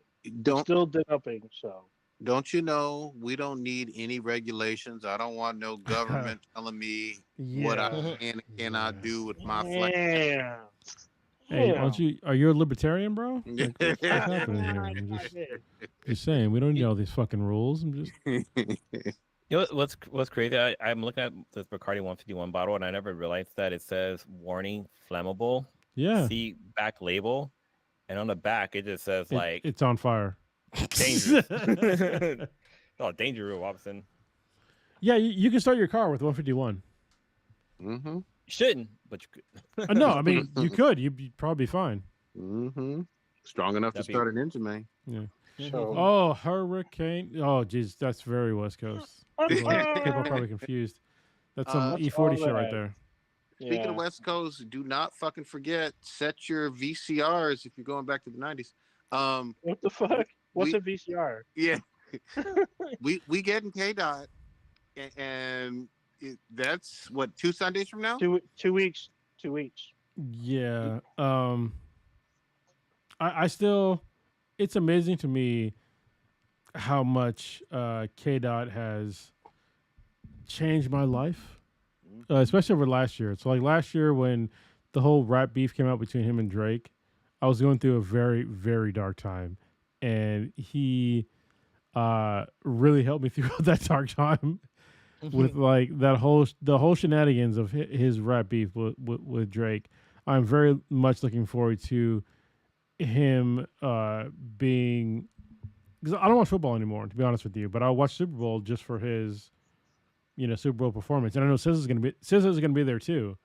still developing. So don't you know we don't need any regulations? I don't want no government telling me what I can and cannot do with my flight. Yeah. Hey, are you a libertarian, bro? Like, what's happening here? I'm just saying, we don't need all these fucking rules. I'm just. You know what's crazy? I'm looking at this Bacardi 151 bottle, and I never realized that it says "warning, flammable." Yeah. See back label, and on the back it just says like it's on fire. Dangerous. Oh, danger rule, Robinson. Yeah, you can start your car with 151. Mm-hmm. You shouldn't, but you could. No, I mean you could. You'd probably be fine. Mm-hmm. Strong enough to start an engine, man. Yeah. Oh, hurricane. Oh, geez, that's very West Coast. People are probably confused. That's some E40 shit right there. Speaking of West Coast, do not fucking forget, set your VCRs if you're going back to the 90s. What the fuck? What's a VCR? Yeah. we getting K-Dot, and that's what, 2 Sundays from now? 2 weeks. 2 weeks. Yeah. I still, it's amazing to me how much K-Dot has changed my life, especially over last year. So like last year when the whole rap beef came out between him and Drake, I was going through a very, very dark time, and he really helped me through that dark time with like the whole shenanigans of his rap beef with Drake. I'm very much looking forward to him being, because I don't watch football anymore, to be honest with you, but I'll watch Super Bowl just for his, Super Bowl performance. And I know SZA's gonna be there too,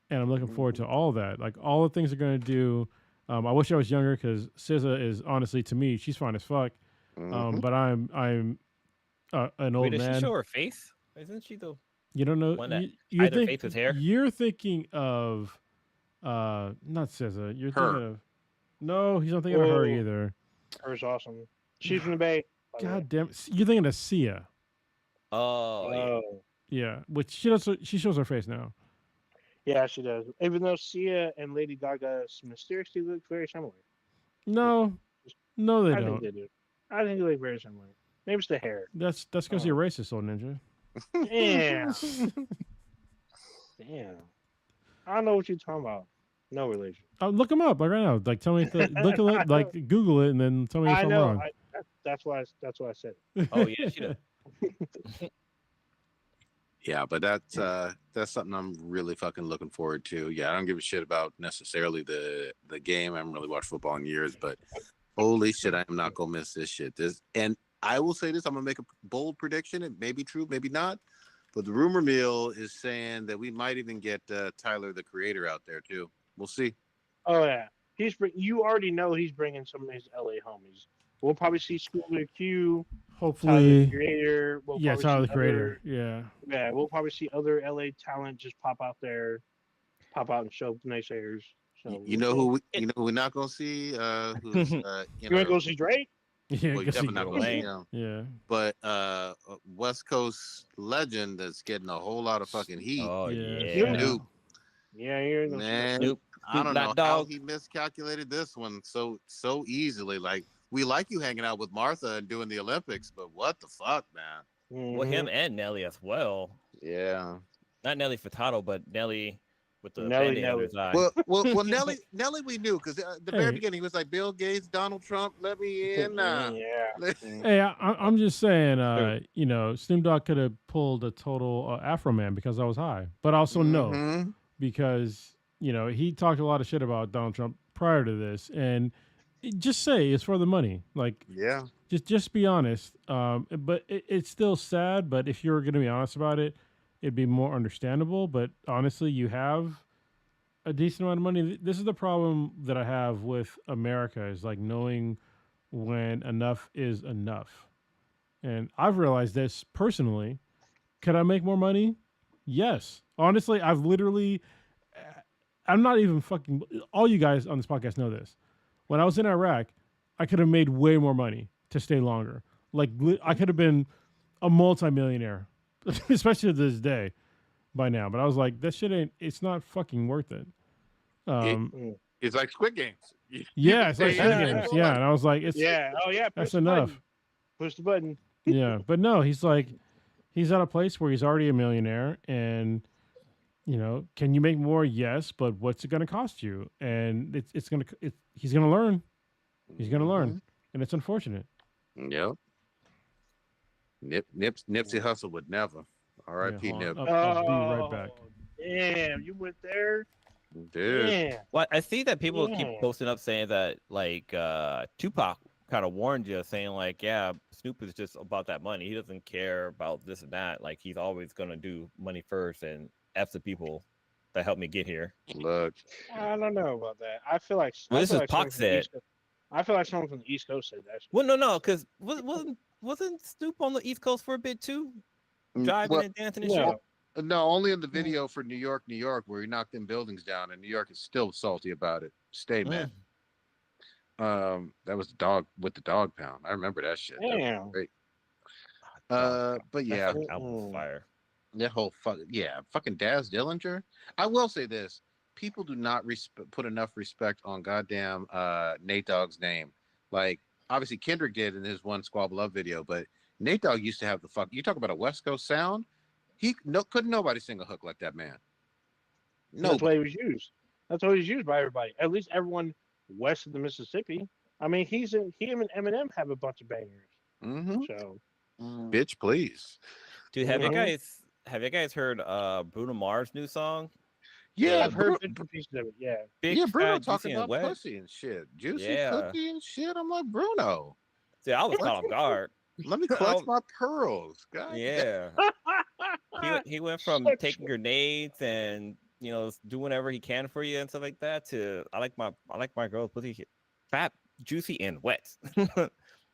and I'm looking forward to all that. Like all the things they're gonna do. I wish I was younger because SZA is honestly, to me, she's fine as fuck. But I'm an old man. Does she show her face? Isn't she the? You don't know. One that hide her face with hair? You're thinking of not SZA. You're thinking of. No, he's not thinking of her either. Her's awesome. She's from the Bay. God damn it. You're thinking of Sia. Oh. Yeah. Which she shows her face now. Yeah, she does. Even though Sia and Lady Gaga mysteriously look very similar. No, they don't. I think they do. I think they look very similar. Maybe it's the hair. That's because you're racist, old ninja. Damn. Damn. I don't know what you're talking about. No relation. Look him up like right now. Like tell me, look it, like Google it, and then tell me if I'm wrong. That's why I said it. Oh yeah, she does. Yeah, but that's something I'm really fucking looking forward to. Yeah, I don't give a shit about necessarily the game. I haven't really watched football in years, but holy shit, I am not gonna miss this shit. And I will say this, I'm gonna make a bold prediction. It may be true, maybe not. But the rumor mill is saying that we might even get Tyler, the Creator, out there too. We'll see. Oh yeah, you already know he's bringing some of his LA homies. We'll probably see Schooler Q. Hopefully, Tyler the Creator. Tyler the Creator. Yeah, we'll probably see other LA talent just pop out and show naysayers. So you know who we're not gonna see? Who's you wanna go see Drake? Yeah, well, you're definitely not gonna see him. Yeah, but West Coast legend that's getting a whole lot of fucking heat. Oh yeah. Snoop. Yeah, you're man. Snoop. I don't know how he miscalculated this one so easily. Like, we like you hanging out with Martha and doing the Olympics, but what the fuck, man? Well, him and Nelly as well. Yeah. Not Nelly Furtado, but Nelly with the Nelly. under his eye. Well, Nelly, we knew because at the very beginning he was like, Bill Gates, Donald Trump, let me in. Yeah. Hey, I'm just saying, Snoop Dogg could have pulled a total Afro Man because I was high, but also no, because he talked a lot of shit about Donald Trump prior to this, and just say it's for the money. Like, yeah, just be honest. But it's still sad. But if you're going to be honest about it, it'd be more understandable. But honestly, you have a decent amount of money. This is the problem that I have with America, is like knowing when enough is enough. And I've realized this personally. Could I make more money? Yes. Honestly, I'm not even fucking, all you guys on this podcast know this. When I was in Iraq, I could have made way more money to stay longer. Like, I could have been a multimillionaire, especially to this day by now. But I was like, that shit it's not fucking worth it. It's like Squid Games. Yeah, it's like Squid Games. Yeah, and I was like, that's enough. Push the button. Yeah, but no, he's at a place where he's already a millionaire, and can you make more? Yes, but what's it going to cost you? And he's going to learn. He's going to learn, and it's unfortunate. Yep. Nipsey Hussle would never. R.I.P. Nip. I'll be right back. Damn, you went there. Dude. Yeah. Well, I see that people keep posting up saying that like Tupac kind of warned you, saying like, yeah, Snoop is just about that money. He doesn't care about this and that. Like, he's always going to do money first and F the people that helped me get here. Look, I don't know about that. I feel like this is Pac said. I feel like someone from the East Coast said that. Well, no, because wasn't Snoop on the East Coast for a bit too, driving and dancing and shit? No, only in the video for New York, where he knocked them buildings down, and New York is still salty about it. Stay, man. That was the dog with the dog pound. I remember that shit. Damn. That was great. But yeah, that album was fire. That whole fucking Daz Dillinger. I will say this: people do not put enough respect on goddamn Nate Dogg's name. Like, obviously Kendrick did in his one Squabble Love video, but Nate Dogg used to have the You talk about a West Coast sound. Couldn't nobody sing a hook like that man. No, that's why he was used. That's why he's used by everybody. At least everyone west of the Mississippi. I mean, he and Eminem have a bunch of bangers. Mm-hmm. So, bitch, please, dude. Have you guys heard Bruno Mars' new song? Yeah, I've heard bits and pieces of it. Yeah, Bruno talking about pussy and shit, juicy cookie and shit. I'm like, Bruno. See, I was caught off guard. Let me clutch my pearls, God. Yeah. he went from taking grenades and do whatever he can for you and stuff like that to I like my girl pussy fat, juicy, and wet.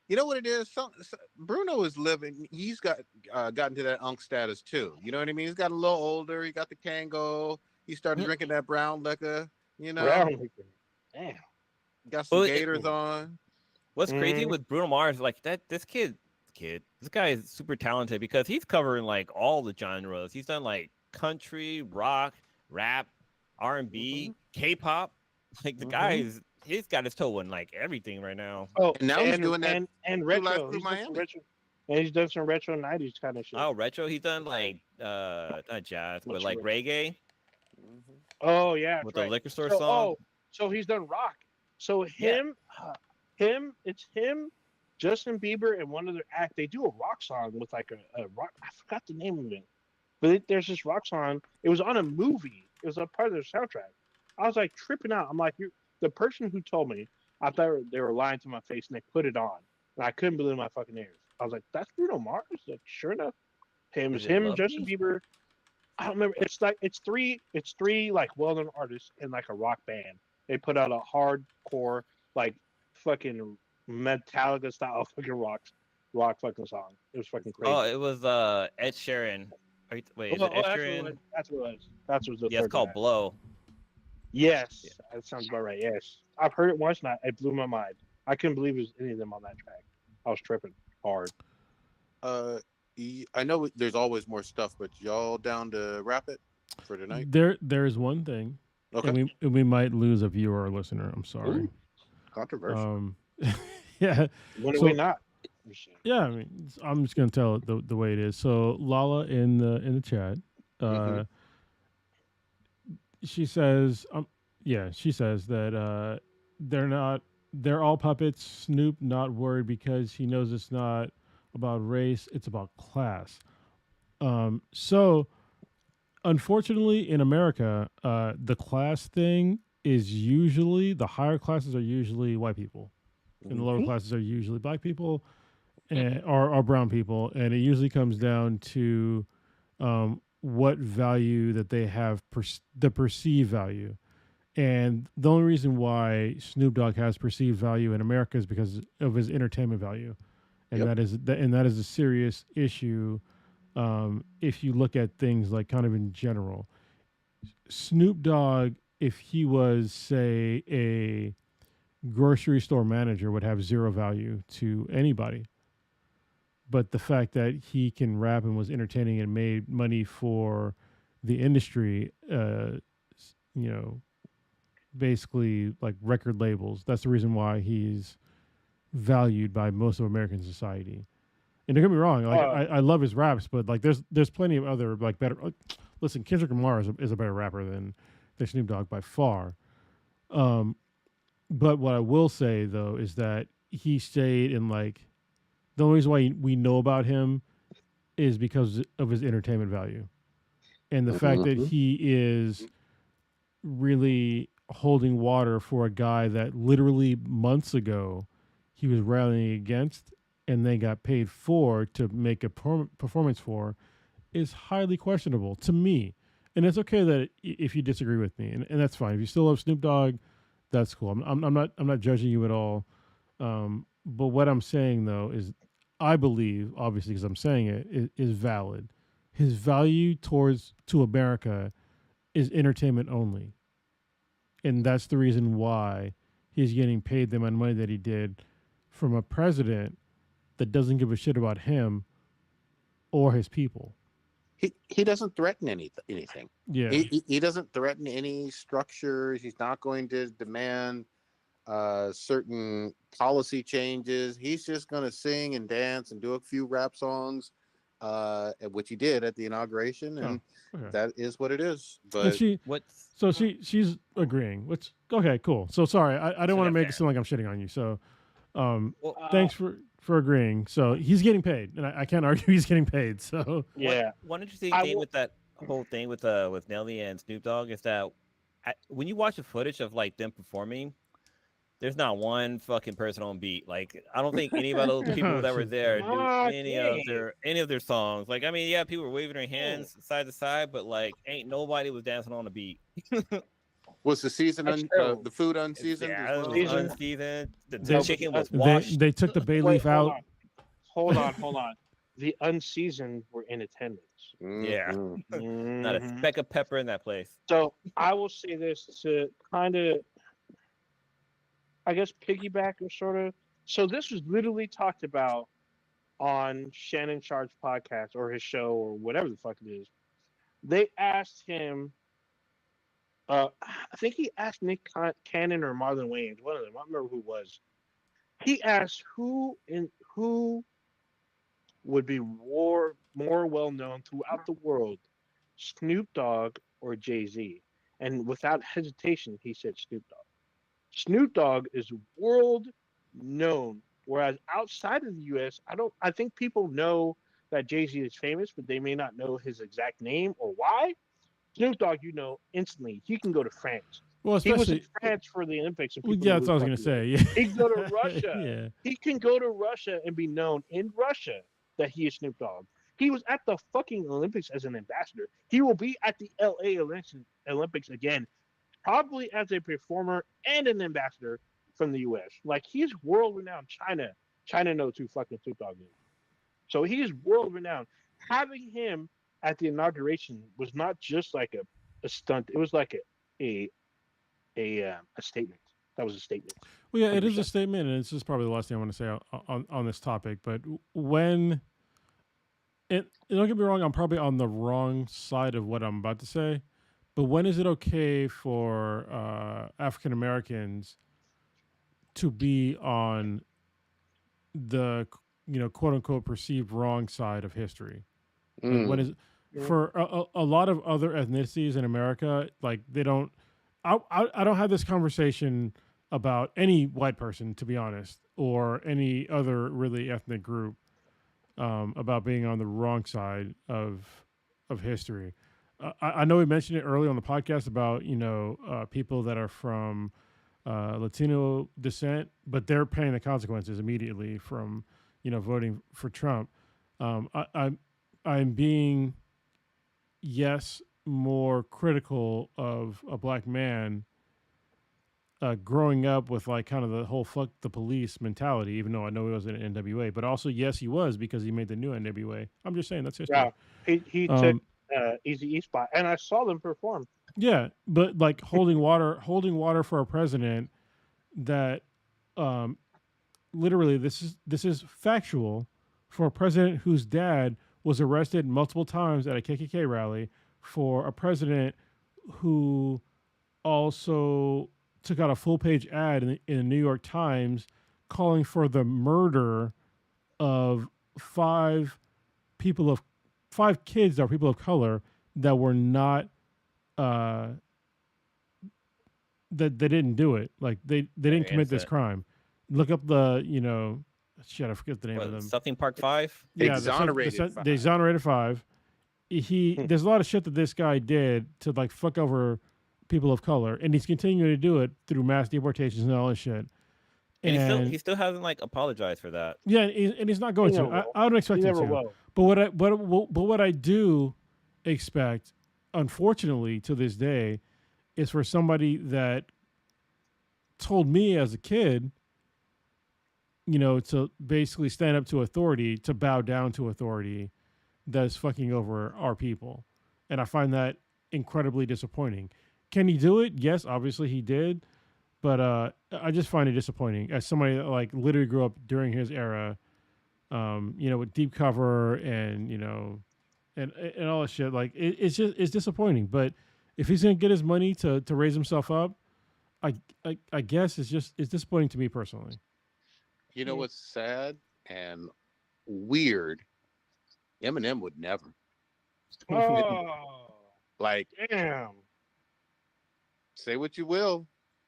You know what it is? Bruno is living. He's gotten to that unk status too. You know what I mean? He's got a little older. He got the Kango. He started drinking that brown liquor. Brown liquor. Damn. Got some gators on. What's crazy with Bruno Mars? Like this guy is super talented because he's covering like all the genres. He's done like country, rock, rap, R&B, K-pop. Like the he's got his toe in like everything right now. Oh, and now he's doing that and retro. And he's done some retro 90s kind of shit. Oh, retro. He's done like not jazz, but like reggae. Oh yeah, with the liquor store song. So he's done rock. So it's him, Justin Bieber, and one other act. They do a rock song with like a rock. I forgot the name of it, but there's this rock song. It was on a movie. It was a part of their soundtrack. I was like tripping out. I'm like, the person who told me, I thought they were lying to my face, and they put it on, and I couldn't believe my fucking ears. I was like, that's Bruno Mars. Like, sure enough, Justin Bieber. I don't remember. It's three like well-known artists and like a rock band. They put out a hardcore like fucking Metallica style fucking rock fucking song. It was fucking crazy. Oh, it was Ed Sheeran. Wait, is it Ed Sheeran? That's what it was. That's what the it's called Blow. Yes, that sounds about right. Yes, I've heard it once and it blew my mind. I couldn't believe it was any of them on that track. I was tripping hard. I know there's always more stuff, but y'all down to wrap it for tonight? There's one thing. Okay. And we might lose a viewer or listener. I'm sorry. Ooh, controversial. Yeah. When are we not? Yeah, I mean, I'm just gonna tell it the way it is. So Lala in the chat, she says, that they're all puppets. Snoop not worried because he knows it's not about race, it's about class. So unfortunately in America, the class thing is usually, the higher classes are usually white people and the lower classes are usually black people or brown people, and it usually comes down to what value that they have, the perceived value. And the only reason why Snoop Dogg has perceived value in America is because of his entertainment value. And that is a serious issue if you look at things like kind of in general. Snoop Dogg, if he was, say, a grocery store manager, would have zero value to anybody. But the fact that he can rap and was entertaining and made money for the industry, basically like record labels, that's the reason why he's valued by most of American society. And don't get me wrong, like I love his raps, but like there's plenty of other like better. Listen, Kendrick Lamar is a better rapper than Snoop Dogg by far. But what I will say though is that he stayed in like, the only reason why we know about him is because of his entertainment value, and the fact that he is really holding water for a guy that literally months ago he was rallying against and they got paid for to make a performance for, is highly questionable to me. And it's okay that if you disagree with me, and that's fine. If you still love Snoop Dogg, that's cool. I'm not judging you at all. But what I'm saying though is, I believe, obviously, because I'm saying it, is valid. His value to America is entertainment only, and that's the reason why he's getting paid the amount of money that he did from a president that doesn't give a shit about him or his people. He doesn't threaten anything. Yeah, he doesn't threaten any structures. He's not going to demand certain policy changes. He's just going to sing and dance and do a few rap songs, which he did at the inauguration, and that is what it is. But she's agreeing. Which okay, cool. So sorry, I didn't want to make it sound like I'm shitting on you. So thanks for agreeing. So he's getting paid, and I can't argue he's getting paid. So yeah. One interesting thing with that whole thing with Nelly and Snoop Dogg is that when you watch the footage of like them performing, there's not one fucking person on beat. Like I don't think any of those people that were there do any of their songs. Like I mean, yeah, people were waving their hands side to side, but like ain't nobody was dancing on the beat. Was the season the food unseasoned? Yeah, it was unseasoned. The chicken was washed. They took the bay leaf out. Hold on. The unseasoned were in attendance. Yeah, not a speck of pepper in that place. So I will say this to kind of, I guess, piggyback or sort of. So this was literally talked about on Shannon Sharp's podcast or his show or whatever the fuck it is. They asked him. I think he asked Nick Cannon or Marlon Wayans, one of them. I don't remember who it was. He asked who would be more well known throughout the world, Snoop Dogg or Jay-Z, and without hesitation, he said Snoop Dogg. Snoop Dogg is world known, whereas outside of the U.S., I think people know that Jay-Z is famous, but they may not know his exact name or why. Snoop Dogg, instantly. He can go to France. Well, he was in France for the Olympics. And yeah, that's what I was going to say. Yeah. He can go to Russia. Yeah. He can go to Russia and be known in Russia that he is Snoop Dogg. He was at the fucking Olympics as an ambassador. He will be at the LA Olympics again, probably as a performer and an ambassador from the U.S. Like, he's world-renowned. China knows who fucking Snoop Dogg is. So he's world-renowned. Having him at the inauguration was not just like a stunt. It was like a statement. That was a statement. Well, yeah, 100%. It is a statement, and it's just probably the last thing I want to say on this topic. But when don't get me wrong, I'm probably on the wrong side of what I'm about to say. But when is it okay for African Americans to be on the quote unquote perceived wrong side of history? Like, when is for a lot of other ethnicities in America, like they don't. I don't have this conversation about any white person, to be honest, or any other really ethnic group about being on the wrong side of history. I know we mentioned it earlier on the podcast about people that are from Latino descent, but they're paying the consequences immediately from voting for Trump. I'm being more critical of a black man growing up with like kind of the whole fuck the police mentality, even though I know he wasn't an NWA, but also yes he was, because he made the new NWA. I'm just saying that's history. Yeah, he took Eazy-E spot, and I saw them perform. Yeah, but like holding water for a president that literally this is factual, for a president whose dad was arrested multiple times at a KKK rally, for a president who also took out a full-page ad in the New York Times calling for the murder of five kids that were people of color that were not that they didn't do it. Like they didn't commit this crime. Look up the I forget the name of them. Something Park 5? Yeah, Exonerated. The Exonerated 5. There's a lot of shit that this guy did to like fuck over people of color, and he's continuing to do it through mass deportations and all this shit. And he still hasn't like apologized for that. Yeah, and he's not going to. I don't expect him to. Will. But what I do expect, unfortunately, to this day, is for somebody that told me as a kid to basically stand up to authority, to bow down to authority that's fucking over our people. And I find that incredibly disappointing. Can he do it? Yes, obviously he did. But I just find it disappointing as somebody that like literally grew up during his era, with deep cover and and all that shit. Like it's disappointing. But if he's gonna get his money to raise himself up, I guess it's disappointing to me personally. You know what's sad and weird? Eminem would never. Oh, like, damn. Say what you will.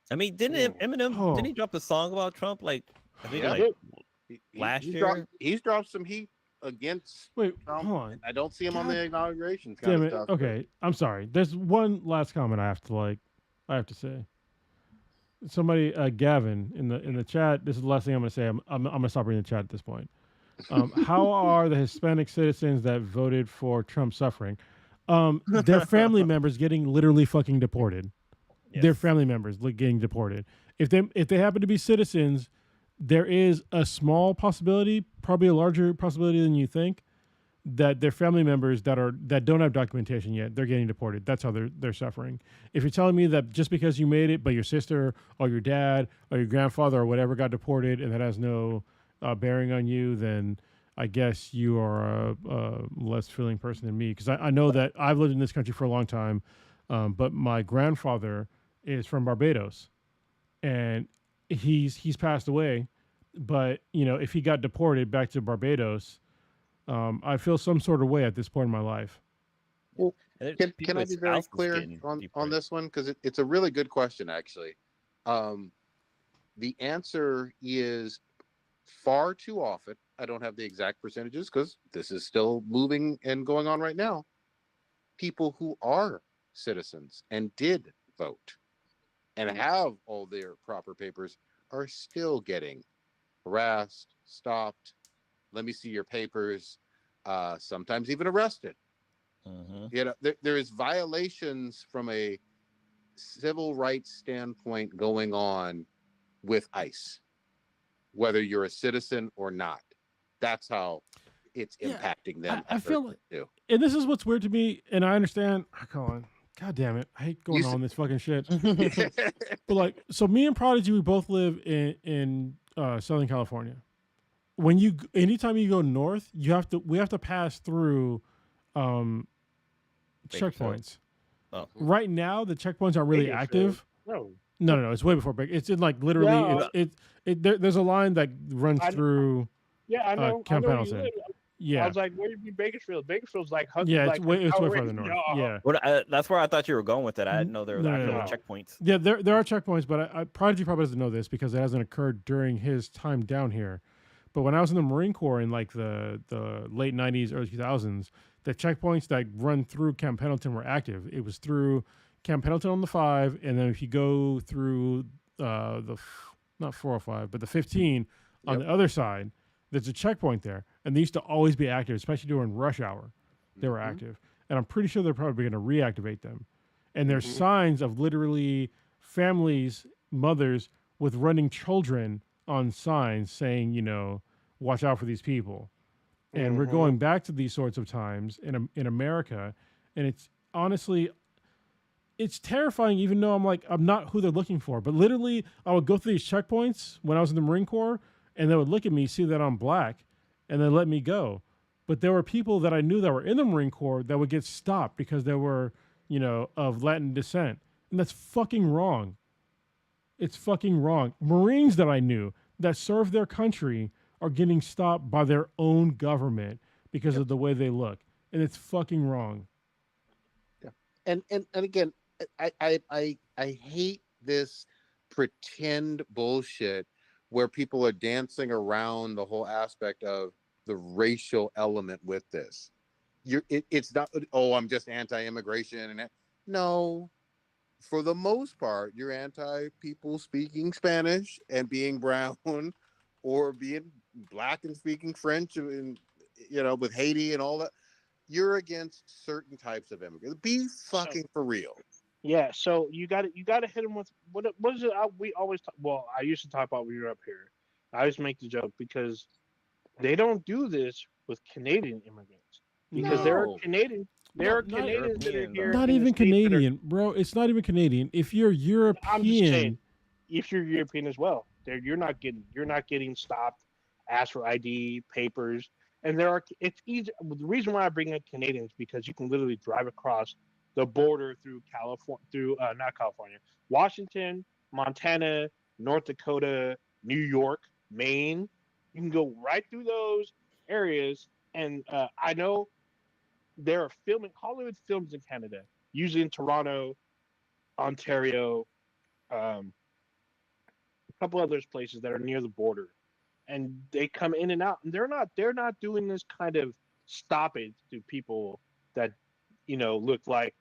I mean, didn't Eminem didn't he drop a song about Trump? Like, I think last year. He's dropped some heat against Trump. Hold on. I don't see him on the inaugurations. Damn it. Stuff, okay, I'm sorry. There's one last comment I have to say. Somebody, Gavin, in the chat. This is the last thing I'm going to say. I'm going to stop reading the chat at this point. How are the Hispanic citizens that voted for Trump suffering? Their family members getting literally fucking deported. Yes. Their family members getting deported. If they happen to be citizens, there is a small possibility, probably a larger possibility than you think, that their family members that don't have documentation yet, they're getting deported. That's how they're suffering. If you're telling me that just because you made it, but your sister or your dad or your grandfather or whatever got deported and that has no bearing on you, then I guess you are a less feeling person than me. Because I know that I've lived in this country for a long time, but my grandfather is from Barbados, and he's passed away. But if he got deported back to Barbados, I feel some sort of way at this point in my life. Well, can I be very clear on this one? Because it's a really good question, actually. The answer is far too often. I don't have the exact percentages because this is still moving and going on right now. People who are citizens and did vote and have all their proper papers are still getting harassed, stopped. Let me see your papers. Sometimes even arrested. Mm-hmm. There is violations from a civil rights standpoint going on with ICE, whether you're a citizen or not. That's how it's impacting them. I feel like, and this is what's weird to me, and I understand. God damn it, I hate going on this fucking shit. But so me and Prodigy, we both live in Southern California. Anytime you go north, we have to pass through checkpoints. Oh. Right now, the checkpoints aren't really active. No, it's way before Baker. It's in literally. There's a line that runs through. Yeah, I know. Camp Pendleton. Yeah, I was like, "Where do you mean Bakersfield? Bakersfield's like it's way further north. Yeah, that's where I thought you were going with it. I didn't know there were checkpoints. Yeah, there are checkpoints, but Prodigy probably doesn't know this because it hasn't occurred during his time down here. But when I was in the Marine Corps in the late 90s, early 2000s, the checkpoints that run through Camp Pendleton were active. It was through Camp Pendleton on the 5, and then if you go through not 405, but the 15 on the other side, there's a checkpoint there, and they used to always be active, especially during rush hour. They were active, and I'm pretty sure they're probably going to reactivate them. And there's signs of literally families, mothers with running children on signs saying, watch out for these people. And we're going back to these sorts of times in America, and it's honestly, it's terrifying. Even though I'm not who they're looking for, but literally, I would go through these checkpoints when I was in the Marine Corps. And they would look at me, see that I'm black, and then let me go. But there were people that I knew that were in the Marine Corps that would get stopped because they were, of Latin descent. And that's fucking wrong. It's fucking wrong. Marines that I knew that served their country are getting stopped by their own government because of the way they look. And it's fucking wrong. Yeah. And again, I hate this pretend bullshit where people are dancing around the whole aspect of the racial element with this. It's not, I'm just anti-immigration. No, for the most part, you're anti-people speaking Spanish and being brown or being black and speaking French and, with Haiti and all that. You're against certain types of immigrants. Be fucking for real. Yeah, so you got to hit them with what is it? We always talk, I used to talk about when you were up here. I always make the joke because they don't do this with Canadian immigrants because there are Canadians. There are Canadians that are here. Not even Canadian, bro. It's not even Canadian. If you're European, I'm just saying, if you're European as well, you're not getting stopped, asked for ID, papers, and it's easy. The reason why I bring up Canadians because you can literally drive across the border through Washington, Montana, North Dakota, New York, Maine. You can go right through those areas, and I know there are Hollywood films in Canada, usually in Toronto, Ontario, a couple other places that are near the border, and they come in and out, and they're not doing this kind of stoppage to people that look like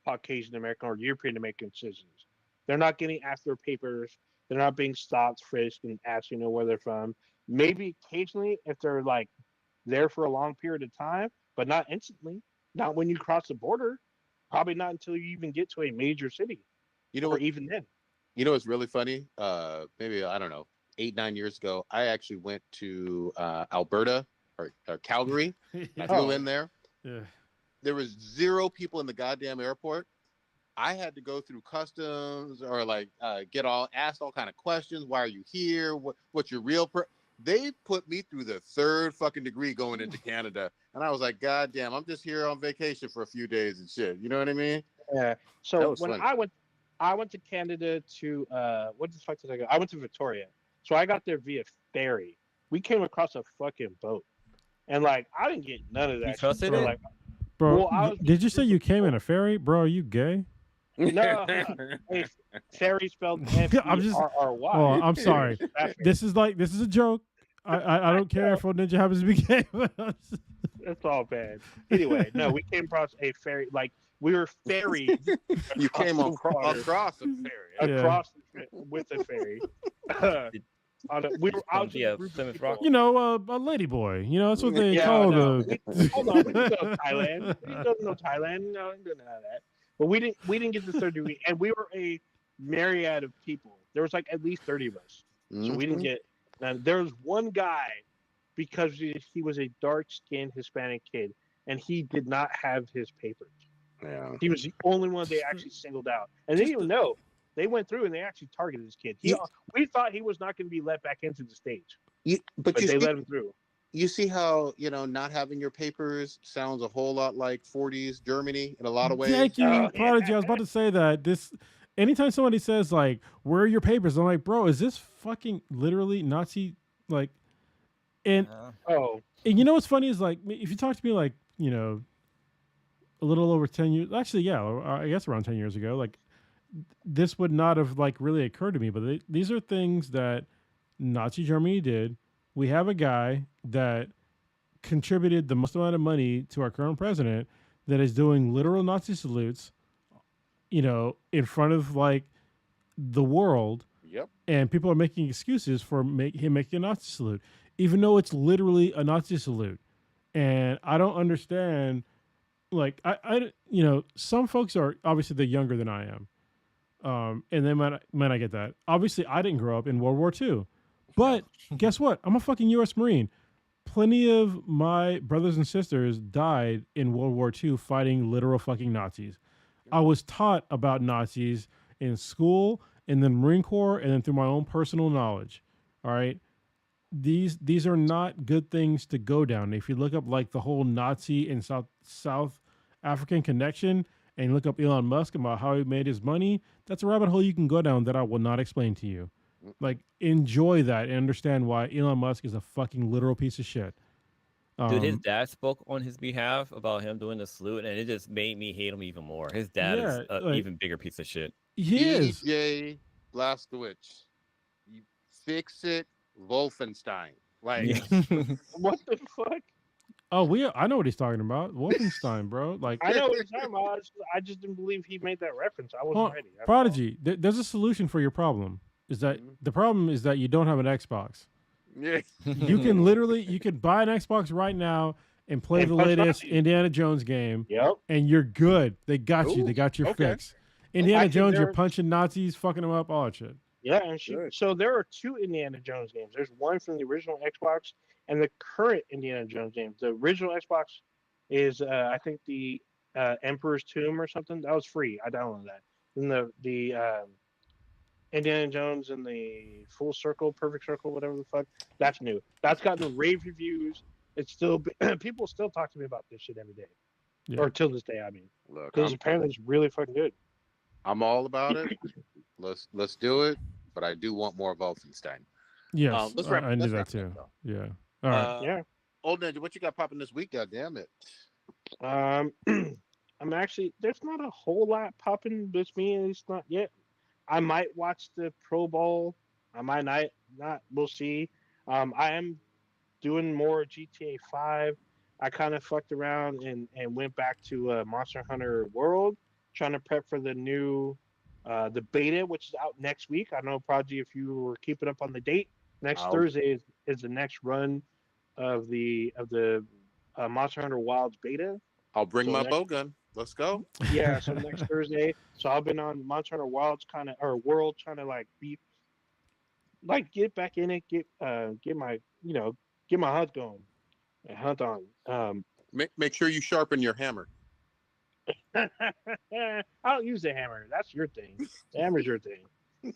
Caucasian American or European American citizens. They're not getting asked their papers. They're not being stopped, frisked, and asked where they're from. Maybe occasionally if they're like there for a long period of time, but not instantly. Not when you cross the border. Probably not until you even get to a major city. Even then. It's really funny. Maybe, I don't know, 8-9 years ago, I actually went to Alberta or Calgary. I flew in there. Yeah. There was 0 people in the goddamn airport. I had to go through customs or asked all kind of questions. Why are you here? What's your real They put me through the 3rd fucking degree going into Canada. And I was like, God damn, I'm just here on vacation for a few days and shit. You know what I mean? Yeah. So when I went to Canada to what the fuck did I go? I went to Victoria. So I got there via ferry. We came across a fucking boat. And I didn't get none of that. You trusted it? Bro, did you say you came in a ferry? Bro, are you gay? No, hey, ferry spelled F-E-R-R-Y. Oh, I'm sorry. This is a joke. I don't care if Ninja happens to be gay. That's all bad. Anyway, no, we came across a ferry. We were ferried. You came across a ferry. Across with a ferry. A lady boy. That's what they call the. Hold on, we didn't go to Thailand. We didn't go to Thailand. No, we didn't have that. But we didn't get the 3rd degree, and we were a myriad of people. There was at least 30 of us, so we didn't get. Now there was one guy, because he was a dark-skinned Hispanic kid, and he did not have his papers. Yeah. He was the only one they actually singled out, and they didn't even know. They went through and they actually targeted this kid. We thought he was not going to be let back into the stage, but they let him through. You see how not having your papers sounds a whole lot like 40s Germany in a lot of ways. Thank you, Prodigy. I was about to say that anytime somebody says where are your papers, I'm like, bro, is this fucking literally Nazi and you know what's funny is if you talk to me a little over 10 years, actually I guess around 10 years ago, this would not have really occurred to me, but these are things that Nazi Germany did. We have a guy that contributed the most amount of money to our current president that is doing literal Nazi salutes, in front of the world. Yep. And people are making excuses for him making a Nazi salute, even though it's literally a Nazi salute. And I don't understand. Some folks are obviously they're younger than I am. And then might I get that. Obviously, I didn't grow up in World War II. But guess what? I'm a fucking U.S. Marine. Plenty of my brothers and sisters died in World War II fighting literal fucking Nazis. I was taught about Nazis in school and then Marine Corps and then through my own personal knowledge. All right? These are not good things to go down. If you look up the whole Nazi and South African connection and look up Elon Musk about how he made his money, that's a rabbit hole you can go down that I will not explain to you. Enjoy that and understand why Elon Musk is a fucking literal piece of shit. Dude, his dad spoke on his behalf about him doing the salute, and it just made me hate him even more. His dad is an even bigger piece of shit. He is. DJ Blazkowicz. You fix it, Wolfenstein. What the fuck? Oh, I know what he's talking about. Wolfenstein, bro. I know what he's talking about. I just didn't believe he made that reference. I wasn't ready. Prodigy, there's a solution for your problem. The problem is that you don't have an Xbox. Yeah. You can buy an Xbox right now and play the latest Indiana Jones game. Yep. And you're good. They got you. They got your fix. Indiana Jones, you're punching Nazis, fucking them up, all that shit. Yeah, and so there are 2 Indiana Jones games. There's one from the original Xbox and the current Indiana Jones game. The original Xbox is I think the Emperor's Tomb or something. That was free. I downloaded that. And the Indiana Jones and the Full Circle, Perfect Circle, whatever the fuck, that's new. That's gotten rave reviews. It's still people still talk to me about this shit every day, or till this day. I mean, because apparently it's really fucking good. I'm all about it. Let's do it. But I do want more Wolfenstein. Yes, I knew that too. Yeah. All right. Yeah. Old Ninja, what you got popping this week? God damn it. I'm actually, there's not a whole lot popping with me, at least not yet. I might watch the Pro Bowl. I might not. We'll see. I am doing more GTA 5. I kind of fucked around and went back to Monster Hunter World, trying to prep for the new the beta, which is out next week. I know, Prodigy, if you were keeping up on the date, next Thursday is the next run of the Monster Hunter Wilds beta. I'll bring my bow gun. Let's go. Yeah, so next Thursday. So I've been on Monster Hunter Wilds World, trying to get back in it, get my hunt going, and hunt on. Make sure you sharpen your hammer. I don't use the hammer. That's your thing. The hammer's your thing,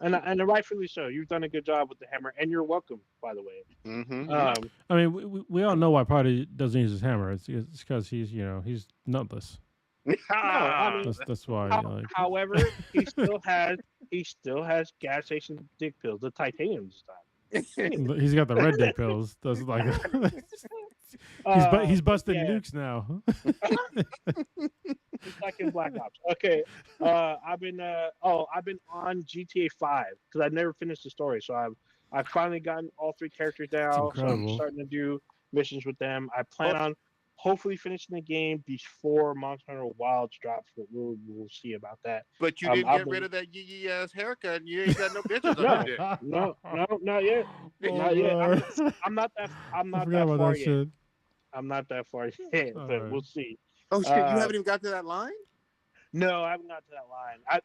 and rightfully so. You've done a good job with the hammer, and you're welcome, by the way. Mm-hmm. I mean, we all know why Prodigy doesn't use his hammer. It's because he's nutless. No, I mean, that's why. However, he still has gas station dick pills, the titanium this time. He's got the red dick pills. That's like he's busting nukes now. It's like in Black Ops. Okay, I've been on GTA 5 because I've never finished the story, so I've finally gotten all 3 characters down. So I'm starting to do missions with them. I plan on hopefully finishing the game before Monster Hunter Wilds drops, but we'll see about that. But you didn't get rid of that yee ass haircut, and you ain't got no bitches on your dick. No, not yet. Not yet. I'm not that far yet. I'm not that far yet, but we'll see. Oh shit! You haven't even got to that line? No, I haven't got to that line. I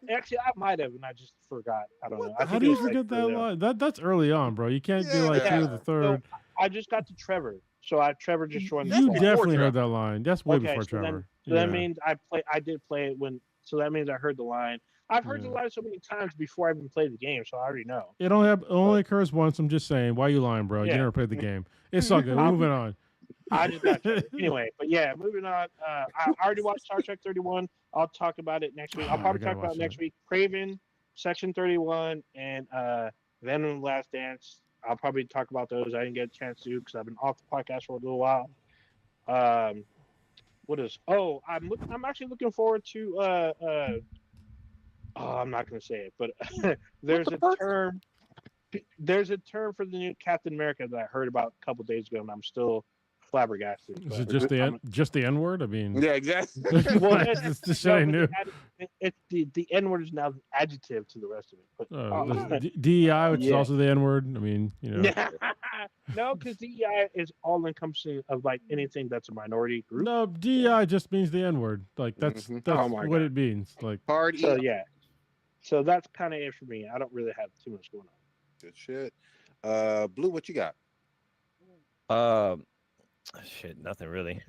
might have, and I just forgot. I don't know. How do you forget that line? That's early on, bro. You can't be like through the third. So I just got to Trevor, so Trevor just joined. You definitely heard that line. That's way before Trevor. So that means I did play it when. So that means I heard the line. I've heard the line so many times before I even played the game, so I already know. It only occurs once. I'm just saying. Why are you lying, bro? You never played the game. It's all good. Moving on. I just got to. Anyway, but yeah, moving on. I already watched Star Trek 31. I'll talk about it next week. I'll probably talk about it next week. Craven, Section 31, and Venom: Last Dance. I'll probably talk about those. I didn't get a chance to because I've been off the podcast for a little while. What is? Oh, I'm actually looking forward to. I'm not going to say it, but there's a term. There's a term for the new Captain America that I heard about a couple days ago, and I'm still flabbergasted. Is it just the N word? I mean, yeah, exactly. Well, it's the shit I knew. It's the N word is now the adjective to the rest of it. But DEI, which is also the N word. I mean, No, because DEI is all encompassing of like anything that's a minority group. No, DEI just means the N word. Like that's what it means. Like hard. So yeah, so that's kind of it for me. I don't really have too much going on. Good shit. Blue, what you got? Shit, nothing really.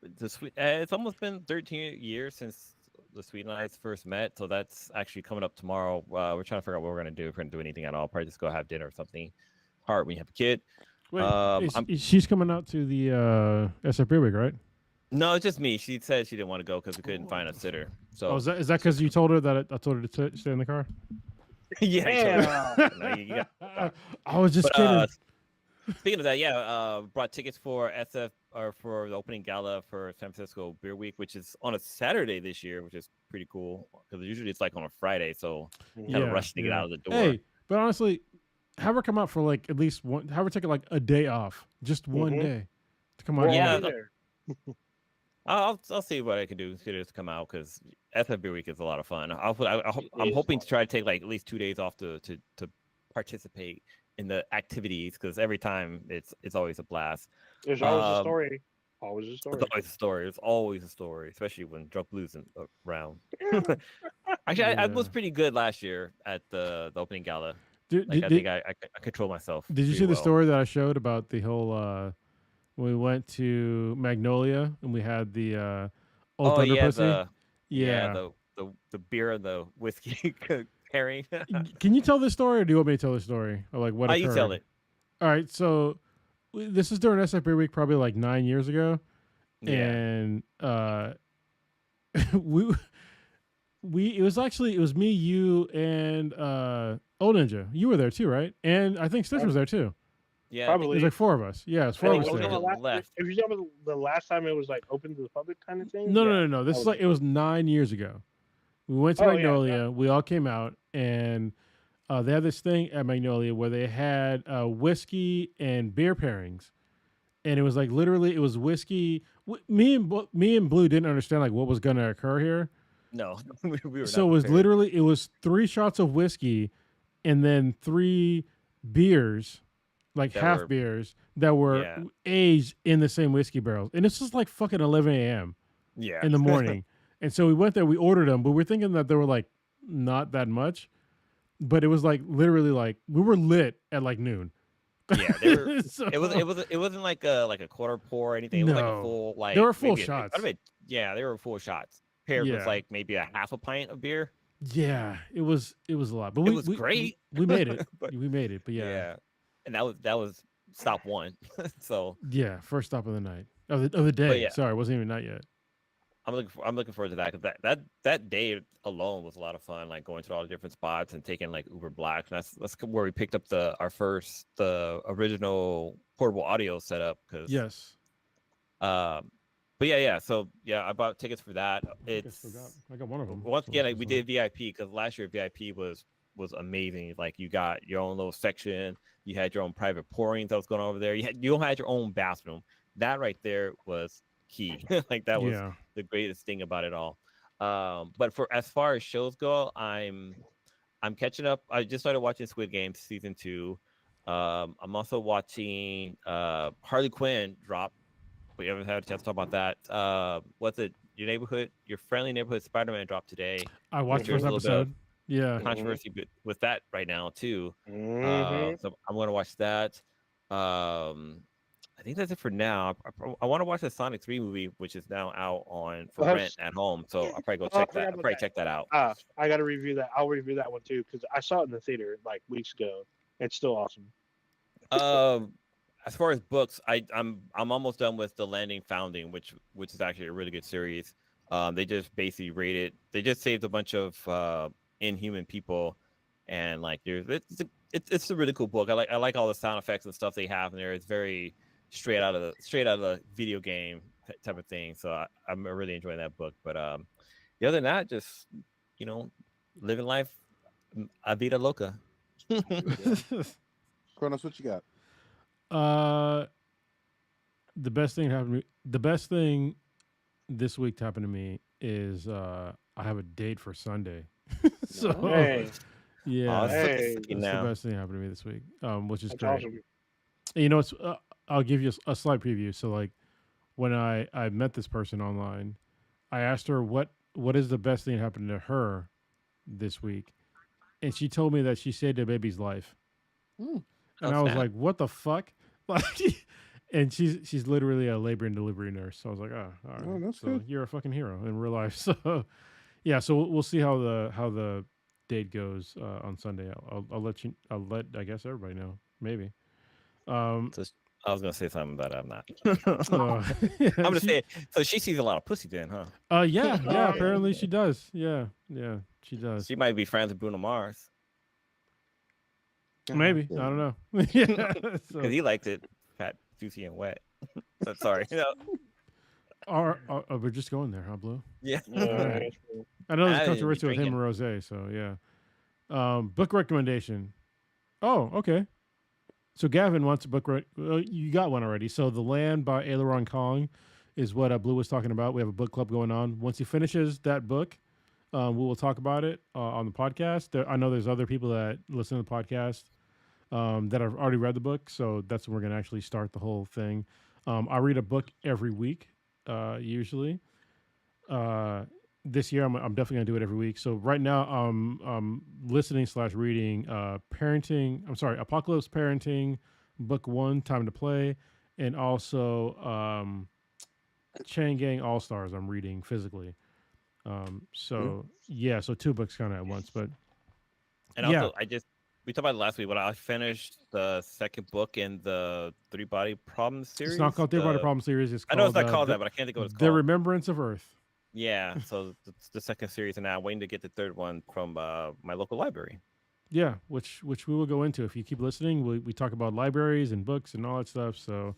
It's almost been 13 years since the Sweet and I first met, so that's actually coming up tomorrow. We're trying to figure out what we're gonna do. If we're gonna do anything at all, probably just go have dinner or something hard when you have a kid. Wait, she's coming out to the SF Beer Week, right? No, it's just me. She said she didn't want to go because we couldn't find a sitter. So is that because you told her that I told her to stay in the car? Yeah. I was just kidding. Speaking of that, brought tickets for SF or for the opening gala for San Francisco Beer Week, which is on a Saturday this year, which is pretty cool because usually it's like on a Friday, so kind of rush to get out of the door. Hey, but honestly, have her come out for like at least one. Have her take like a day off, just one day, to come out. Yeah, I'll see what I can do to get her to come out because SF Beer Week is a lot of fun. I'm hoping to try to take like at least 2 days off to participate in the activities because every time it's always a blast. There's always a story. Always a story. It's always a story. It's always a story, especially when Drunk Blue's around. Actually, I was pretty good last year at the opening gala. I think I control myself. Did you see the story that I showed about the whole when we went to Magnolia and we had the old Thunder Pussy? The beer and the whiskey pairing. Can you tell this story, or do you want me to tell the story, or like what occurred? You tell it. All right, so this is during SF Beer Week, probably like 9 years ago, and it was me, you, and Old Ninja. You were there too, right? And I think Stitch was there too. Yeah, probably. There's like 4 of us. Yeah, it's 4 of us there. If you talking about the last time it was like open to the public kind of thing. No. This is like it was 9 years ago. We went to Magnolia. Yeah. We all came out, and they had this thing at Magnolia where they had whiskey and beer pairings, and it was like literally it was whiskey. Me and Blue didn't understand like what was going to occur here. No, we were. So it was literally 3 shots of whiskey, and then 3 beers, like half beers that were aged in the same whiskey barrels, and it's just like fucking 11 a.m. in the morning. And so we went there, we ordered them, but we're thinking that they were like not that much, but it was like literally like we were lit at like noon. Yeah, they were, it wasn't like a quarter pour or anything. It was like a full like they were full shots. They were full shots paired with like maybe a half a pint of beer. Yeah, it was a lot, but it was great. We made it. We made it, but yeah, and that was stop 1. So first stop of the night of the day. Sorry, it wasn't even night yet. I'm looking forward to that because that day alone was a lot of fun. Like going to all the different spots and taking like Uber Black. And that's where we picked up the original portable audio setup. But so I bought tickets for that. I got one of them. Once again, we did VIP because last year VIP was amazing. Like you got your own little section. You had your own private pourings that was going on over there. You had your own bathroom. That right there was key. Like that was the greatest thing about it all. But for as far as shows go, I'm catching up. I just started watching Squid Game season 2. I'm also watching Harley Quinn drop. We haven't had a chance to talk about that. What's it? Your friendly neighborhood Spider-Man dropped today. I watched the first episode. Controversy with that right now too. So I'm going to watch that. I think that's it for now. I want to watch the Sonic 3 movie, which is now out for rent at home. So I'll probably go check that. Check that out. I got to review that. I'll review that one too because I saw it in the theater like weeks ago. It's still awesome. As far as books, I'm almost done with The Landing Founding, which is actually a really good series. They just basically they just saved a bunch of inhuman people, and like it's a really cool book. I like all the sound effects and stuff they have in there. It's very straight out of the video game type of thing. So I'm really enjoying that book. But other than that, just living life, a vida loca. Kronos, what you got? The best thing this week to happen to me is I have a date for Sunday. So that's the best thing happened to me this week, which is great. Awesome. It's I'll give you a slight preview. So like when I met this person online, I asked her what is the best thing that happened to her this week, and she told me that she saved a baby's life. And I was like, what the fuck? Like, and she's literally a labor and delivery nurse. So I was like, all right. Oh, that's so good. You're a fucking hero in real life. So yeah, so we'll see how the date goes on Sunday. I'll let I guess everybody know. Maybe. I was gonna say something, but I'm not. I'm gonna say it. So she sees a lot of pussy then, huh? Yeah. Apparently she does. Yeah, she does. She might be friends with Bruno Mars. Maybe. I don't know. Yeah, because he liked it fat, juicy, and wet. So, sorry. We're just going there, huh, Blue? Yeah. I know there's controversy with him and Rose, so yeah. Book recommendation. Oh, okay. So Gavin wants a book. You got one already. So The Land by Aileron Kong is what Blue was talking about. We have a book club going on. Once he finishes that book, we will talk about it on the podcast. I know there's other people that listen to the podcast that have already read the book. So that's when we're going to actually start the whole thing. I read a book every week, usually. this year I'm definitely gonna do it every week. So right now listening / reading parenting. I'm sorry, Apocalypse Parenting, book 1, Time to Play, and also Chain Gang All Stars. I'm reading physically. So yeah, so 2 books kind of at once, but and also we talked about it last week, but I finished the second book in the 3 Body Problem series. It's not called 3 Body Problem series. It's called, I know it's not called that, but I can't think of what it's called. The Remembrance of Earth. Yeah, so the second series, and now I'm waiting to get the third one from my local library. Yeah, which we will go into. If you keep listening, we talk about libraries and books and all that stuff. So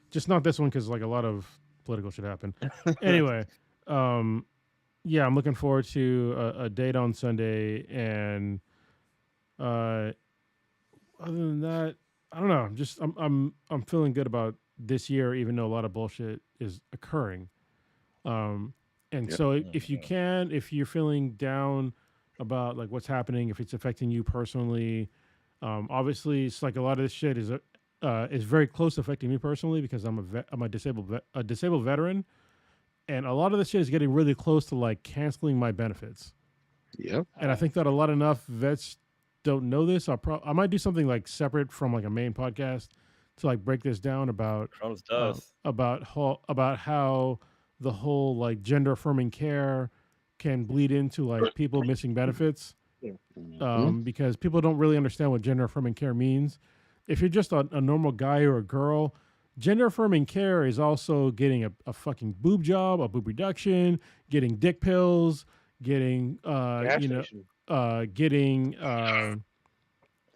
just not this one because like a lot of political shit happen. Anyway, yeah, I'm looking forward to a date on Sunday, and other than that, I don't know. I'm feeling good about this year, even though a lot of bullshit is occurring. So if you're feeling down about like what's happening, if it's affecting you personally, obviously it's like a lot of this shit is very close to affecting me personally because I'm a disabled veteran, and a lot of this shit is getting really close to like canceling my benefits. Yep. And I think that enough vets don't know this. I might do something like separate from like a main podcast to like break this down about how the whole like gender affirming care can bleed into like people missing benefits. Because people don't really understand what gender affirming care means. If you're just a normal guy or a girl, gender affirming care is also getting a fucking boob job, a boob reduction, getting dick pills, getting getting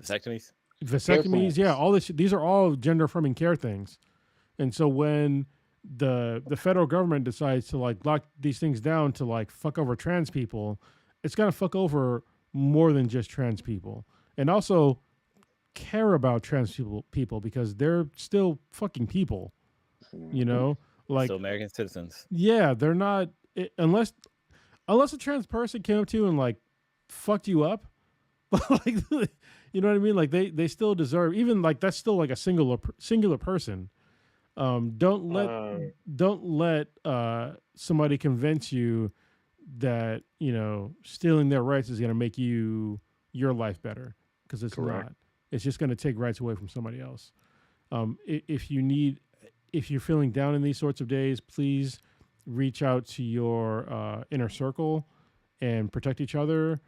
vasectomies. Yeah, all this. These are all gender affirming care things. And so when the federal government decides to like lock these things down to like fuck over trans people, it's gonna fuck over more than just trans people, and also care about trans people because they're still fucking people, you know, like still American citizens. Yeah, they're not unless a trans person came up to you and like fucked you up, like you know what I mean? Like they still deserve, even like that's still like a singular person. Don't let somebody convince you that, you know, stealing their rights is going to make your life better, because it's not. It's just going to take rights away from somebody else. If you're feeling down in these sorts of days, please reach out to your inner circle and protect each other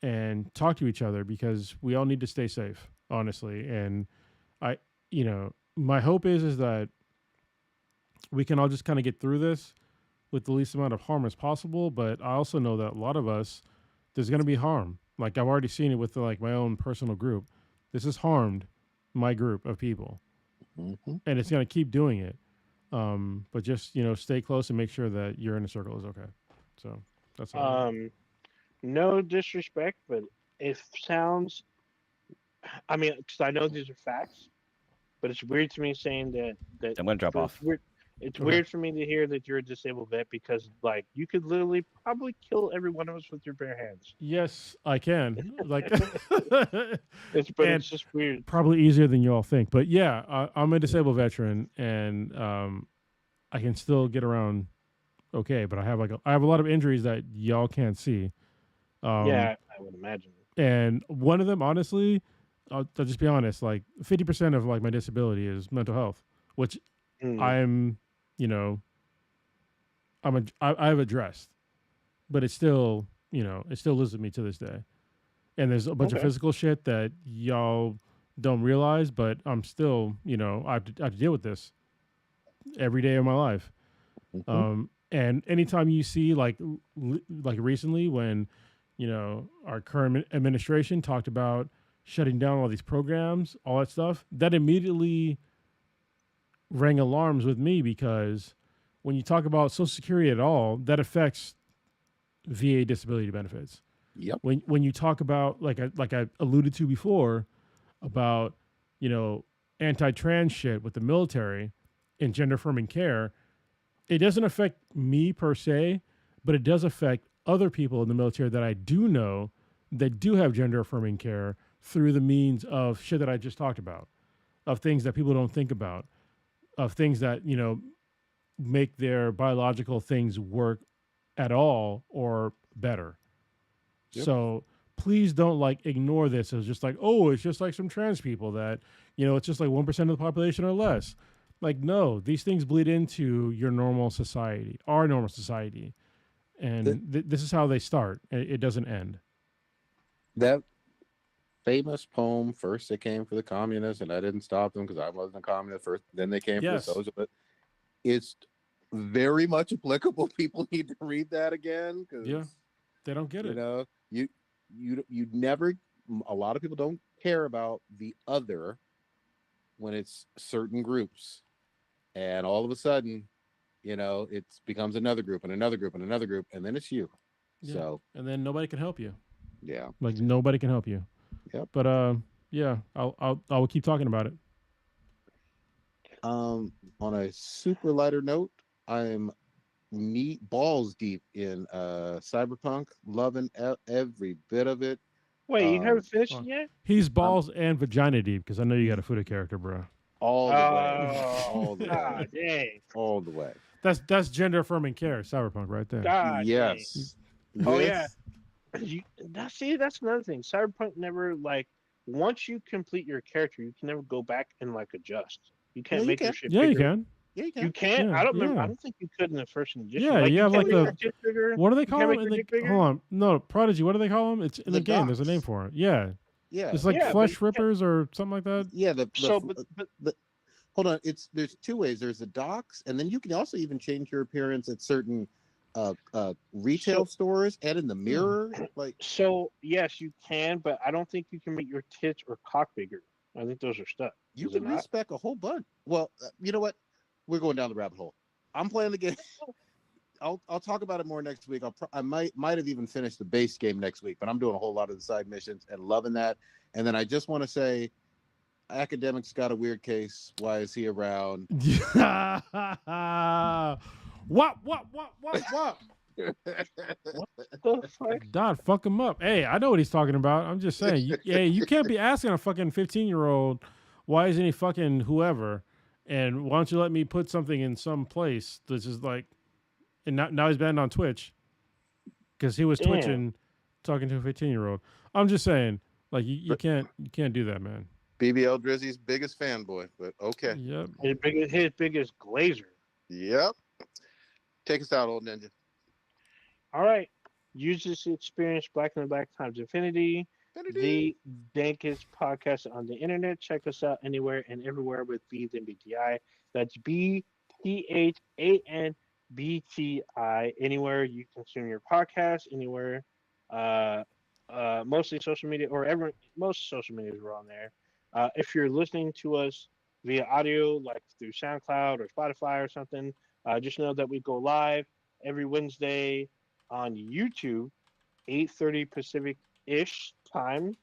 and talk to each other, because we all need to stay safe, honestly. And my hope is that we can all just kind of get through this with the least amount of harm as possible. But I also know that a lot of us, there's going to be harm. Like I've already seen it with like my own personal group. This has harmed my group of people, and it's going to keep doing it. But just, stay close and make sure that your inner circle is okay. So that's all. No disrespect, but it sounds, because I know these are facts, but it's weird to me saying that I'm going to drop off. It's weird for me to hear that you're a disabled vet, because like you could literally probably kill every one of us with your bare hands. Yes, I can. Like, it's just weird. Probably easier than you all think. But yeah, I'm a disabled veteran, and I can still get around okay. But I have a lot of injuries that y'all can't see. Yeah, I would imagine. And one of them, honestly, I'll just be honest. Like 50% of like my disability is mental health, which I've addressed, but it's still, it still lives with me to this day. And there's a bunch of physical shit that y'all don't realize, but I'm still, I have to deal with this every day of my life. And anytime you see like recently when, our current administration talked about shutting down all these programs, all that stuff, that immediately rang alarms with me, because when you talk about Social Security at all, that affects VA disability benefits. Yep. When you talk about, like I alluded to before, about, anti-trans shit with the military and gender affirming care, it doesn't affect me per se, but it does affect other people in the military that I do know that do have gender affirming care through the means of shit that I just talked about, of things that people don't think about, of things that, make their biological things work at all or better. Yep. So please don't like ignore this as just like, oh, it's just like some trans people that, it's just like 1% of the population or less. Like, no, these things bleed into your normal society, our normal society. And this is how they start. It doesn't end. That famous poem, first they came for the communists, and I didn't stop them because I wasn't a communist first. Then they came for the socialists. It's very much applicable. People need to read that again because they don't get it. You never. A lot of people don't care about the other when it's certain groups, and all of a sudden, it becomes another group and another group and another group, and then it's you. Yeah. So and then nobody can help you. Yeah, like nobody can help you. Yep. But I'll keep talking about it. On a super lighter note, I'm balls deep in Cyberpunk, loving every bit of it. Wait, you haven't finished it yet? He's balls and vagina deep because I know you got a Fuda character, bro. All the way, all the way, dang, all the way. That's gender affirming care, Cyberpunk, right there. God, yes. Oh yeah. That's another thing. Cyberpunk never once you complete your character, you can never go back and adjust. You can't make your shit bigger. You can. Yeah, you can. You can't. Yeah, I don't remember. I don't think you could in the first edition. Yeah, you have what do they call them? Hold on, no, Prodigy. What do they call them? It's in the game. There's a name for it. Yeah. It's like flesh rippers or something like that. Yeah. Hold on. There's two ways. There's the docks, and then you can also even change your appearance at certain retail stores and in the mirror. Yes, you can, but I don't think you can make your tits or cock bigger. I think those are stuck. You can respec a whole bunch. Well, you know what? We're going down the rabbit hole. I'm playing the game. I'll talk about it more next week. I might have even finished the base game next week, but I'm doing a whole lot of the side missions and loving that. And then I just want to say, Academic's got a weird case. Why is he around? What? What the fuck? Dad, fuck him up. Hey, I know what he's talking about. I'm just saying. You can't be asking a fucking 15-year-old, why isn't he fucking whoever? And why don't you let me put something in some place that's just like, and now he's banned on Twitch because he was twitching, talking to a 15-year-old. I'm just saying, you can't do that, man. BBL Drizzy's biggest fanboy, but okay. Yep. His biggest glazer. Yep. Take us out, old ninja. All right. Use this experience, Black and the Black times Infinity. The dankest podcast on the internet. Check us out anywhere and everywhere with BTHANBTI. That's BTHANBTI. Anywhere you consume your podcast, anywhere. Mostly social media, most social medias are on there. If you're listening to us via audio, like through SoundCloud or Spotify or something, just know that we go live every Wednesday on YouTube, 8:30 Pacific-ish time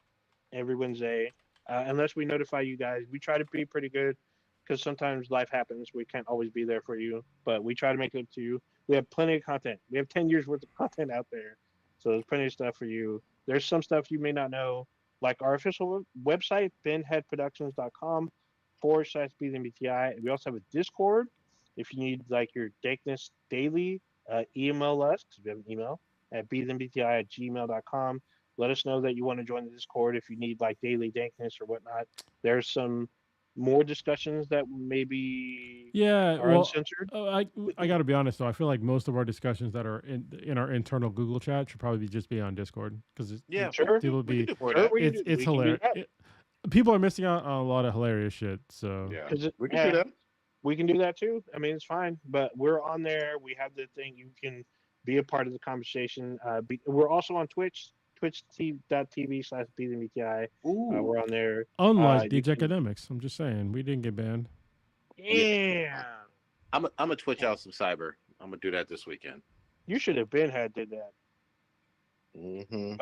every Wednesday. Unless we notify you guys, we try to be pretty good because sometimes life happens. We can't always be there for you, but we try to make it to you. We have plenty of content. We have 10 years worth of content out there. So there's plenty of stuff for you. There's some stuff you may not know, like our official website, benheadproductions.com/BTHANBTI. We also have a Discord. If you need your dankness daily, email us, because we have an email, at BTHANBTI@gmail.com. Let us know that you want to join the Discord if you need daily dankness or whatnot. There's some more discussions that maybe are uncensored. I got to be honest though, I feel like most of our discussions that are in our internal Google chat should probably just be on Discord because it's hilarious. People are missing out on a lot of hilarious shit. So we can do that. We can do that too. I mean, it's fine, but we're on there. We have the thing. You can be a part of the conversation. We're also on Twitch. twitch.tv/BTHANBTI. We're on there. Unlike DJ Academics, I'm just saying we didn't get banned. Yeah. I'm a Twitch out some cyber. I'm gonna do that this weekend. You should have did that. Mm-hmm.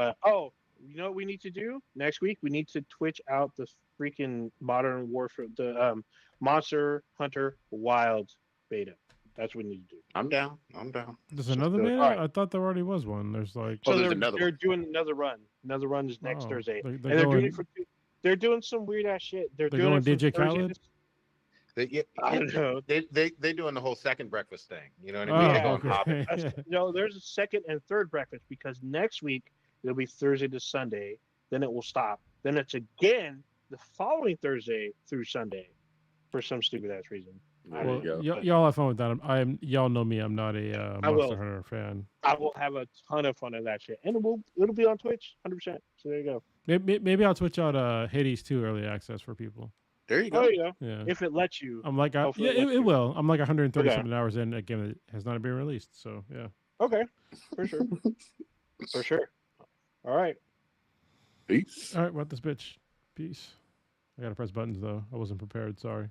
You know what we need to do next week? We need to Twitch out the freaking Modern Warfare, the Monster Hunter Wild beta. That's what we need to do. I'm down. There's another beta? Right. I thought there already was one. There's they're doing another run. Another run is next Thursday. They're doing some weird ass shit. They're doing DJ Khaled? I don't know. They doing the whole second breakfast thing. You know what I Oh, mean? Yeah. They're going okay. No, there's a second and third breakfast because next week it'll be Thursday to Sunday. Then it will stop. Then it's again the following Thursday through Sunday for some stupid ass reason. There Well, you go. y'all have fun with that. Y'all know me. I'm not a I Monster will. Hunter fan. I will have a ton of fun in that shit, and it'll be on Twitch, 100%. So there you go. Maybe I'll switch out Hades 2 early access for people. There you go. Oh, yeah. Yeah. If it lets you. I'm like, yeah, Hopefully lets it you. will. I'm like 130 Okay. something hours in a game that has not been released. So yeah. Okay, for sure. For sure. All right. Peace. All right, what this bitch? Peace. I gotta press buttons though. I wasn't prepared. Sorry.